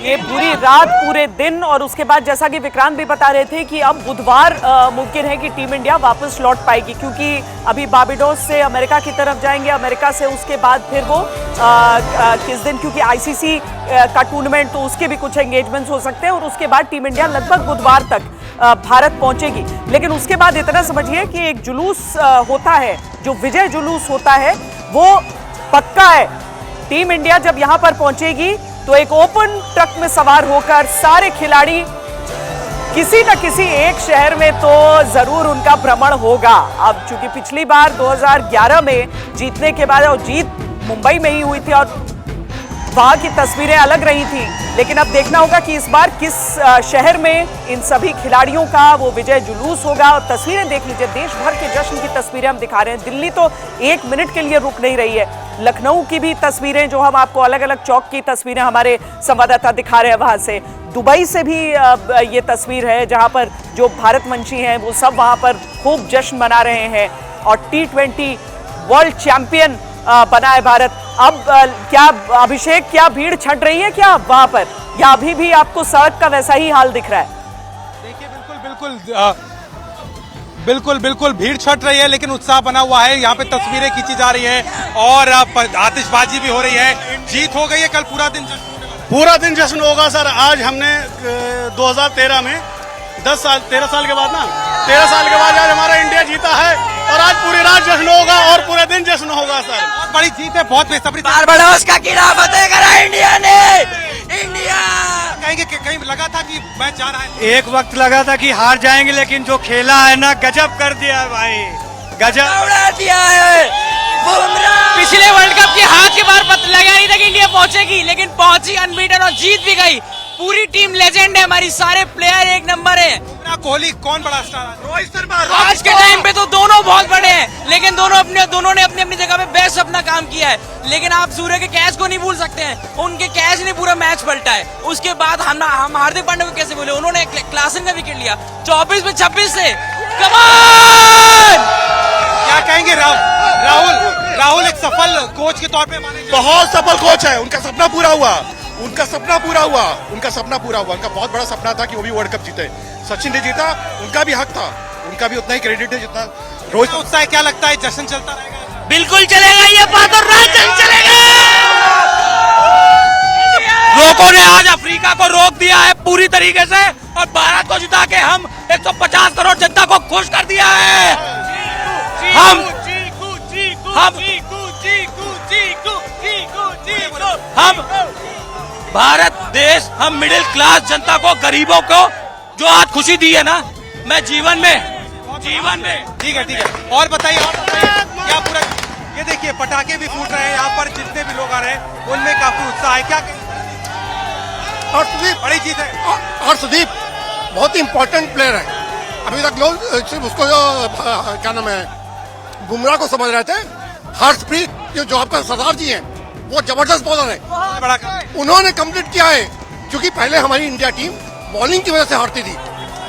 ये पूरी रात, पूरे दिन, और उसके बाद जैसा कि विक्रांत भी बता रहे थे कि अब बुधवार मुमकिन है कि टीम इंडिया वापस लौट पाएगी, क्योंकि अभी बारबाडोस से अमेरिका की तरफ जाएंगे, अमेरिका से उसके बाद फिर वो किस दिन, क्योंकि आईसीसी का टूर्नामेंट तो उसके भी कुछ एंगेजमेंट्स हो सकते हैं, और उसके बाद टीम इंडिया लगभग बुधवार तक भारत पहुंचेगी। लेकिन उसके बाद इतना समझिए कि एक जुलूस होता है, जो विजय जुलूस होता है वो पक्का है। टीम इंडिया जब यहां पर पहुंचेगी तो एक ओपन ट्रक में सवार होकर सारे खिलाड़ी किसी न किसी एक शहर में तो जरूर उनका भ्रमण होगा। अब चूंकि पिछली बार 2011 में जीतने के बाद, और जीत मुंबई में ही हुई थी और वहां की तस्वीरें अलग रही थी, लेकिन अब देखना होगा कि इस बार किस शहर में इन सभी खिलाड़ियों का वो विजय जुलूस होगा। और तस्वीरें देख लीजिए, देश भर के जश्न की तस्वीरें हम दिखा रहे हैं। दिल्ली तो एक मिनट के लिए रुक नहीं रही है। लखनऊ की भी तस्वीरें, जो हम आपको अलग अलग चौक की तस्वीरें हमारे संवाददाता दिखा रहे हैं वहां से, दुबई से भी ये तस्वीर है जहां पर जो भारतवंशी हैं वो सब वहां पर खूब जश्न मना रहे हैं। और T20 वर्ल्ड चैंपियन बना है भारत। अब क्या अभिषेक, क्या भीड़ छट रही है क्या वहां पर, या अभी भी आपको सड़क का वैसा ही हाल दिख रहा है? बिल्कुल भीड़ छट रही है, लेकिन उत्साह बना हुआ है। यहाँ पे तस्वीरें खींची जा रही हैं और आतिशबाजी भी हो रही है। जीत हो गई है, कल पूरा दिन जश्न होगा सर। आज हमने 2013 में 13 साल के बाद आज हमारा इंडिया जीता है और आज पूरी रात जश्न होगा और पूरे दिन जश्न होगा सर। बहुत बड़ी जीत है, बहुत बेसब्री। बारबाडोस का किला फतेह करा इंडिया ने। इंडिया कहीं लगा था कि मैच जा रहा है, एक वक्त लगा था कि हार जाएंगे, लेकिन जो खेला है ना, गजब कर दिया है भाई, गजब उड़ा दिया है बुमराह। पिछले वर्ल्ड कप की हार के बाद पता लगा नहीं था कि इंडिया पहुंचेगी, लेकिन पहुंची अनबीटन और जीत भी गई। पूरी टीम लेजेंड है हमारी, सारे प्लेयर एक नंबर है। कोहली कौन बड़ा स्टार है? रोहित शर्मा। आज के टाइम पे तो दोनों बहुत बड़े हैं, लेकिन दोनों ने अपनी अपनी जगह पे बेस्ट अपना काम किया है। लेकिन आप सूर्य के कैच को नहीं भूल सकते हैं, उनके कैच ने पूरा मैच पलटा है। उसके बाद हम हार्दिक पांड्या को कैसे बोले, उन्होंने क्लासन का विकेट लिया 24 में 26 से। कमाल! क्या कहेंगे राहुल एक सफल कोच के तौर पे माने? बहुत सफल कोच है, उनका सपना पूरा हुआ। उनका बहुत बड़ा सपना था कि वो भी वर्ल्ड कप जीते। सचिन ने जीता, उनका भी हक था, उनका भी उतना ही क्रेडिट है जितना रोहित। उत्साह क्या लगता है, जश्न चलता रहेगा? बिल्कुल चलेगा, ये बात और रात चलेगा। लोगों ने आज अफ्रीका को रोक दिया है पूरी तरीके से और भारत को जिता के हम 150 करोड़ जनता को खुश कर दिया है। हम भारत देश, हम मिडिल क्लास जनता को, गरीबों को जो आज खुशी दी है ना, मैं जीवन में ठीक है। और बताइए क्या पूरा, ये देखिए पटाखे भी फूट रहे हैं यहाँ पर, जितने भी लोग आ रहे हैं उनमें काफी उत्साह है। क्या हर्षदीप बड़ी जीत है? हर्षदीप बहुत ही इंपॉर्टेंट प्लेयर है। अभी तक लोग सिर्फ उसको क्या नाम है, बुमराह को समझ रहे थे। हर्षप्रीत जो आपका सरदार जी हैं, वो जबरदस्त बॉलर है, उन्होंने कंप्लीट किया है। क्योंकि पहले हमारी इंडिया टीम बॉलिंग की वजह से हारती थी,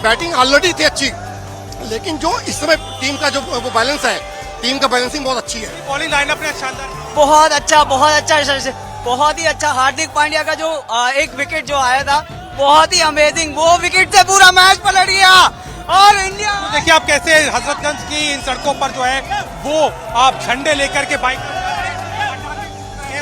बैटिंग ऑलरेडी थी अच्छी, लेकिन जो इस समय टीम का जो बैलेंस है, टीम का बैलेंसिंग बहुत अच्छी है। बॉलिंग लाइनअप ने शानदार, बहुत ही अच्छा। हार्दिक पांड्या का जो एक विकेट जो आया था, बहुत ही अमेजिंग, वो विकेट से पूरा मैच पलट गया और इंडिया। तो देखिए आप कैसे हजरतगंज की इन सड़कों पर जो है वो आप झंडे लेकर के बाइक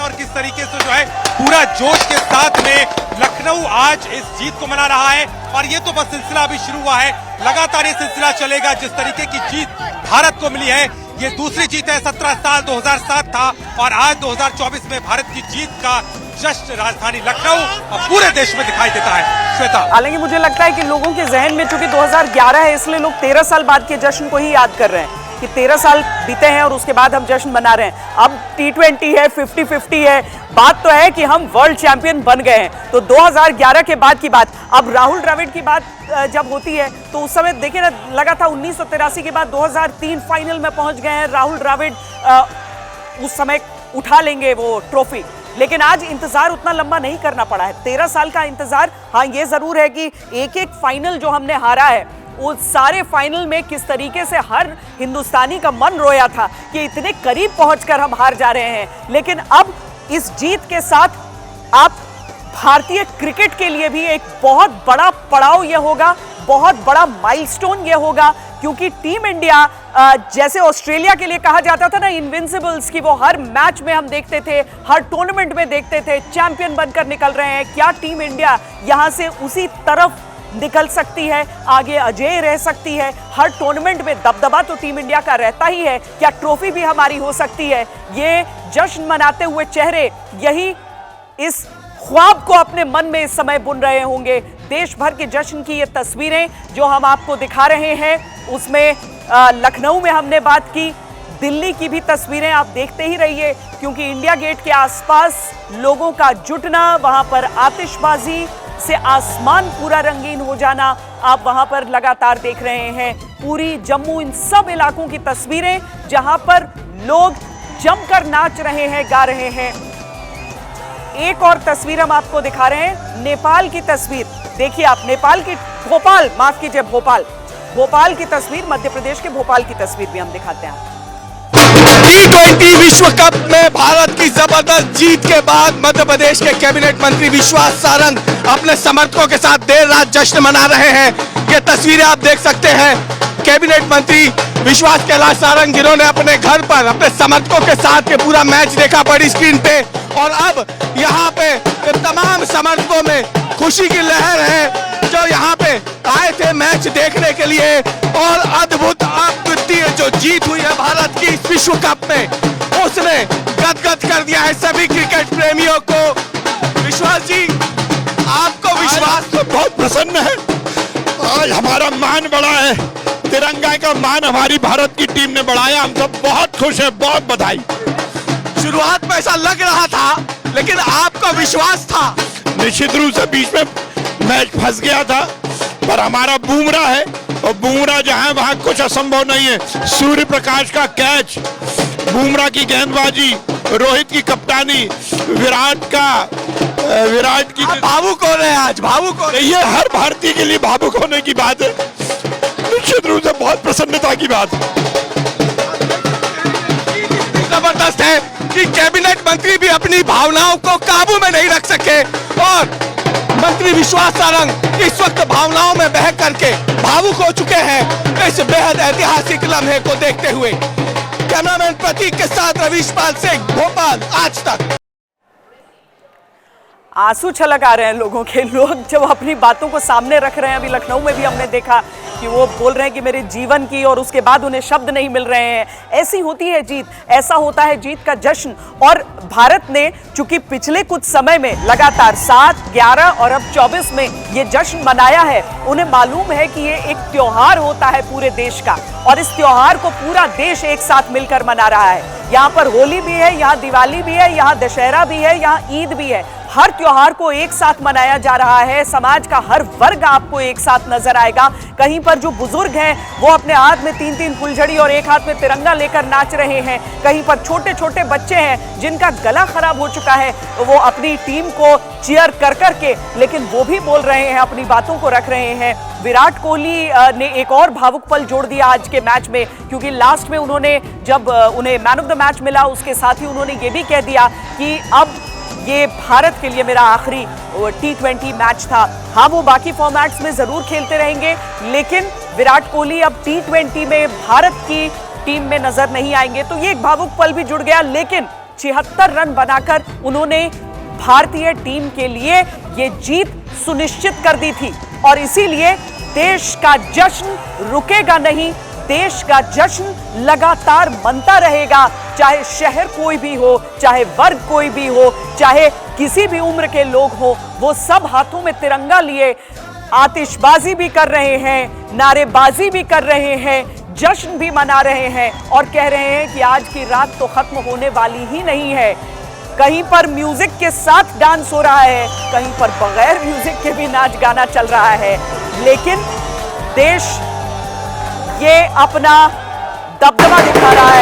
और किस तरीके से जो है पूरा जोश के साथ में लखनऊ आज इस जीत को मना रहा है। और ये तो बस सिलसिला अभी शुरू हुआ है, लगातार ये सिलसिला चलेगा। जिस तरीके की जीत भारत को मिली है, ये दूसरी जीत है। 17 साल 2007 था और आज 2024 में भारत की जीत का जश्न राजधानी लखनऊ और पूरे देश में दिखाई देता है। श्वेता, हालांकि मुझे लगता है कि लोगों के जहन में चूंकि 2011 है, इसलिए लोग 13 साल बाद के जश्न को ही याद कर रहे हैं कि 13 साल बीते हैं और उसके बाद हम जश्न मना रहे हैं। अब T20 है, 50-50 है, बात तो है कि हम वर्ल्ड चैंपियन बन गए हैं। तो 2011 के बाद की बात। अब राहुल द्रविड़ की बात जब होती है तो उस समय देखिए ना, लगा था 1983 के बाद 2003 फाइनल में पहुंच गए हैं राहुल द्रविड़, उस समय उठा लेंगे वो ट्रॉफी। लेकिन आज इंतजार उतना लंबा नहीं करना पड़ा है, 13 साल का इंतजार। हाँ, ये जरूर है कि एक एक फाइनल जो हमने हारा है, वो सारे फाइनल में किस तरीके से हर हिंदुस्तानी का मन रोया था कि इतने करीब पहुंचकर हम हार जा रहे हैं। लेकिन अब इस जीत के साथ आप भारतीय क्रिकेट के लिए भी एक बहुत बड़ा पड़ाव यह होगा, बहुत बड़ा माइलस्टोन यह होगा, क्योंकि टीम इंडिया जैसे ऑस्ट्रेलिया के लिए कहा जाता था ना इनविंसिबल्स, की वो हर मैच में हम देखते थे, हर टूर्नामेंट में देखते थे, चैंपियन बनकर निकल रहे हैं। क्या टीम इंडिया यहां से उसी तरफ निकल सकती है, आगे अजेय रह सकती है? हर टूर्नामेंट में दबदबा तो टीम इंडिया का रहता ही है, क्या ट्रॉफी भी हमारी हो सकती है? ये जश्न मनाते हुए चेहरे यही इस ख्वाब को अपने मन में इस समय बुन रहे होंगे। देश भर के जश्न की ये तस्वीरें जो हम आपको दिखा रहे हैं, उसमें लखनऊ में हमने बात की, दिल्ली की भी तस्वीरें आप देखते ही रहिए, क्योंकि इंडिया गेट के आसपास लोगों का जुटना, वहां पर आतिशबाजी से आसमान पूरा रंगीन हो जाना आप वहां पर लगातार देख रहे हैं। पूरी जम्मू, इन सब इलाकों की तस्वीरें जहां पर लोग जमकर नाच रहे हैं, गा रहे हैं। एक और तस्वीर हम आपको दिखा रहे हैं, नेपाल की तस्वीर देखिए आप, नेपाल की भोपाल, माफ कीजिए भोपाल की तस्वीर, मध्य प्रदेश के भोपाल की तस्वीर भी हम दिखाते हैं। T20 विश्व कप में भारत की जबरदस्त जीत के बाद मध्य प्रदेश के कैबिनेट मंत्री विश्वास सारंग अपने समर्थकों के साथ देर रात जश्न मना रहे हैं। ये तस्वीरें आप देख सकते हैं, कैबिनेट मंत्री विश्वास कैलाश सारंग जिन्होंने अपने घर पर अपने समर्थकों के साथ के पूरा मैच देखा बड़ी स्क्रीन पे, और अब यहाँ पे तमाम समर्थकों में खुशी की लहर है जो यहाँ पे आए थे मैच देखने के लिए। और अद्भुत अद्वितीय जो जीत हुई है भारत की इस विश्व कप में, उसने गदगद कर दिया है सभी क्रिकेट प्रेमियों को। विश्वास जी, आपको विश्वास तो बहुत प्रसन्न है, आज हमारा मान बढ़ा है, तिरंगा का मान हमारी भारत की टीम ने बढ़ाया, हम सब बहुत खुश हैं, बहुत बधाई। शुरुआत में ऐसा लग रहा था, लेकिन आपको विश्वास था? निश्चित रूप से बीच में मैच फंस गया था, पर हमारा बुमराह है और बुमराह जहां वहां कुछ असंभव नहीं है। सूर्य प्रकाश का कैच, बुमराह की गेंदबाजी, रोहित की कप्तानी, विराट की भावुक हो रहे हैं आज, भावुक हो रहे हैं। ये हर भारतीय के लिए भावुक होने की बात है, निश्चित रूप से बहुत प्रसन्नता की बात है। जबरदस्त है कि कैबिनेट मंत्री भी अपनी भावनाओं को काबू में नहीं रख सके, और मंत्री विश्वास सारंग इस वक्त भावनाओं में बह करके भावुक हो चुके हैं इस बेहद ऐतिहासिक लम्हे को देखते हुए। कैमरामैन प्रतीक के साथ रवीश पाल सिंह, भोपाल, आज तक। आंसू छलक आ रहे हैं लोगों के, लोग जब अपनी बातों को सामने रख रहे हैं। अभी लखनऊ में भी हमने देखा कि वो बोल रहे हैं कि मेरे जीवन की, और उसके बाद उन्हें शब्द नहीं मिल रहे हैं। ऐसी होती है जीत, ऐसा होता है जीत का जश्न। और भारत ने चूंकि पिछले कुछ समय में लगातार 7, 11 और अब 24 में ये जश्न मनाया है, उन्हें मालूम है कि ये एक त्योहार होता है पूरे देश का, और इस त्योहार को पूरा देश एक साथ मिलकर मना रहा है। यहाँ पर होली भी है, यहाँ दिवाली भी है, यहाँ दशहरा भी है, यहाँ ईद भी है। हर त्योहार को एक साथ मनाया जा रहा है। समाज का हर वर्ग आपको एक साथ नजर आएगा। कहीं पर जो बुजुर्ग हैं वो अपने हाथ में 3-3 फुलझड़ी और एक हाथ में तिरंगा लेकर नाच रहे हैं। कहीं पर छोटे छोटे बच्चे हैं जिनका गला खराब हो चुका है, वो अपनी टीम को चीयर कर करके, लेकिन वो भी बोल रहे हैं, अपनी बातों को रख रहे हैं। विराट कोहली ने एक और भावुक पल जोड़ दिया आज के मैच में, क्योंकि लास्ट में उन्होंने जब उन्हें मैन ऑफ द मैच मिला, उसके साथ ही उन्होंने ये भी कह दिया कि अब ये भारत के लिए मेरा आखिरी T20 मैच था। हाँ, वो बाकी फॉर्मेट्स में जरूर खेलते रहेंगे, लेकिन विराट कोहली अब T20 में भारत की टीम में नजर नहीं आएंगे। तो ये एक भावुक पल भी जुड़ गया, लेकिन 76 रन बनाकर उन्होंने भारतीय टीम के लिए ये जीत सुनिश्चित कर दी थी, और इसीलिए देश का जश्न रुकेगा नहीं। देश का जश्न लगातार मनता रहेगा, चाहे शहर कोई भी हो, चाहे वर्ग कोई भी हो, चाहे किसी भी उम्र के लोग हो, वो सब हाथों में तिरंगा लिए आतिशबाजी भी कर रहे हैं, नारेबाजी भी कर रहे हैं, जश्न भी मना रहे हैं, और कह रहे हैं कि आज की रात तो खत्म होने वाली ही नहीं है। कहीं पर म्यूजिक के साथ डांस हो रहा है, कहीं पर बगैर म्यूजिक के भी नाच गाना चल रहा है, लेकिन देश ये अपना दबदबा दिखा रहा है।